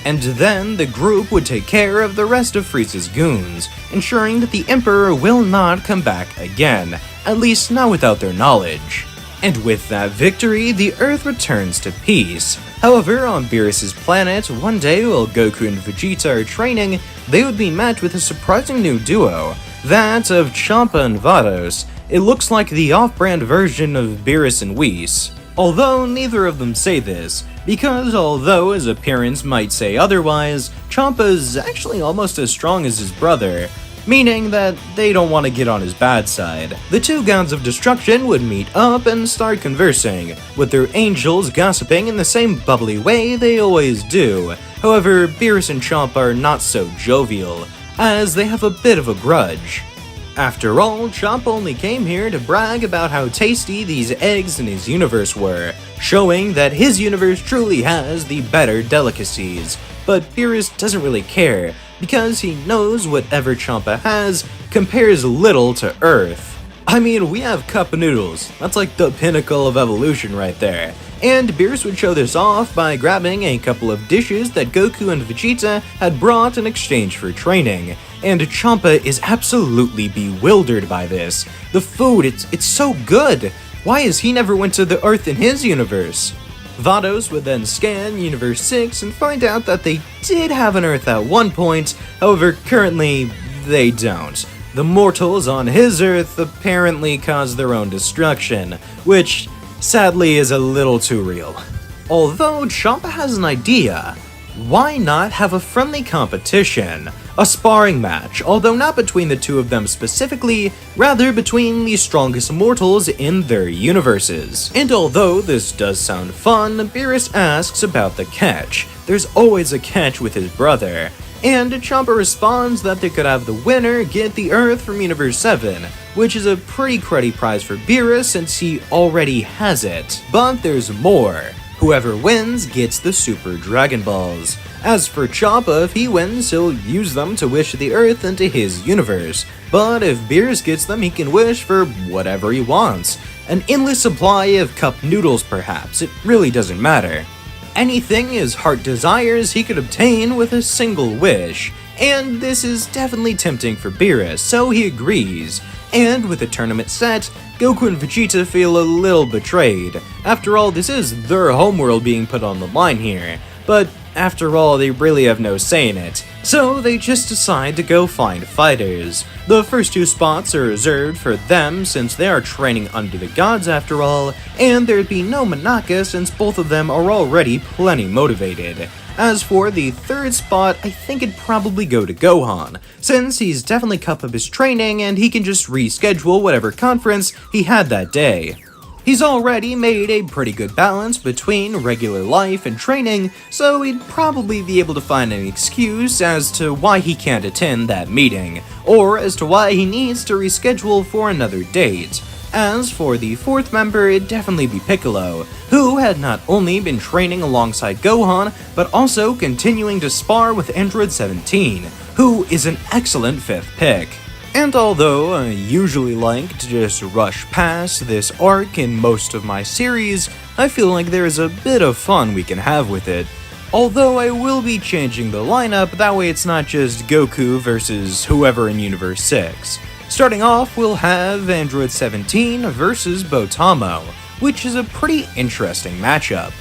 And then the group would take care of the rest of Frieza's goons, ensuring that the Emperor will not come back again, at least not without their knowledge. And with that victory, the Earth returns to peace. However, on Beerus's planet, one day while Goku and Vegeta are training, they would be met with a surprising new duo, that of Champa and Vados. It looks like the off-brand version of Beerus and Whis. Although neither of them say this, because although his appearance might say otherwise, Champa is actually almost as strong as his brother, meaning that they don't want to get on his bad side. The two gods of destruction would meet up and start conversing, with their angels gossiping in the same bubbly way they always do. However, Beerus and Champa are not so jovial, as they have a bit of a grudge. After all, Champa only came here to brag about how tasty these eggs in his universe were, showing that his universe truly has the better delicacies. But Beerus doesn't really care, because he knows whatever Champa has compares little to Earth. I mean, we have cup noodles. That's like the pinnacle of evolution right there. And Beerus would show this off by grabbing a couple of dishes that Goku and Vegeta had brought in exchange for training. And Champa is absolutely bewildered by this. The food, it's so good. Why has he never went to the Earth in his universe? Vados would then scan Universe 6 and find out that they did have an Earth at one point, however currently they don't. The mortals on his Earth apparently caused their own destruction, which sadly is a little too real. Although Champa has an idea, why not have a friendly competition? A sparring match, although not between the two of them specifically, rather between the strongest mortals in their universes. And although this does sound fun, Beerus asks about the catch. There's always a catch with his brother. And Champa responds that they could have the winner get the Earth from Universe 7, which is a pretty cruddy prize for Beerus since he already has it. But there's more. Whoever wins gets the Super Dragon Balls. As for Champa, if he wins, he'll use them to wish the Earth into his universe. But if Beerus gets them, he can wish for whatever he wants. An endless supply of cup noodles, perhaps. It really doesn't matter. Anything his heart desires, he could obtain with a single wish. And this is definitely tempting for Beerus, so he agrees. And with the tournament set, Goku and Vegeta feel a little betrayed. After all, this is their homeworld being put on the line here. But after all, they really have no say in it. So they just decide to go find fighters. The first 2 spots are reserved for them since they are training under the gods after all, and there'd be no Manaka since both of them are already plenty motivated. As for the third spot, I think it'd probably go to Gohan, since he's definitely cut up his training and he can just reschedule whatever conference he had that day. He's already made a pretty good balance between regular life and training, so he'd probably be able to find an excuse as to why he can't attend that meeting, or as to why he needs to reschedule for another date. As for the fourth member, it'd definitely be Piccolo, who had not only been training alongside Gohan, but also continuing to spar with Android 17, who is an excellent fifth pick. And although I usually like to just rush past this arc in most of my series, I feel like there is a bit of fun we can have with it. Although I will be changing the lineup, that way it's not just Goku versus whoever in Universe 6. Starting off, we'll have Android 17 versus Botamo, which is a pretty interesting matchup.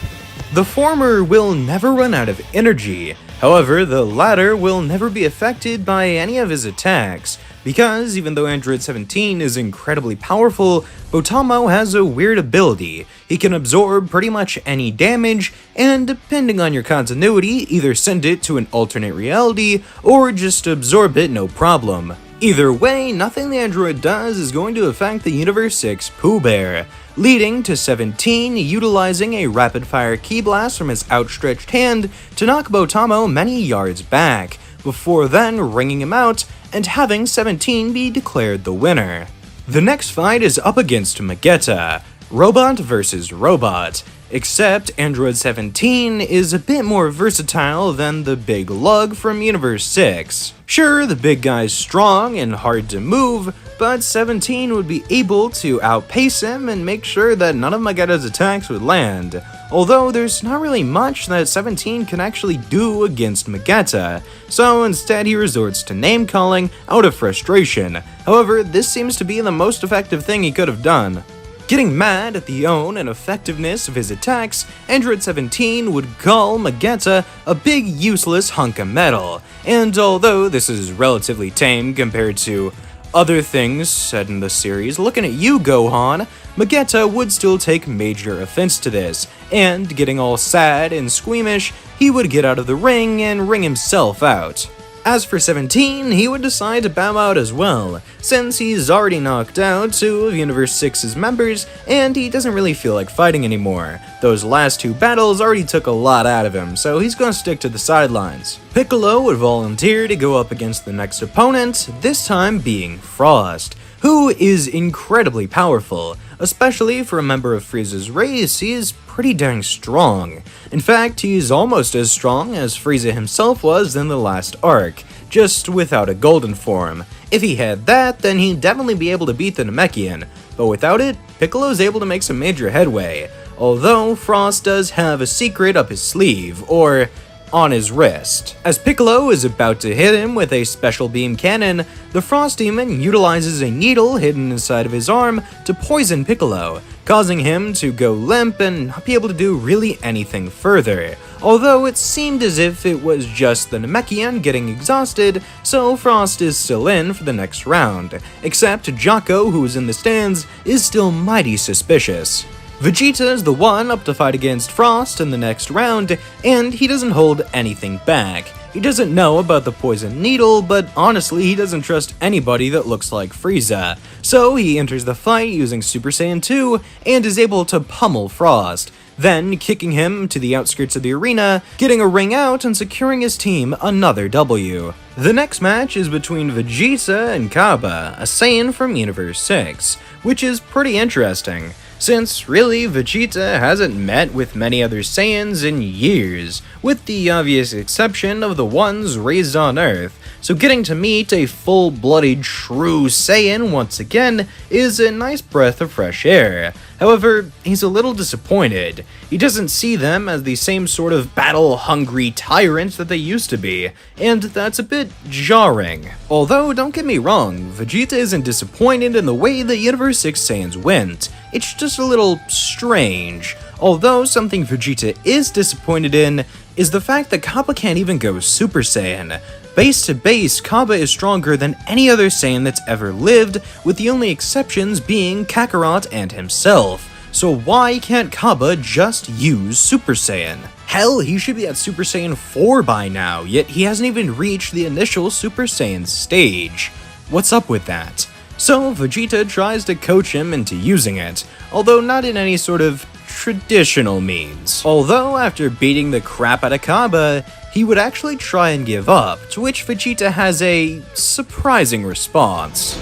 The former will never run out of energy, however, the latter will never be affected by any of his attacks, because even though Android 17 is incredibly powerful, Botamo has a weird ability. He can absorb pretty much any damage, and depending on your continuity, either send it to an alternate reality, or just absorb it no problem. Either way, nothing the android does is going to affect the Universe 6 Pooh Bear, leading to 17 utilizing a rapid-fire ki blast from his outstretched hand to knock Botamo many yards back, before then ringing him out and having 17 be declared the winner. The next fight is up against Magetta, Robot versus Robot, except Android 17 is a bit more versatile than the big lug from Universe 6. Sure, the big guy's strong and hard to move, but 17 would be able to outpace him and make sure that none of Magetta's attacks would land, although there's not really much that 17 can actually do against Magetta, so instead he resorts to name-calling out of frustration. However, this seems to be the most effective thing he could have done. Getting mad at the own and effectiveness of his attacks, Android 17 would call Magetta a big useless hunk of metal, and although this is relatively tame compared to other things said in the series, looking at you, Gohan, Magetta would still take major offense to this, and getting all sad and squeamish, he would get out of the ring and ring himself out. As for 17, he would decide to bow out as well, since he's already knocked out 2 of Universe 6's members, and he doesn't really feel like fighting anymore. Those last 2 battles already took a lot out of him, so he's gonna stick to the sidelines. Piccolo would volunteer to go up against the next opponent, this time being Frost, who is incredibly powerful. Especially for a member of Frieza's race, he is pretty dang strong. In fact, he's almost as strong as Frieza himself was in the last arc, just without a golden form. If he had that, then he'd definitely be able to beat the Namekian, but without it, Piccolo's able to make some major headway, although Frost does have a secret up his sleeve, or on his wrist. As Piccolo is about to hit him with a special beam cannon, the Frost Demon utilizes a needle hidden inside of his arm to poison Piccolo, causing him to go limp and not be able to do really anything further. Although it seemed as if it was just the Namekian getting exhausted, so Frost is still in for the next round, except Jocko, who is in the stands, is still mighty suspicious. Vegeta is the one up to fight against Frost in the next round, and he doesn't hold anything back. He doesn't know about the poison needle, but honestly he doesn't trust anybody that looks like Frieza. So he enters the fight using Super Saiyan 2 and is able to pummel Frost, then kicking him to the outskirts of the arena, getting a ring out and securing his team another W. The next match is between Vegeta and Kaba, a Saiyan from Universe 6, which is pretty interesting, since really Vegeta hasn't met with many other Saiyans in years, with the obvious exception of the ones raised on Earth, so getting to meet a full-blooded true Saiyan once again is a nice breath of fresh air. However, he's a little disappointed. He doesn't see them as the same sort of battle-hungry tyrants that they used to be, and that's a bit jarring. Although, don't get me wrong, Vegeta isn't disappointed in the way the Universe 6 Saiyans went. It's just a little strange. Although something Vegeta is disappointed in is the fact that Kappa can't even go Super Saiyan. Base to base, Kaba is stronger than any other Saiyan that's ever lived, with the only exceptions being Kakarot and himself. So why can't Kaba just use Super Saiyan? Hell, he should be at Super Saiyan 4 by now, yet he hasn't even reached the initial Super Saiyan stage. What's up with that? So Vegeta tries to coach him into using it, although not in any sort of traditional means. Although after beating the crap out of Kaba, he would actually try and give up, to which Vegeta has a surprising response.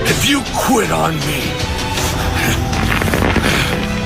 If you quit on me,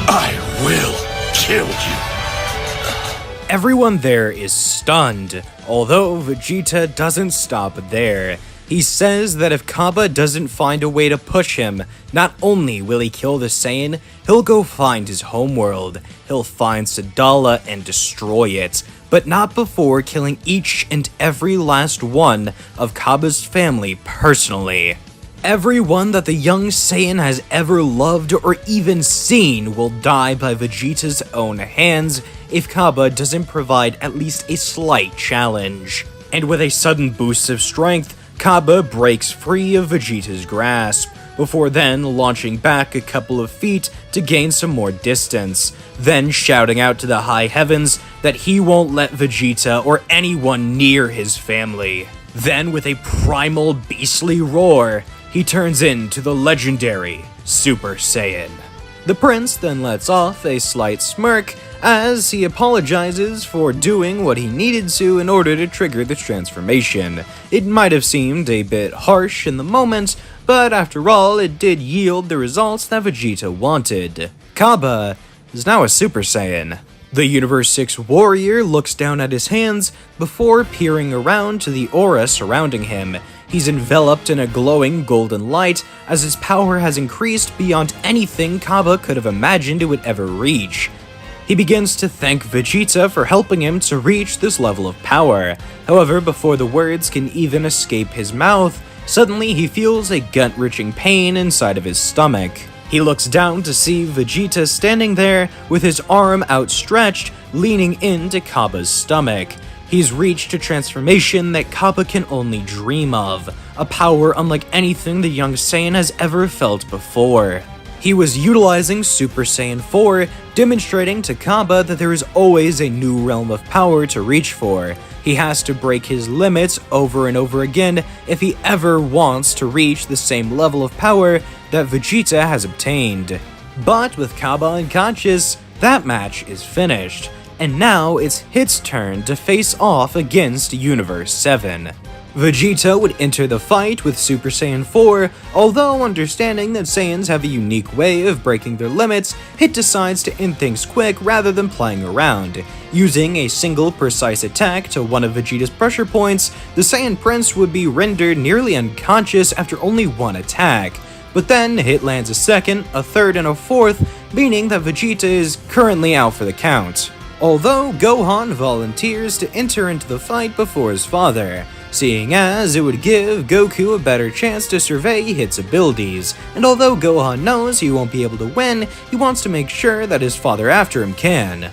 I will kill you. Everyone there is stunned, although Vegeta doesn't stop there. He says that if Kaba doesn't find a way to push him, not only will he kill the Saiyan, he'll go find his homeworld. He'll find Sadala and destroy it, but not before killing each and every last one of Kaba's family personally. Everyone that the young Saiyan has ever loved or even seen will die by Vegeta's own hands if Kaba doesn't provide at least a slight challenge. And with a sudden boost of strength, Kaba breaks free of Vegeta's grasp, before then launching back a couple of feet to gain some more distance, then shouting out to the high heavens that he won't let Vegeta or anyone near his family. Then with a primal beastly roar, he turns into the legendary Super Saiyan. The prince then lets off a slight smirk as he apologizes for doing what he needed to in order to trigger the transformation. It might have seemed a bit harsh in the moment, but after all, it did yield the results that Vegeta wanted. Kaba is now a Super Saiyan. The Universe 6 warrior looks down at his hands before peering around to the aura surrounding him. He's enveloped in a glowing golden light as his power has increased beyond anything Kaba could have imagined it would ever reach. He begins to thank Vegeta for helping him to reach this level of power. However, before the words can even escape his mouth, suddenly he feels a gut-wrenching pain inside of his stomach. He looks down to see Vegeta standing there with his arm outstretched, leaning into Kaba's stomach. He's reached a transformation that Kaba can only dream of, a power unlike anything the young Saiyan has ever felt before. He was utilizing Super Saiyan 4, demonstrating to Kaba that there is always a new realm of power to reach for. He has to break his limits over and over again if he ever wants to reach the same level of power that Vegeta has obtained. But with Kaba unconscious, that match is finished, and now it's Hit's turn to face off against Universe 7. Vegeta would enter the fight with Super Saiyan 4, although understanding that Saiyans have a unique way of breaking their limits, Hit decides to end things quick rather than playing around. Using a single precise attack to one of Vegeta's pressure points, the Saiyan Prince would be rendered nearly unconscious after only one attack. But then Hit lands a second, a third, and a fourth, meaning that Vegeta is currently out for the count. Although Gohan volunteers to enter into the fight before his father, seeing as it would give Goku a better chance to survey Hit's abilities, and although Gohan knows he won't be able to win, he wants to make sure that his father after him can.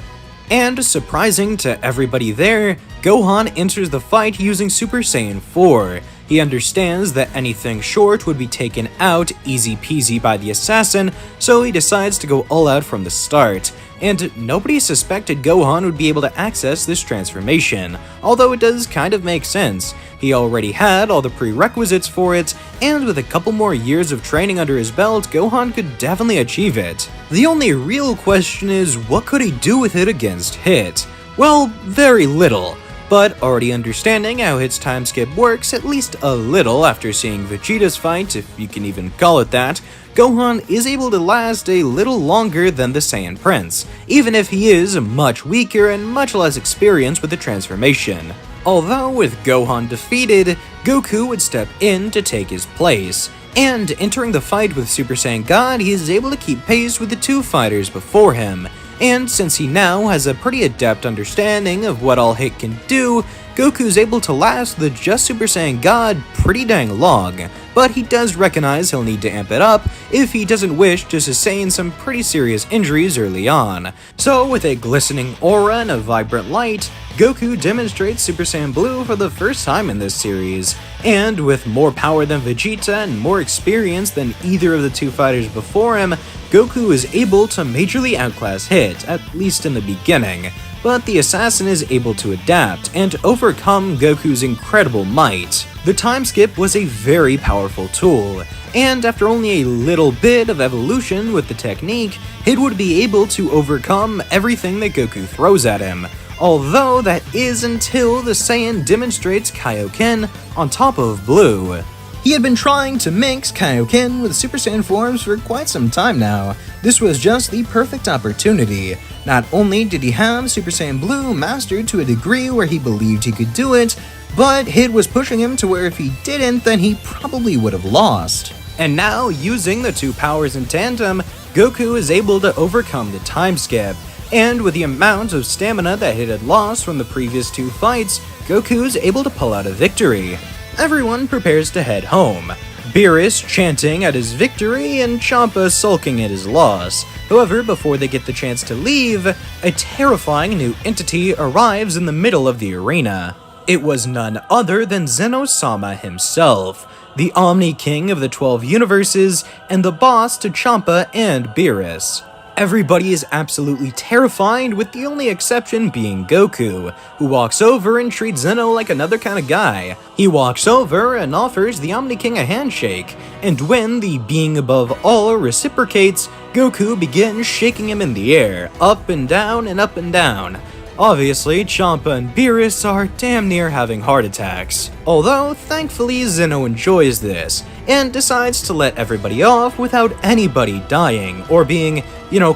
And surprising to everybody there, Gohan enters the fight using Super Saiyan 4. He understands that anything short would be taken out easy peasy by the assassin, so he decides to go all out from the start. And nobody suspected Gohan would be able to access this transformation, although it does kind of make sense. He already had all the prerequisites for it, and with a couple more years of training under his belt, Gohan could definitely achieve it. The only real question is, what could he do with it against Hit? Well, very little. But already understanding how Hit's time skip works at least a little after seeing Vegeta's fight, if you can even call it that, Gohan is able to last a little longer than the Saiyan Prince, even if he is much weaker and much less experienced with the transformation. Although with Gohan defeated, Goku would step in to take his place, and entering the fight with Super Saiyan God, he is able to keep pace with the two fighters before him. And since he now has a pretty adept understanding of what all Hit can do, Goku's able to last the just Super Saiyan God pretty dang long, but he does recognize he'll need to amp it up if he doesn't wish to sustain some pretty serious injuries early on. So with a glistening aura and a vibrant light, Goku demonstrates Super Saiyan Blue for the first time in this series, and with more power than Vegeta and more experience than either of the two fighters before him, Goku is able to majorly outclass Hit, at least in the beginning. But the assassin is able to adapt and overcome Goku's incredible might. The time skip was a very powerful tool, and after only a little bit of evolution with the technique, Hit would be able to overcome everything that Goku throws at him, although that is until the Saiyan demonstrates Kaioken on top of Blue. He had been trying to mix Kaioken with Super Saiyan forms for quite some time now. This was just the perfect opportunity. Not only did he have Super Saiyan Blue mastered to a degree where he believed he could do it, but Hit was pushing him to where if he didn't, then he probably would have lost. And now, using the two powers in tandem, Goku is able to overcome the time skip. And with the amount of stamina that Hit had lost from the previous two fights, Goku is able to pull out a victory. Everyone prepares to head home, Beerus chanting at his victory and Champa sulking at his loss. However, before they get the chance to leave, a terrifying new entity arrives in the middle of the arena. It was none other than Zeno-sama himself, the Omni King of the 12 universes and the boss to Champa and Beerus. Everybody is absolutely terrified, with the only exception being Goku, who walks over and treats Zeno like another kind of guy. He walks over and offers the Omni King a handshake, and when the being above all reciprocates, Goku begins shaking him in the air, up and down and up and down. Obviously, Champa and Beerus are damn near having heart attacks. Although, thankfully, Zeno enjoys this, and decides to let everybody off without anybody dying, or being,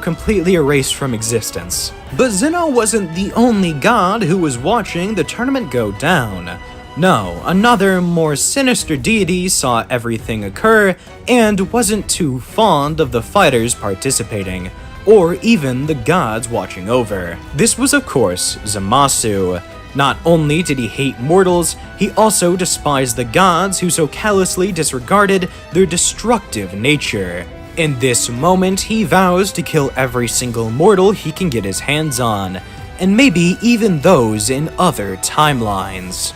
completely erased from existence. But Zeno wasn't the only god who was watching the tournament go down. No, another, more sinister deity saw everything occur, and wasn't too fond of the fighters participating, or even the gods watching over. This was, of course, Zamasu. Not only did he hate mortals, he also despised the gods who so callously disregarded their destructive nature. In this moment, he vows to kill every single mortal he can get his hands on, and maybe even those in other timelines.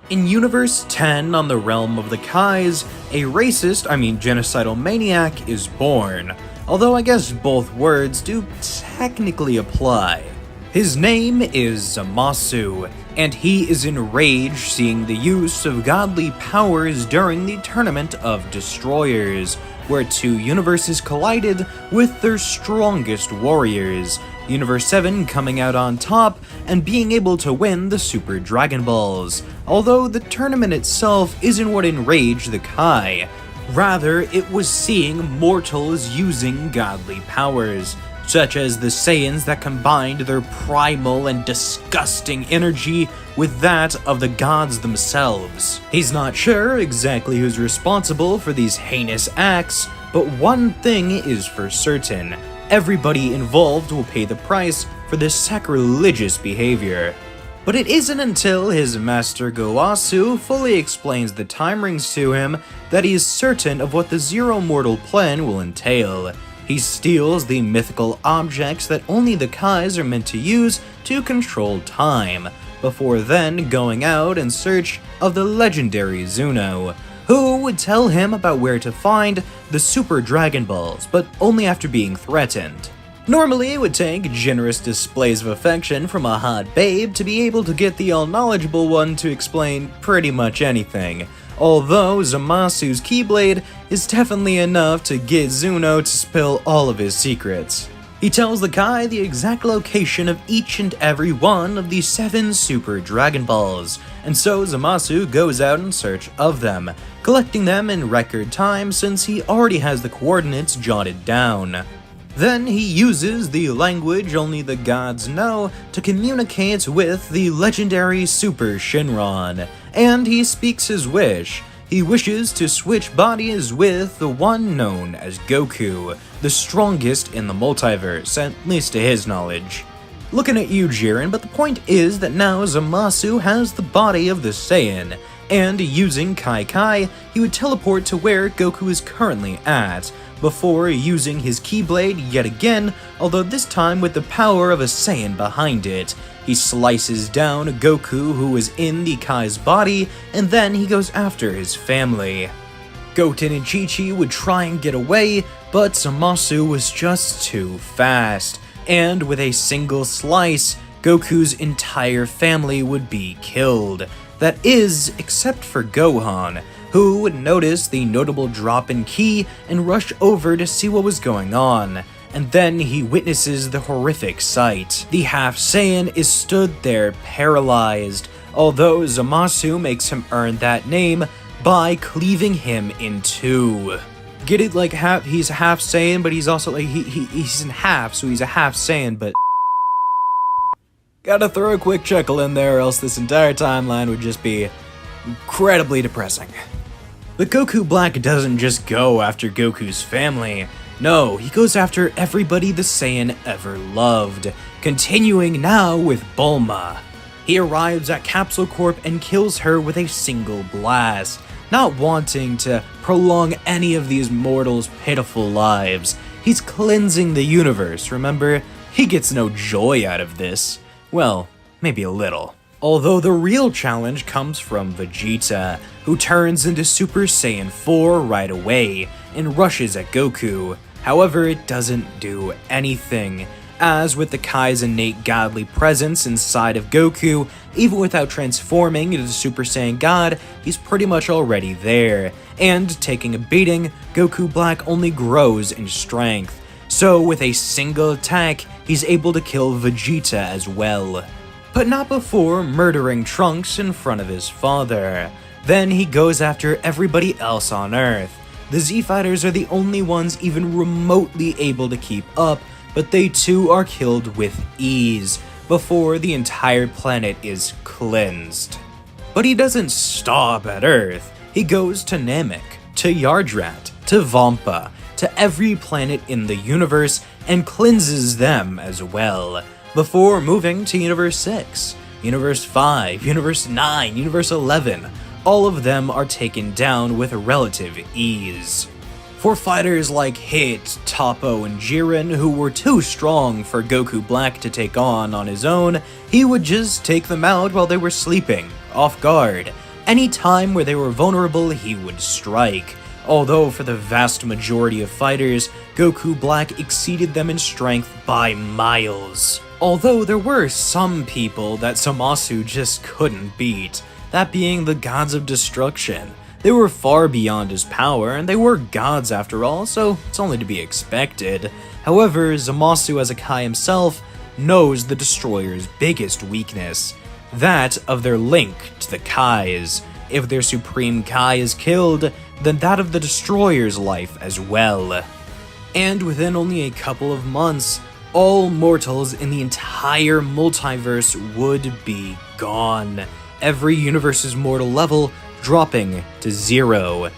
In Universe 10 on the realm of the Kais, a genocidal maniac is born, although I guess both words do technically apply. His name is Zamasu, and he is enraged seeing the use of godly powers during the Tournament of Destroyers, where two universes collided with their strongest warriors, Universe 7 coming out on top and being able to win the Super Dragonballs, although the tournament itself isn't what enraged the Kai. Rather, it was seeing mortals using godly powers, such as the Saiyans that combined their primal and disgusting energy with that of the gods themselves. He's not sure exactly who's responsible for these heinous acts, but one thing is for certain: everybody involved will pay the price for this sacrilegious behavior. But it isn't until his master Gowasu fully explains the time rings to him that he is certain of what the Zero Mortal plan will entail. He steals the mythical objects that only the Kais are meant to use to control time, before then going out in search of the legendary Zuno, who would tell him about where to find the Super Dragon Balls, but only after being threatened. Normally, it would take generous displays of affection from a hot babe to be able to get the all-knowledgeable one to explain pretty much anything, although Zamasu's Keyblade is definitely enough to get Zuno to spill all of his secrets. He tells the Kai the exact location of each and every one of the 7 Super Dragon Balls, and so Zamasu goes out in search of them, collecting them in record time since he already has the coordinates jotted down. Then he uses the language only the gods know to communicate with the legendary Super Shinron, and he speaks his wish. He wishes to switch bodies with the one known as Goku, the strongest in the multiverse, at least to his knowledge. Looking at you, Jiren, but the point is that now Zamasu has the body of the Saiyan, and using Kai Kai, he would teleport to where Goku is currently at, before using his Keyblade yet again, although this time with the power of a Saiyan behind it. He slices down Goku, who is in the Kai's body, and then he goes after his family. Goten and Chi-Chi would try and get away, but Zamasu was just too fast, and with a single slice, Goku's entire family would be killed. That is, except for Gohan, who would notice the notable drop in ki and rush over to see what was going on. And then he witnesses the horrific sight. The half Saiyan is stood there paralyzed, although Zamasu makes him earn that name by cleaving him in two. Get it? Like he's half Saiyan, but he's also like he's in half, so he's a half Saiyan, but gotta throw a quick chuckle in there, or else this entire timeline would just be incredibly depressing. But Goku Black doesn't just go after Goku's family. No, he goes after everybody the Saiyan ever loved, continuing now with Bulma. He arrives at Capsule Corp and kills her with a single blast, not wanting to prolong any of these mortals' pitiful lives. He's cleansing the universe, remember? He gets no joy out of this. Well, maybe a little. Although the real challenge comes from Vegeta, who turns into Super Saiyan 4 right away and rushes at Goku. However, it doesn't do anything, as with the Kai's innate godly presence inside of Goku, even without transforming into the Super Saiyan God, he's pretty much already there, and taking a beating, Goku Black only grows in strength. So with a single attack, he's able to kill Vegeta as well. But not before murdering Trunks in front of his father. Then he goes after everybody else on Earth. The Z-Fighters are the only ones even remotely able to keep up, but they too are killed with ease, before the entire planet is cleansed. But he doesn't stop at Earth. He goes to Namek, to Yardrat, to Vampa, to every planet in the universe, and cleanses them as well, before moving to Universe 6, Universe 5, Universe 9, Universe 11. All of them are taken down with relative ease. For fighters like Hit, Toppo, and Jiren, who were too strong for Goku Black to take on his own, he would just take them out while they were sleeping, off guard. Any time where they were vulnerable, he would strike. Although for the vast majority of fighters, Goku Black exceeded them in strength by miles. Although there were some people that Zamasu just couldn't beat, that being the Gods of Destruction. They were far beyond his power, and they were gods after all, so it's only to be expected. However, Zamasu as a Kai himself knows the Destroyer's biggest weakness, that of their link to the Kais. If their Supreme Kai is killed, then that of the Destroyer's life as well. And within only a couple of months, all mortals in the entire multiverse would be gone. Every universe's mortal level dropping to 0.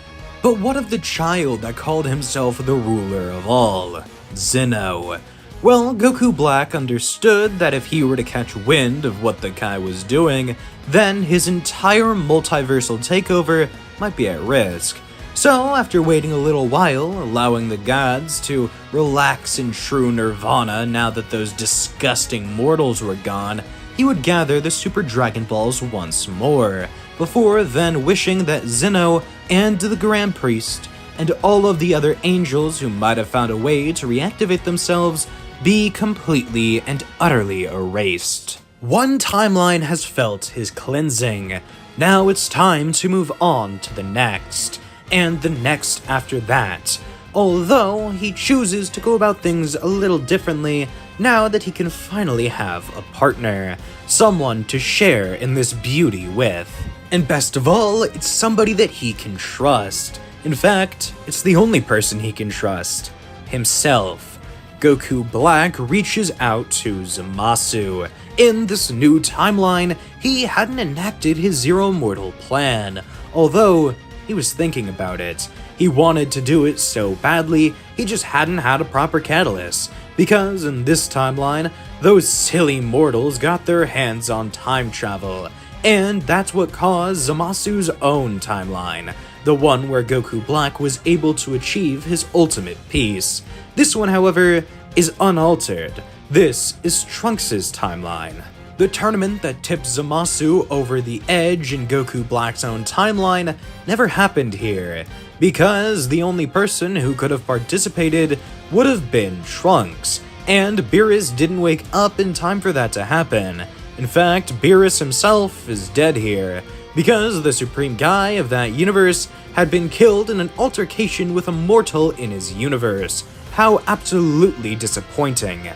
But what of the child that called himself the ruler of all, Zeno? Well, Goku Black understood that if he were to catch wind of what the Kai was doing, then his entire multiversal takeover might be at risk. So, after waiting a little while, allowing the gods to relax in true nirvana now that those disgusting mortals were gone, he would gather the Super Dragon Balls once more, before then wishing that Zeno and the Grand Priest and all of the other angels who might have found a way to reactivate themselves be completely and utterly erased. One timeline has felt his cleansing. Now it's time to move on to the next, and the next after that. Although he chooses to go about things a little differently now that he can finally have a partner, someone to share in this beauty with. And best of all, it's somebody that he can trust. In fact, it's the only person he can trust, himself. Goku Black reaches out to Zamasu. In this new timeline, he hadn't enacted his Zero Mortal plan, although he was thinking about it. He wanted to do it so badly, he just hadn't had a proper catalyst, because in this timeline, those silly mortals got their hands on time travel, and that's what caused Zamasu's own timeline, the one where Goku Black was able to achieve his ultimate peace. This one, however, is unaltered. This is Trunks' timeline. The tournament that tipped Zamasu over the edge in Goku Black's own timeline never happened here, because the only person who could have participated would have been Trunks, and Beerus didn't wake up in time for that to happen. In fact, Beerus himself is dead here, because the Supreme Guy of that universe had been killed in an altercation with a mortal in his universe. How absolutely disappointing.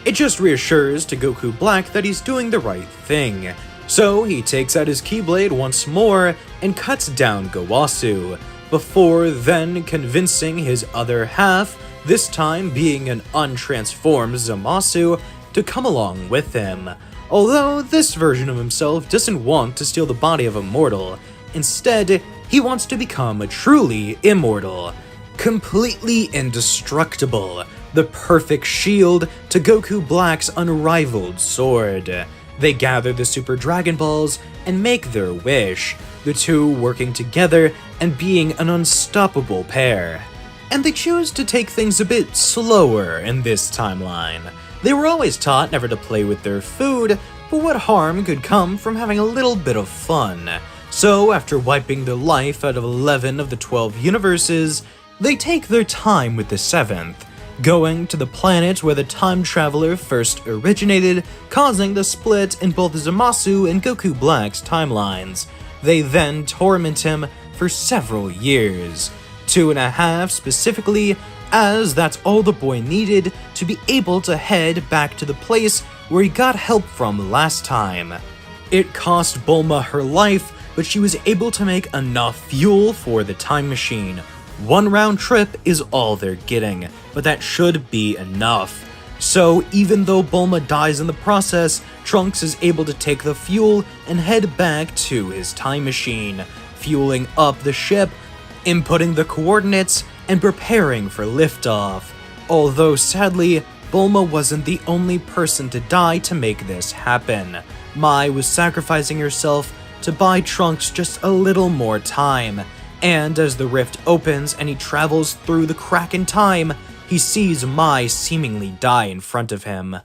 It just reassures to Goku Black that he's doing the right thing. So he takes out his Keyblade once more and cuts down Gowasu, before then convincing his other half, this time being an untransformed Zamasu, to come along with him. Although this version of himself doesn't want to steal the body of a mortal. Instead, he wants to become truly immortal, completely indestructible, the perfect shield to Goku Black's unrivaled sword. They gather the Super Dragon Balls and make their wish, the two working together and being an unstoppable pair. And they choose to take things a bit slower in this timeline. They were always taught never to play with their food, but what harm could come from having a little bit of fun? So after wiping the life out of 11 of the 12 universes, they take their time with the 7th, going to the planet where the time traveler first originated, causing the split in both Zamasu and Goku Black's timelines. They then torment him for several years, 2.5 specifically, as that's all the boy needed to be able to head back to the place where he got help from last time. It cost Bulma her life, but she was able to make enough fuel for the time machine. One round trip is all they're getting, but that should be enough. So even though Bulma dies in the process, Trunks is able to take the fuel and head back to his time machine, fueling up the ship, inputting the coordinates, and preparing for liftoff. Although sadly, Bulma wasn't the only person to die to make this happen. Mai was sacrificing herself to buy Trunks just a little more time, and as the rift opens and he travels through the crack in time, he sees Mai seemingly die in front of him.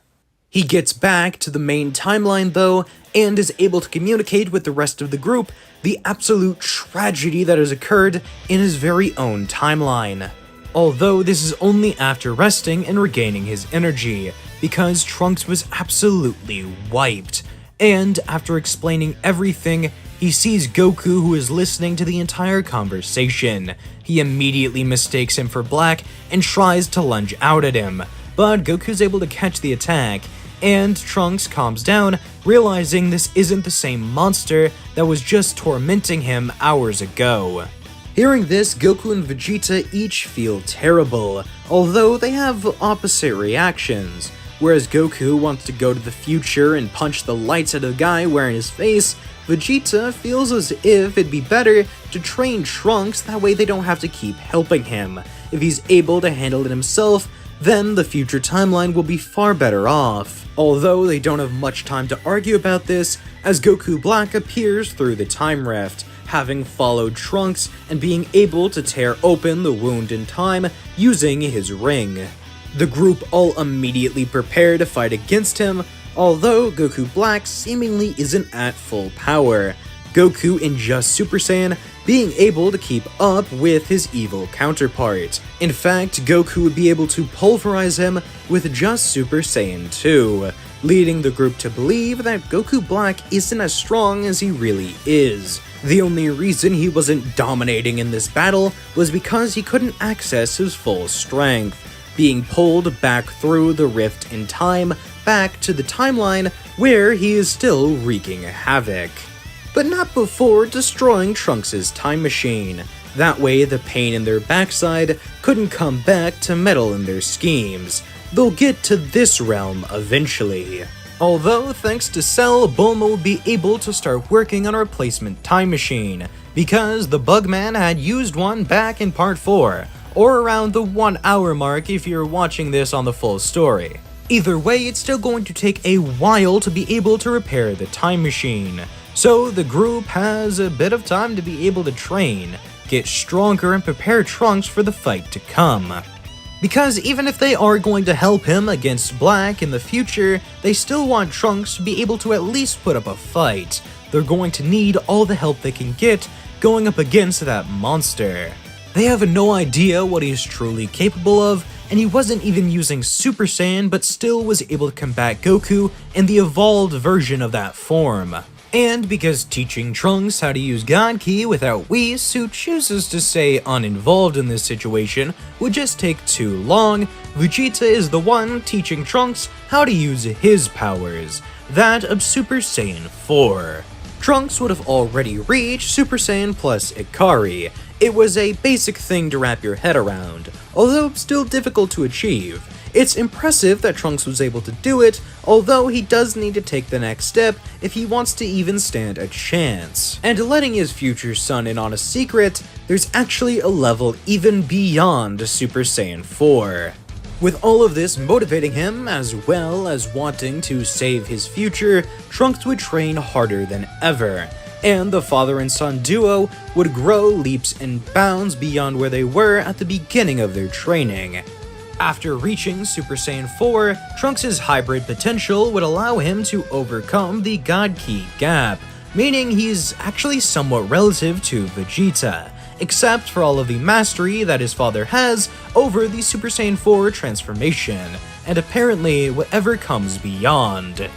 He gets back to the main timeline though, and is able to communicate with the rest of the group the absolute tragedy that has occurred in his very own timeline. Although this is only after resting and regaining his energy, because Trunks was absolutely wiped. And after explaining everything, he sees Goku, who is listening to the entire conversation. He immediately mistakes him for Black and tries to lunge out at him, but Goku's able to catch the attack, and Trunks calms down, realizing this isn't the same monster that was just tormenting him hours ago. Hearing this, Goku and Vegeta each feel terrible, although they have opposite reactions. Whereas Goku wants to go to the future and punch the lights out of the guy wearing his face, Vegeta feels as if it'd be better to train Trunks, that way they don't have to keep helping him. If he's able to handle it himself, then the future timeline will be far better off. Although they don't have much time to argue about this, as Goku Black appears through the time rift, having followed Trunks and being able to tear open the wound in time using his ring. The group all immediately prepare to fight against him, although Goku Black seemingly isn't at full power, Goku in just Super Saiyan being able to keep up with his evil counterpart. In fact, Goku would be able to pulverize him with just Super Saiyan 2, leading the group to believe that Goku Black isn't as strong as he really is. The only reason he wasn't dominating in this battle was because he couldn't access his full strength, being pulled back through the rift in time, back to the timeline where he is still wreaking havoc. But not before destroying Trunks' time machine. That way the pain in their backside couldn't come back to meddle in their schemes. They'll get to this realm eventually. Although thanks to Cell, Bulma will be able to start working on a replacement time machine, because the Bugman had used one back in part 4, or around the 1 hour mark if you're watching this on the full story. Either way, it's still going to take a while to be able to repair the time machine. So the group has a bit of time to be able to train, get stronger, and prepare Trunks for the fight to come. Because even if they are going to help him against Black in the future, they still want Trunks to be able to at least put up a fight. They're going to need all the help they can get going up against that monster. They have no idea what he's truly capable of, and he wasn't even using Super Saiyan but still was able to combat Goku in the evolved version of that form. And because teaching Trunks how to use God Ki without Whis, who chooses to stay uninvolved in this situation, would just take too long, Vegeta is the one teaching Trunks how to use his powers, that of Super Saiyan 4. Trunks would have already reached Super Saiyan plus Ikari. It was a basic thing to wrap your head around, although still difficult to achieve. It's impressive that Trunks was able to do it, although he does need to take the next step if he wants to even stand a chance. And letting his future son in on a secret, there's actually a level even beyond Super Saiyan 4. With all of this motivating him, as well as wanting to save his future, Trunks would train harder than ever, and the father and son duo would grow leaps and bounds beyond where they were at the beginning of their training. After reaching Super Saiyan 4, Trunks' hybrid potential would allow him to overcome the God Ki gap, meaning he's actually somewhat relative to Vegeta, except for all of the mastery that his father has over the Super Saiyan 4 transformation, and apparently whatever comes beyond.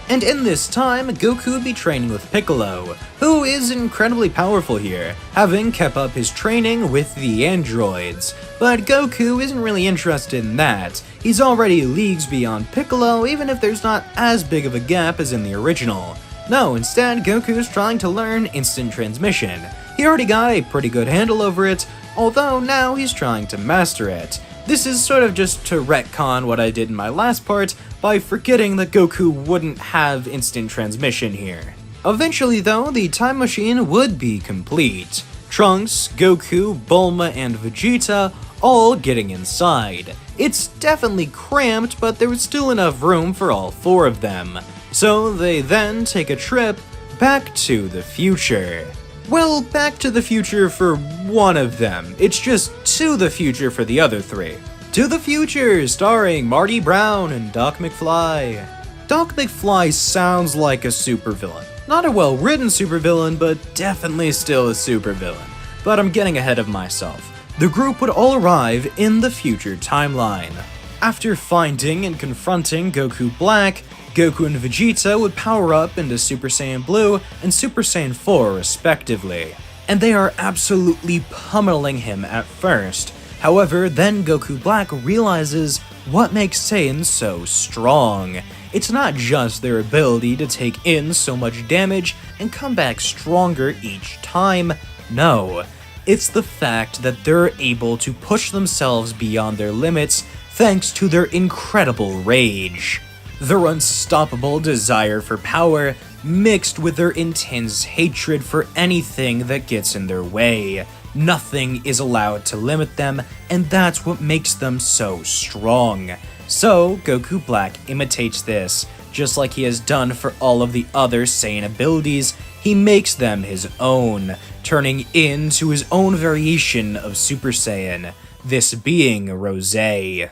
And in this time, Goku would be training with Piccolo, who is incredibly powerful here, having kept up his training with the androids. But Goku isn't really interested in that. He's already leagues beyond Piccolo, even if there's not as big of a gap as in the original. No, instead, Goku's trying to learn instant transmission. He already got a pretty good handle over it, although now he's trying to master it. This is sort of just to retcon what I did in my last part by forgetting that Goku wouldn't have instant transmission here. Eventually though, the time machine would be complete. Trunks, Goku, Bulma, and Vegeta all getting inside. It's definitely cramped, but there was still enough room for all four of them. So they then take a trip back to the future. Well, back to the future for one of them. It's just to the future for the other three. To the Future, starring Marty Brown and Doc McFly. Doc McFly sounds like a supervillain. Not a well-written supervillain, but definitely still a supervillain. But I'm getting ahead of myself. The group would all arrive in the future timeline. After finding and confronting Goku Black, Goku and Vegeta would power up into Super Saiyan Blue and Super Saiyan 4 respectively, and they are absolutely pummeling him at first. However, then Goku Black realizes what makes Saiyans so strong. It's not just their ability to take in so much damage and come back stronger each time, no. It's the fact that they're able to push themselves beyond their limits thanks to their incredible rage. Their unstoppable desire for power, mixed with their intense hatred for anything that gets in their way. Nothing is allowed to limit them, and that's what makes them so strong. So, Goku Black imitates this. Just like he has done for all of the other Saiyan abilities, he makes them his own, turning into his own variation of Super Saiyan, this being Rosé.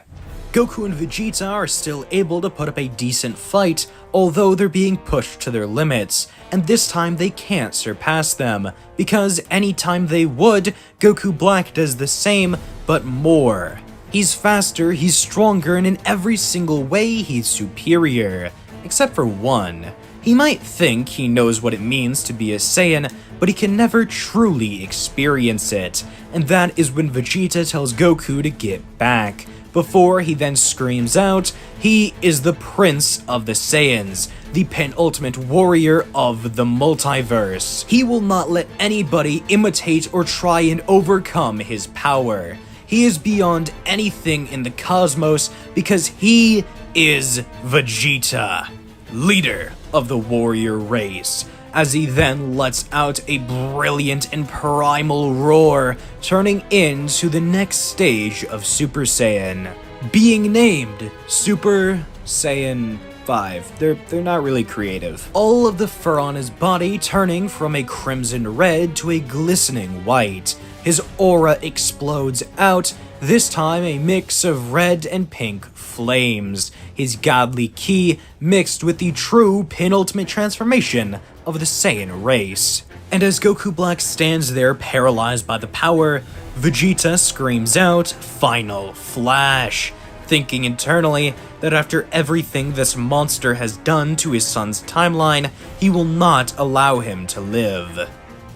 Goku and Vegeta are still able to put up a decent fight, although they're being pushed to their limits, and this time they can't surpass them, because anytime they would, Goku Black does the same, but more. He's faster, he's stronger, and in every single way he's superior, except for one. He might think he knows what it means to be a Saiyan, but he can never truly experience it, and that is when Vegeta tells Goku to get back. Before he then screams out, he is the Prince of the Saiyans, the penultimate warrior of the multiverse. He will not let anybody imitate or try and overcome his power. He is beyond anything in the cosmos because he is Vegeta, leader of the warrior race, as he then lets out a brilliant and primal roar, turning into the next stage of Super Saiyan, being named Super Saiyan 5. They're not really creative. All of the fur on his body turning from a crimson red to a glistening white. His aura explodes out, this time a mix of red and pink flames. His godly ki mixed with the true penultimate transformation of the Saiyan race. And as Goku Black stands there paralyzed by the power, Vegeta screams out, "Final Flash!" thinking internally that after everything this monster has done to his son's timeline, he will not allow him to live.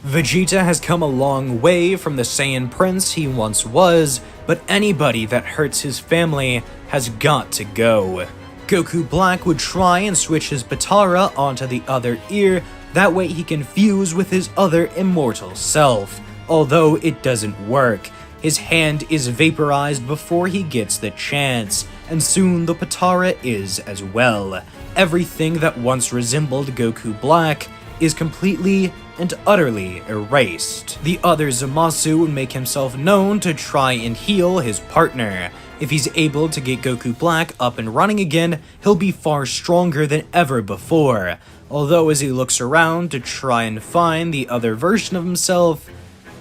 Vegeta has come a long way from the Saiyan Prince he once was, but anybody that hurts his family has got to go. Goku Black would try and switch his Potara onto the other ear, that way he can fuse with his other immortal self. Although it doesn't work, his hand is vaporized before he gets the chance, and soon the Potara is as well. Everything that once resembled Goku Black is completely and utterly erased. The other Zamasu would make himself known to try and heal his partner. If he's able to get Goku Black up and running again, he'll be far stronger than ever before. Although as he looks around to try and find the other version of himself,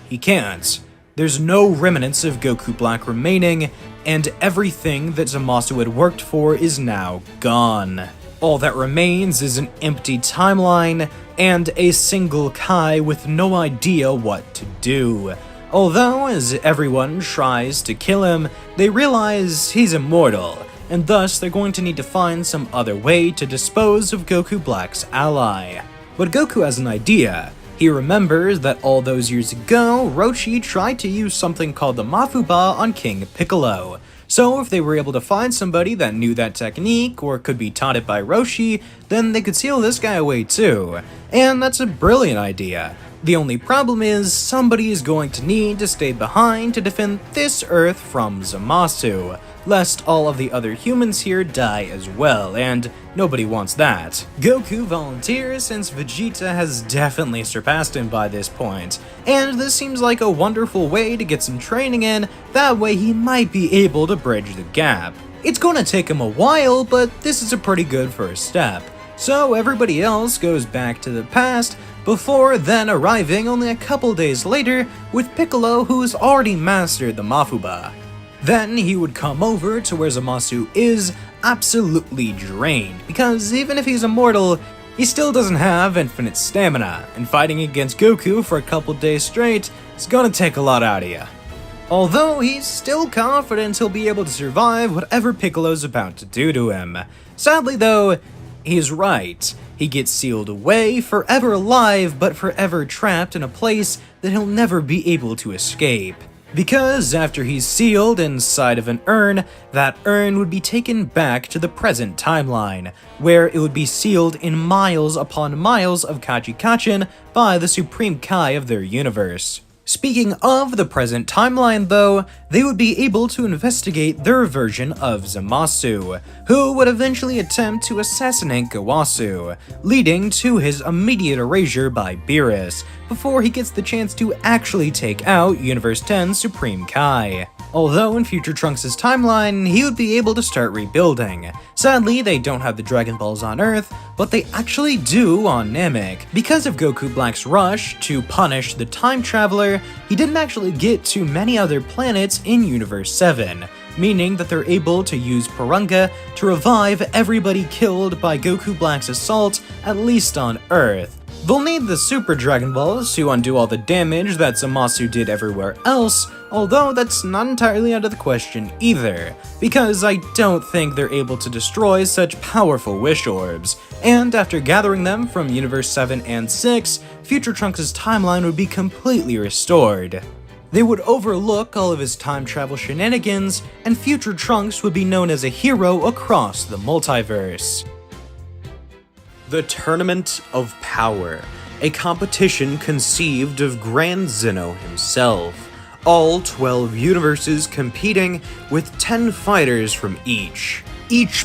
he can't. There's no remnants of Goku Black remaining, and everything that Zamasu had worked for is now gone. All that remains is an empty timeline and a single Kai with no idea what to do. Although, as everyone tries to kill him, they realize he's immortal, and thus they're going to need to find some other way to dispose of Goku Black's ally. But Goku has an idea. He remembers that all those years ago, Roshi tried to use something called the Mafuba on King Piccolo. So if they were able to find somebody that knew that technique, or could be taught it by Roshi, then they could seal this guy away too. And that's a brilliant idea. The only problem is, somebody is going to need to stay behind to defend this Earth from Zamasu, lest all of the other humans here die as well, and nobody wants that. Goku volunteers since Vegeta has definitely surpassed him by this point, and this seems like a wonderful way to get some training in, that way he might be able to bridge the gap. It's gonna take him a while, but this is a pretty good first step. So everybody else goes back to the past, before then arriving only a couple days later with Piccolo, who's already mastered the Mafuba. Then he would come over to where Zamasu is, absolutely drained, because even if he's immortal, he still doesn't have infinite stamina, and fighting against Goku for a couple days straight is gonna take a lot out of you. Although he's still confident he'll be able to survive whatever Piccolo's about to do to him. Sadly though, he's right. He gets sealed away, forever alive, but forever trapped in a place that he'll never be able to escape. Because after he's sealed inside of an urn, that urn would be taken back to the present timeline, where it would be sealed in miles upon miles of Kachikachin by the Supreme Kai of their universe. Speaking of the present timeline though, they would be able to investigate their version of Zamasu, who would eventually attempt to assassinate Gowasu, leading to his immediate erasure by Beerus, before he gets the chance to actually take out Universe 10's Supreme Kai. Although in future Trunks' timeline, he would be able to start rebuilding. Sadly, they don't have the Dragon Balls on Earth, but they actually do on Namek. Because of Goku Black's rush to punish the Time Traveler, he didn't actually get to many other planets in Universe 7, meaning that they're able to use Porunga to revive everybody killed by Goku Black's assault, at least on Earth. They'll need the Super Dragon Balls to undo all the damage that Zamasu did everywhere else, although that's not entirely out of the question either, because I don't think they're able to destroy such powerful wish orbs, and after gathering them from Universe 7 and 6, future Trunks' timeline would be completely restored. They would overlook all of his time travel shenanigans, and future Trunks would be known as a hero across the multiverse. The Tournament of Power, a competition conceived of Grand Zeno himself. All 12 universes competing with 10 fighters from each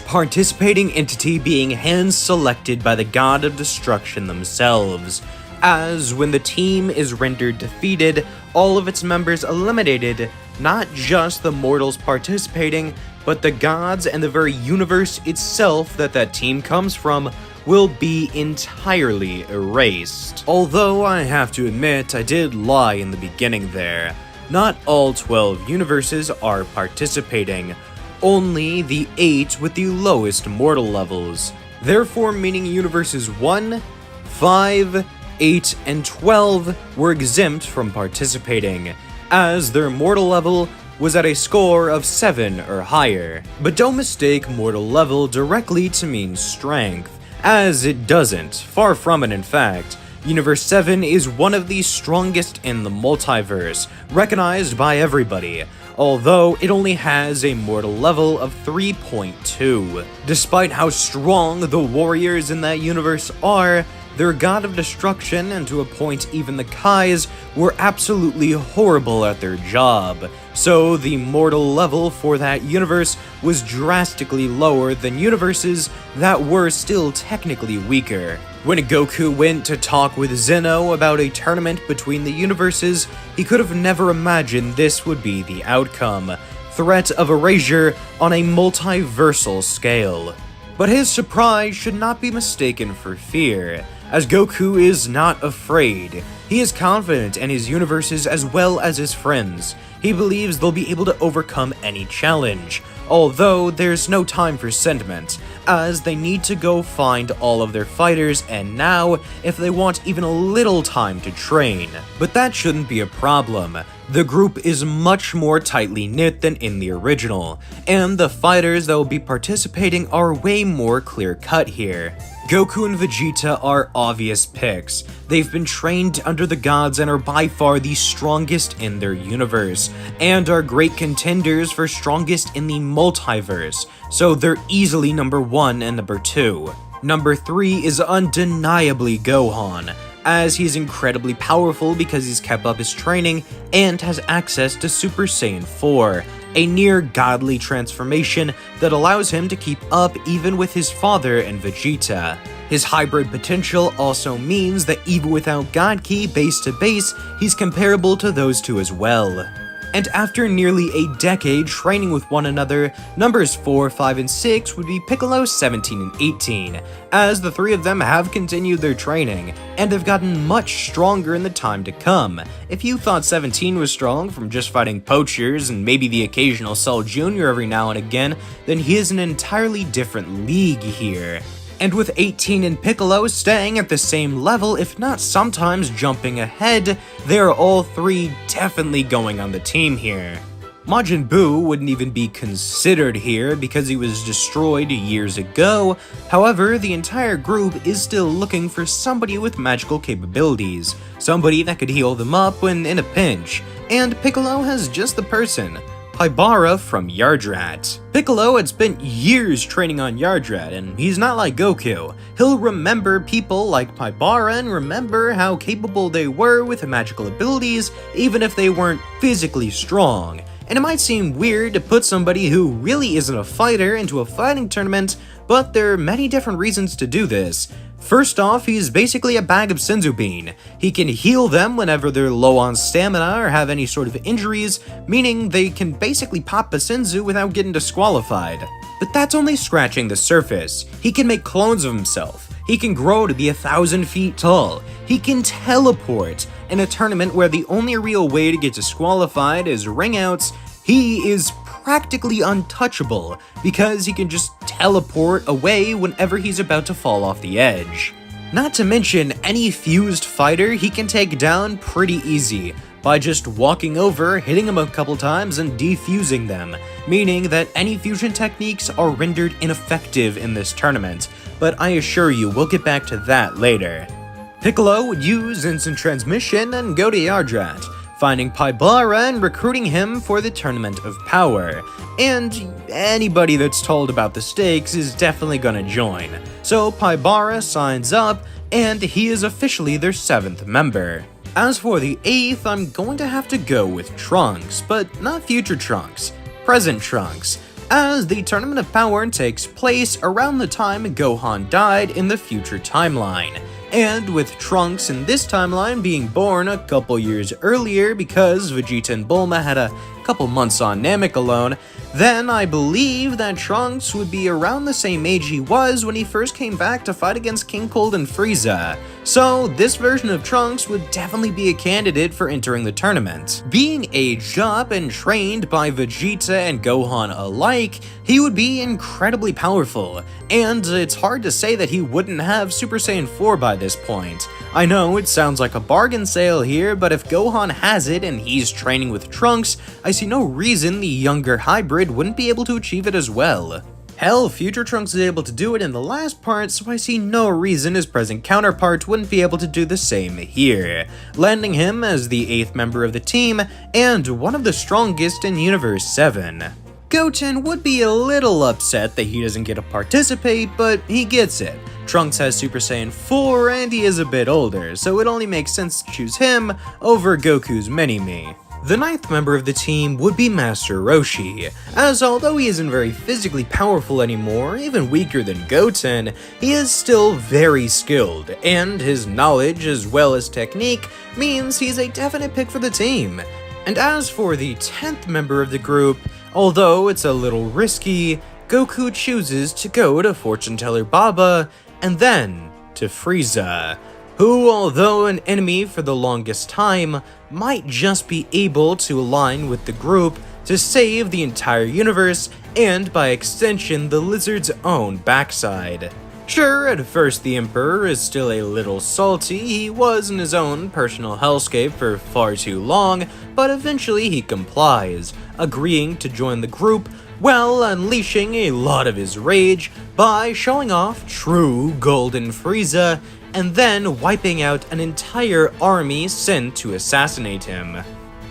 participating entity being hand-selected by the God of Destruction themselves, as when the team is rendered defeated, all of its members eliminated, not just the mortals participating, but the gods and the very universe itself that team comes from will be entirely erased. Although I have to admit, I did lie in the beginning there. Not all 12 universes are participating, only the 8 with the lowest mortal levels, therefore meaning universes 1, 5, 8, and 12 were exempt from participating, as their mortal level was at a score of 7 or higher. But don't mistake mortal level directly to mean strength, as it doesn't, far from it in fact. Universe 7 is one of the strongest in the multiverse, recognized by everybody, although it only has a mortal level of 3.2. Despite how strong the warriors in that universe are, their god of destruction, and to a point even the Kais, were absolutely horrible at their job, so the mortal level for that universe was drastically lower than universes that were still technically weaker. When Goku went to talk with Zeno about a tournament between the universes, he could have never imagined this would be the outcome: threat of erasure on a multiversal scale. But his surprise should not be mistaken for fear, as Goku is not afraid. He is confident in his universes as well as his friends. He believes they'll be able to overcome any challenge, although there's no time for sentiment, as they need to go find all of their fighters and now if they want even a little time to train. But that shouldn't be a problem. The group is much more tightly knit than in the original, and the fighters that will be participating are way more clear-cut here. Goku and Vegeta are obvious picks. They've been trained under the gods and are by far the strongest in their universe, and are great contenders for strongest in the multiverse, so they're easily number 1 and number 2. Number 3 is undeniably Gohan, as he's incredibly powerful because he's kept up his training and has access to Super Saiyan 4, a near godly transformation that allows him to keep up even with his father and Vegeta. His hybrid potential also means that even without God Ki base to base, he's comparable to those two as well. And after nearly a decade training with one another, numbers 4, 5, and 6 would be Piccolo, 17, and 18, as the three of them have continued their training, and have gotten much stronger in the time to come. If you thought 17 was strong from just fighting poachers and maybe the occasional Cell Jr. every now and again, then he is an entirely different league here. And with 18 and Piccolo staying at the same level, if not sometimes jumping ahead, they are all three definitely going on the team here. Majin Buu wouldn't even be considered here because he was destroyed years ago. However, the entire group is still looking for somebody with magical capabilities, somebody that could heal them up when in a pinch, and Piccolo has just the person. Paibara from Yardrat. Piccolo had spent years training on Yardrat, and he's not like Goku. He'll remember people like Paibara and remember how capable they were with magical abilities, even if they weren't physically strong. And it might seem weird to put somebody who really isn't a fighter into a fighting tournament, but there are many different reasons to do this. First off, he's basically a bag of Senzu Bean. He can heal them whenever they're low on stamina or have any sort of injuries, meaning they can basically pop a Senzu without getting disqualified. But that's only scratching the surface. He can make clones of himself. He can grow to be 1,000 feet tall. He can teleport. In a tournament where the only real way to get disqualified is ringouts, he is practically untouchable because he can just teleport away whenever he's about to fall off the edge. Not to mention, any fused fighter he can take down pretty easy by just walking over, hitting them a couple times, and defusing them, meaning that any fusion techniques are rendered ineffective in this tournament, but I assure you we'll get back to that later. Piccolo would use instant transmission and go to Yardrat, finding Paibara and recruiting him for the Tournament of Power. And anybody that's told about the stakes is definitely gonna join. So Paibara signs up, and he is officially their 7th member. As for the 8th, I'm going to have to go with Trunks, but not future Trunks, present Trunks, as the Tournament of Power takes place around the time Gohan died in the future timeline. And with Trunks in this timeline being born a couple years earlier because Vegeta and Bulma had a couple months on Namek alone, Then I believe that Trunks would be around the same age he was when he first came back to fight against King Cold and Frieza. So this version of Trunks would definitely be a candidate for entering the tournament. Being aged up and trained by Vegeta and Gohan alike, he would be incredibly powerful, and it's hard to say that he wouldn't have Super Saiyan 4 by this point. I know it sounds like a bargain sale here, but if Gohan has it and he's training with Trunks, I see no reason the younger hybrid wouldn't be able to achieve it as well. Hell, future Trunks is able to do it in the last part, so I see no reason his present counterpart wouldn't be able to do the same here, landing him as the 8th member of the team and one of the strongest in Universe 7. Goten would be a little upset that he doesn't get to participate, but he gets it. Trunks has Super Saiyan 4 and he is a bit older, so it only makes sense to choose him over Goku's Mini-Me. The 9th member of the team would be Master Roshi, as although he isn't very physically powerful anymore, even weaker than Goten, he is still very skilled, and his knowledge as well as technique means he's a definite pick for the team. And as for the 10th member of the group, although it's a little risky, Goku chooses to go to Fortune Teller Baba, and then to Frieza, who, although an enemy for the longest time, might just be able to align with the group to save the entire universe and, by extension, the lizard's own backside. Sure, at first the Emperor is still a little salty, he was in his own personal hellscape for far too long, but eventually he complies, agreeing to join the group while unleashing a lot of his rage by showing off true Golden Frieza and then wiping out an entire army sent to assassinate him.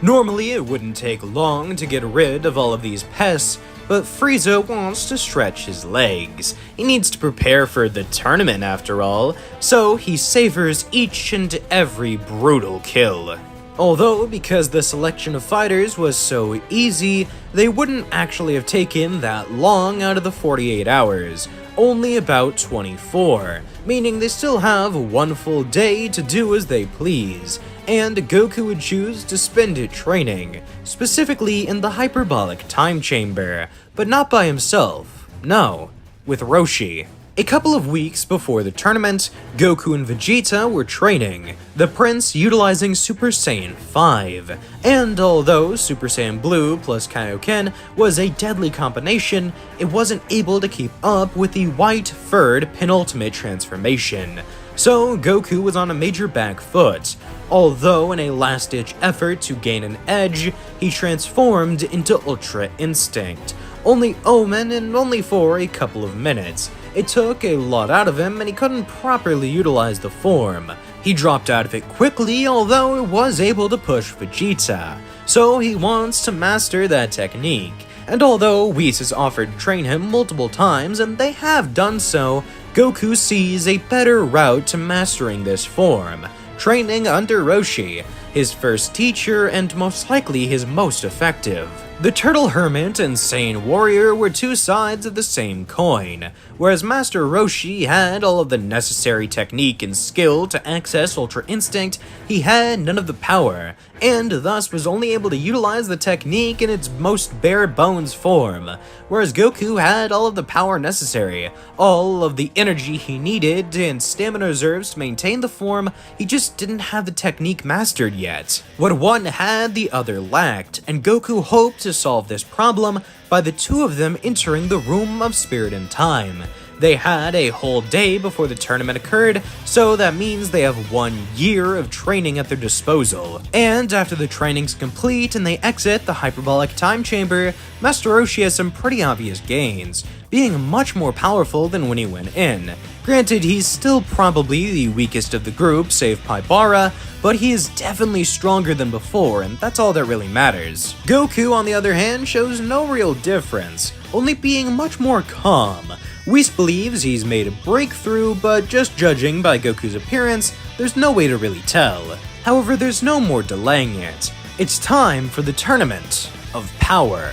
Normally it wouldn't take long to get rid of all of these pests, but Frieza wants to stretch his legs. He needs to prepare for the tournament after all, so he savors each and every brutal kill. Although, because the selection of fighters was so easy, they wouldn't actually have taken that long out of the 48 hours, only about 24, meaning they still have one full day to do as they please, and Goku would choose to spend it training, specifically in the hyperbolic time chamber, but not by himself, no, with Roshi. A couple of weeks before the tournament, Goku and Vegeta were training, the Prince utilizing Super Saiyan 5, and although Super Saiyan Blue plus Kaioken was a deadly combination, it wasn't able to keep up with the white-furred penultimate transformation. So Goku was on a major back foot. Although in a last-ditch effort to gain an edge, he transformed into Ultra Instinct, only Omen and only for a couple of minutes. It took a lot out of him and he couldn't properly utilize the form. He dropped out of it quickly, although it was able to push Vegeta, so he wants to master that technique. And although Whis has offered to train him multiple times and they have done so, Goku sees a better route to mastering this form, training under Roshi, his first teacher and most likely his most effective. The Turtle Hermit and Saiyan Warrior were two sides of the same coin. Whereas Master Roshi had all of the necessary technique and skill to access Ultra Instinct, he had none of the power, and thus was only able to utilize the technique in its most bare-bones form. Whereas Goku had all of the power necessary, all of the energy he needed, and stamina reserves to maintain the form, he just didn't have the technique mastered yet. What one had, the other lacked, and Goku hoped to solve this problem by the two of them entering the Room of Spirit and Time. They had a whole day before the tournament occurred, so that means they have 1 year of training at their disposal. And after the training's complete and they exit the hyperbolic time chamber, Master Roshi has some pretty obvious gains, being much more powerful than when he went in. Granted, he's still probably the weakest of the group, save Paibara, but he is definitely stronger than before, and that's all that really matters. Goku, on the other hand, shows no real difference, only being much more calm. Whis believes he's made a breakthrough, but just judging by Goku's appearance, there's no way to really tell. However, there's no more delaying it. It's time for the Tournament of Power.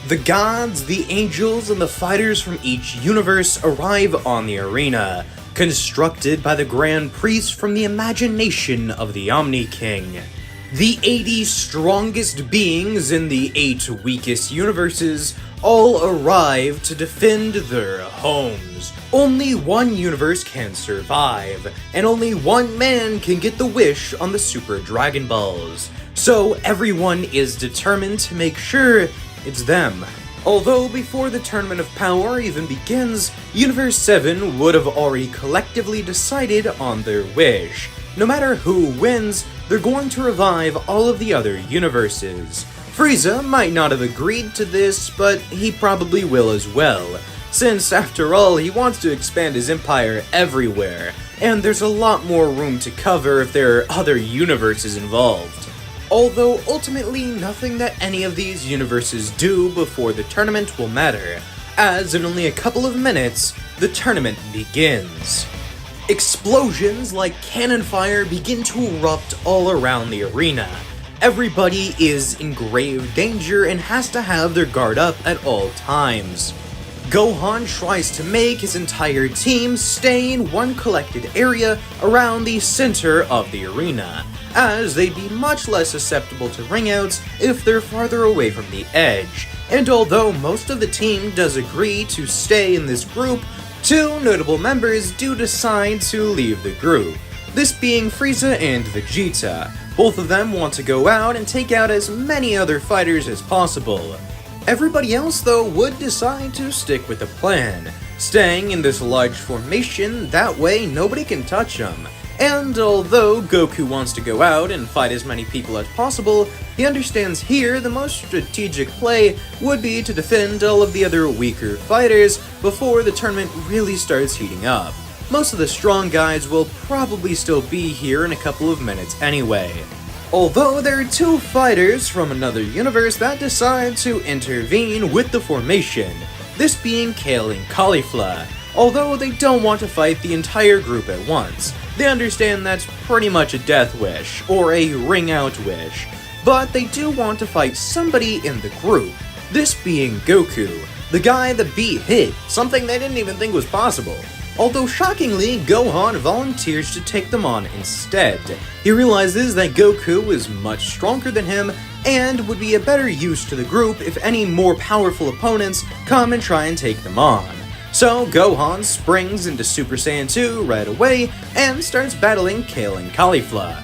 The gods, the angels, and the fighters from each universe arrive on the arena, constructed by the Grand Priest from the imagination of the Omni King. The 80 strongest beings in the 8 weakest universes all arrive to defend their homes. Only one universe can survive, and only one man can get the wish on the Super Dragon Balls. So everyone is determined to make sure it's them. Although before the Tournament of Power even begins, Universe 7 would have already collectively decided on their wish. No matter who wins, they're going to revive all of the other universes. Frieza might not have agreed to this, but he probably will as well, since after all he wants to expand his empire everywhere, and there's a lot more room to cover if there are other universes involved. Although ultimately nothing that any of these universes do before the tournament will matter, as in only a couple of minutes, the tournament begins. Explosions like cannon fire begin to erupt all around the arena. Everybody is in grave danger and has to have their guard up at all times. Gohan tries to make his entire team stay in one collected area around the center of the arena, as they'd be much less susceptible to ringouts if they're farther away from the edge. And although most of the team does agree to stay in this group, two notable members do decide to leave the group, this being Frieza and Vegeta. Both of them want to go out and take out as many other fighters as possible. Everybody else, though, would decide to stick with the plan, staying in this large formation, that way nobody can touch them. And although Goku wants to go out and fight as many people as possible, he understands here the most strategic play would be to defend all of the other weaker fighters before the tournament really starts heating up. Most of the strong guys will probably still be here in a couple of minutes anyway. Although there are two fighters from another universe that decide to intervene with the formation, this being Kale and Caulifla. Although they don't want to fight the entire group at once, they understand that's pretty much a death wish, or a ring out wish, but they do want to fight somebody in the group, this being Goku, the guy that beat Hit, something they didn't even think was possible. Although shockingly, Gohan volunteers to take them on instead. He realizes that Goku is much stronger than him and would be a better use to the group if any more powerful opponents come and try and take them on. So Gohan springs into Super Saiyan 2 right away and starts battling Kale and Caulifla,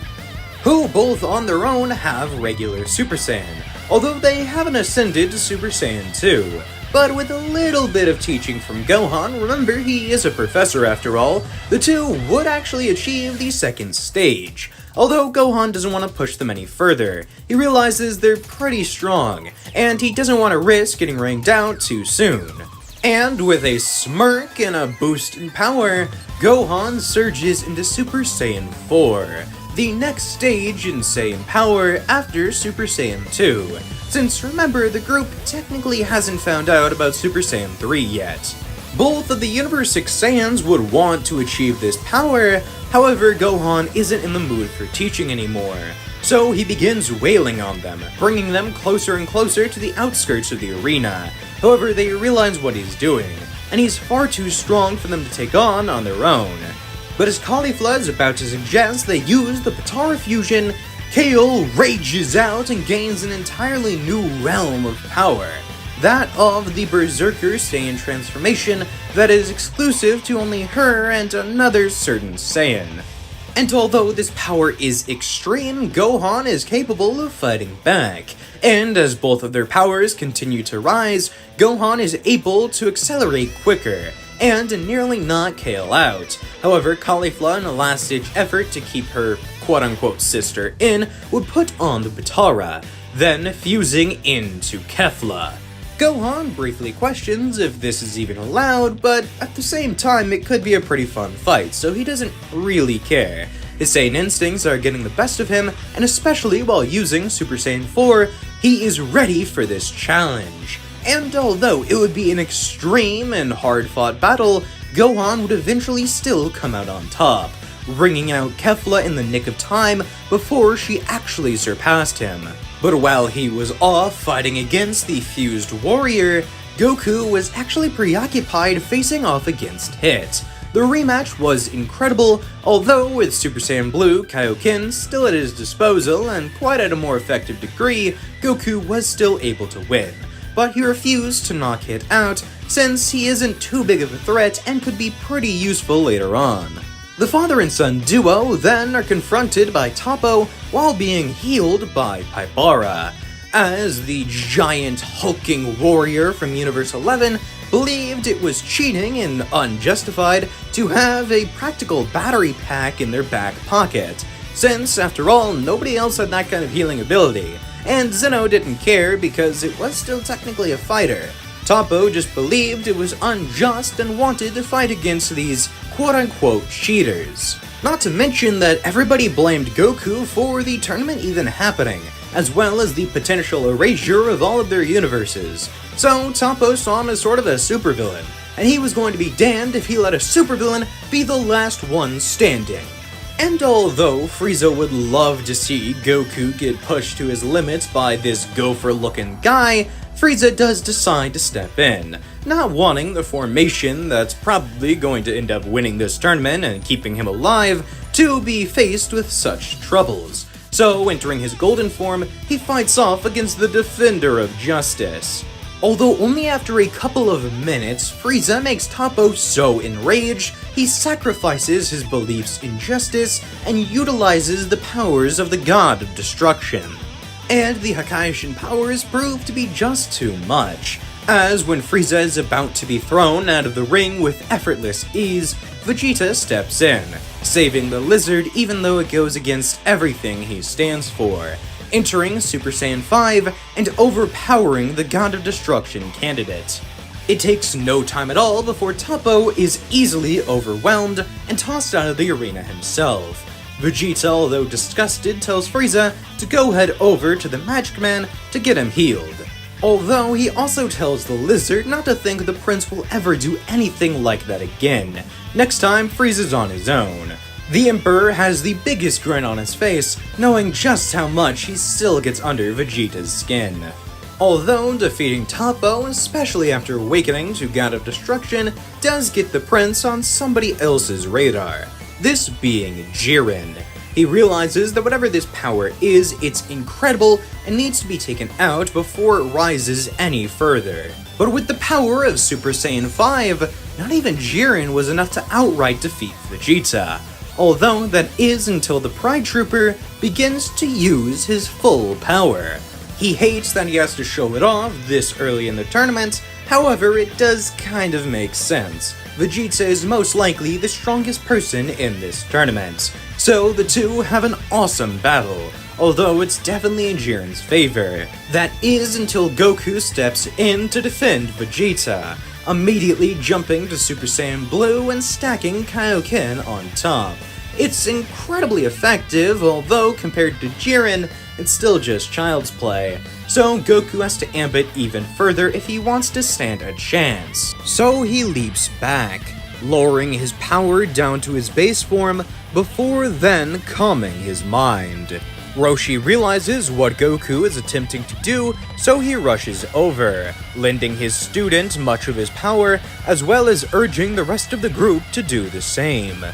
who both on their own have regular Super Saiyan, although they haven't ascended to Super Saiyan 2. But with a little bit of teaching from Gohan, remember he is a professor after all, the two would actually achieve the second stage. Although Gohan doesn't want to push them any further, he realizes they're pretty strong, and he doesn't want to risk getting ranked out too soon. And with a smirk and a boost in power, Gohan surges into Super Saiyan 4, the next stage in Saiyan power after Super Saiyan 2. Since remember, the group technically hasn't found out about Super Saiyan 3 yet. Both of the Universe 6 Saiyans would want to achieve this power, however Gohan isn't in the mood for teaching anymore. So he begins wailing on them, bringing them closer and closer to the outskirts of the arena. However, they realize what he's doing, and he's far too strong for them to take on their own. But as Caulifla is about to suggest they use the Potara fusion, Kale rages out and gains an entirely new realm of power, that of the Berserker Saiyan transformation that is exclusive to only her and another certain Saiyan. And although this power is extreme, Gohan is capable of fighting back, and as both of their powers continue to rise, Gohan is able to accelerate quicker, and nearly knock Kale out. However, Caulifla, in a last-ditch effort to keep her quote-unquote sister in, would put on the Potara, then fusing into Kefla. Gohan briefly questions if this is even allowed, but at the same time it could be a pretty fun fight, so he doesn't really care. His Saiyan instincts are getting the best of him, and especially while using Super Saiyan 4, he is ready for this challenge. And although it would be an extreme and hard-fought battle, Gohan would eventually still come out on top, bringing out Kefla in the nick of time before she actually surpassed him. But while he was off fighting against the fused warrior, Goku was actually preoccupied facing off against Hit. The rematch was incredible, although with Super Saiyan Blue Kaioken still at his disposal and quite at a more effective degree, Goku was still able to win. but he refused to knock it out since he isn't too big of a threat and could be pretty useful later on. The father and son duo then are confronted by Toppo while being healed by Paibara, as the giant hulking warrior from Universe 11 believed it was cheating and unjustified to have a practical battery pack in their back pocket, since, after all, nobody else had that kind of healing ability, and Zeno didn't care because it was still technically a fighter. Toppo just believed it was unjust and wanted to fight against these quote-unquote cheaters. Not to mention that everybody blamed Goku for the tournament even happening, as well as the potential erasure of all of their universes. So Toppo saw him as sort of a supervillain, and he was going to be damned if he let a supervillain be the last one standing. And although Frieza would love to see Goku get pushed to his limits by this gopher-looking guy, Frieza does decide to step in, not wanting the formation that's probably going to end up winning this tournament and keeping him alive to be faced with such troubles. So, entering his golden form, he fights off against the Defender of Justice. Although only after a couple of minutes, Frieza makes Toppo so enraged, he sacrifices his beliefs in justice and utilizes the powers of the God of Destruction. And the Hakaishin powers prove to be just too much, as when Frieza is about to be thrown out of the ring with effortless ease, Vegeta steps in, saving the lizard even though it goes against everything he stands for, entering Super Saiyan 5 and overpowering the God of Destruction candidate. It takes no time at all before Toppo is easily overwhelmed and tossed out of the arena himself. Vegeta, although disgusted, tells Frieza to go head over to the Magic Man to get him healed. Although he also tells the lizard not to think the prince will ever do anything like that again. Next time, Frieza's on his own. The Emperor has the biggest grin on his face, knowing just how much he still gets under Vegeta's skin. Although defeating Toppo, especially after awakening to God of Destruction, does get the prince on somebody else's radar. This being Jiren. He realizes that whatever this power is, it's incredible and needs to be taken out before it rises any further. But with the power of Super Saiyan 5, not even Jiren was enough to outright defeat Vegeta. Although that is until the Pride Trooper begins to use his full power. He hates that he has to show it off this early in the tournament, however it does kind of make sense. Vegeta is most likely the strongest person in this tournament, so the two have an awesome battle, although it's definitely in Jiren's favor. That is until Goku steps in to defend Vegeta, immediately jumping to Super Saiyan Blue and stacking Kaioken on top. It's incredibly effective, although compared to Jiren, it's still just child's play. So Goku has to amp it even further if he wants to stand a chance. So he leaps back, lowering his power down to his base form before then calming his mind. Roshi realizes what Goku is attempting to do, so he rushes over, lending his student much of his power, as well as urging the rest of the group to do the same.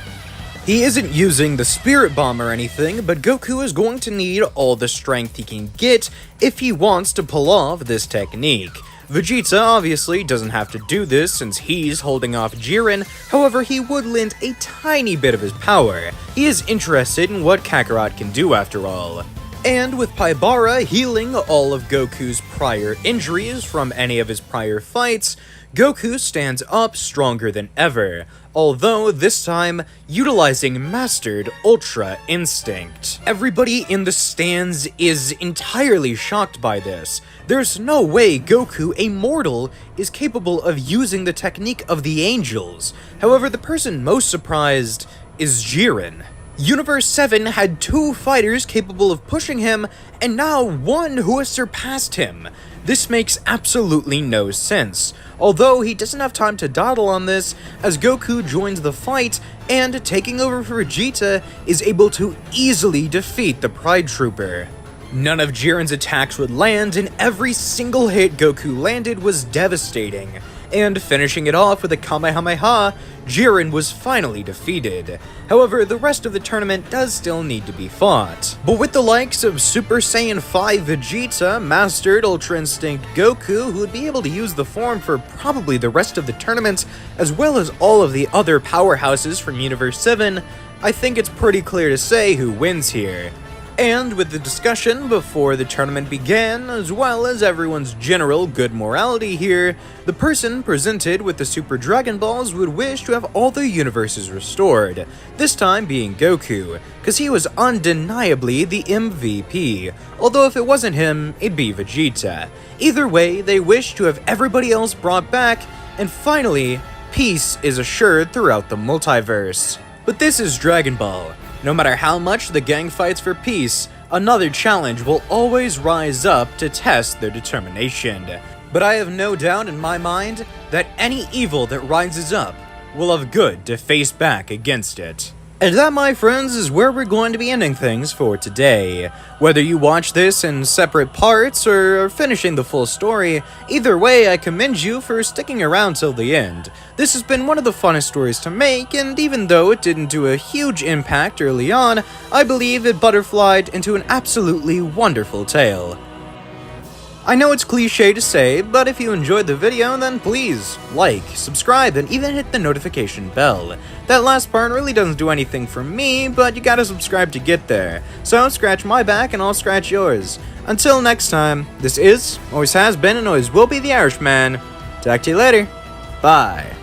He isn't using the Spirit Bomb or anything, but Goku is going to need all the strength he can get if he wants to pull off this technique. Vegeta obviously doesn't have to do this since he's holding off Jiren, however he would lend a tiny bit of his power. He is interested in what Kakarot can do after all. And with Paibara healing all of Goku's prior injuries from any of his prior fights, Goku stands up stronger than ever, although this time utilizing mastered Ultra Instinct. Everybody in the stands is entirely shocked by this. There's no way Goku, a mortal, is capable of using the technique of the angels. However, the person most surprised is Jiren. Universe 7 had 2 fighters capable of pushing him, and now 1 who has surpassed him. This makes absolutely no sense, although he doesn't have time to dawdle on this, as Goku joins the fight and, taking over for Vegeta, is able to easily defeat the Pride Trooper. None of Jiren's attacks would land, and every single hit Goku landed was devastating. And finishing it off with a Kamehameha, Jiren was finally defeated. However, the rest of the tournament does still need to be fought. But with the likes of Super Saiyan 5 Vegeta, Mastered Ultra Instinct Goku, who would be able to use the form for probably the rest of the tournament, as well as all of the other powerhouses from Universe 7, I think it's pretty clear to say who wins here. And with the discussion before the tournament began, as well as everyone's general good morality here, the person presented with the Super Dragon Balls would wish to have all their universes restored, this time being Goku, because he was undeniably the MVP, although if it wasn't him, it'd be Vegeta. Either way, they wish to have everybody else brought back, and finally, peace is assured throughout the multiverse. But this is Dragon Ball. No matter how much the gang fights for peace, another challenge will always rise up to test their determination. But I have no doubt in my mind that any evil that rises up will have good to face back against it. And that, my friends, is where we're going to be ending things for today. Whether you watch this in separate parts or are finishing the full story, either way I commend you for sticking around till the end. This has been one of the funnest stories to make, and even though it didn't do a huge impact early on, I believe it butterflied into an absolutely wonderful tale. I know it's cliche to say, but if you enjoyed the video, then please like, subscribe, and even hit the notification bell. That last part really doesn't do anything for me, but you gotta subscribe to get there. So scratch my back and I'll scratch yours. Until next time, this is, always has been, and always will be the Irishman. Talk to you later. Bye.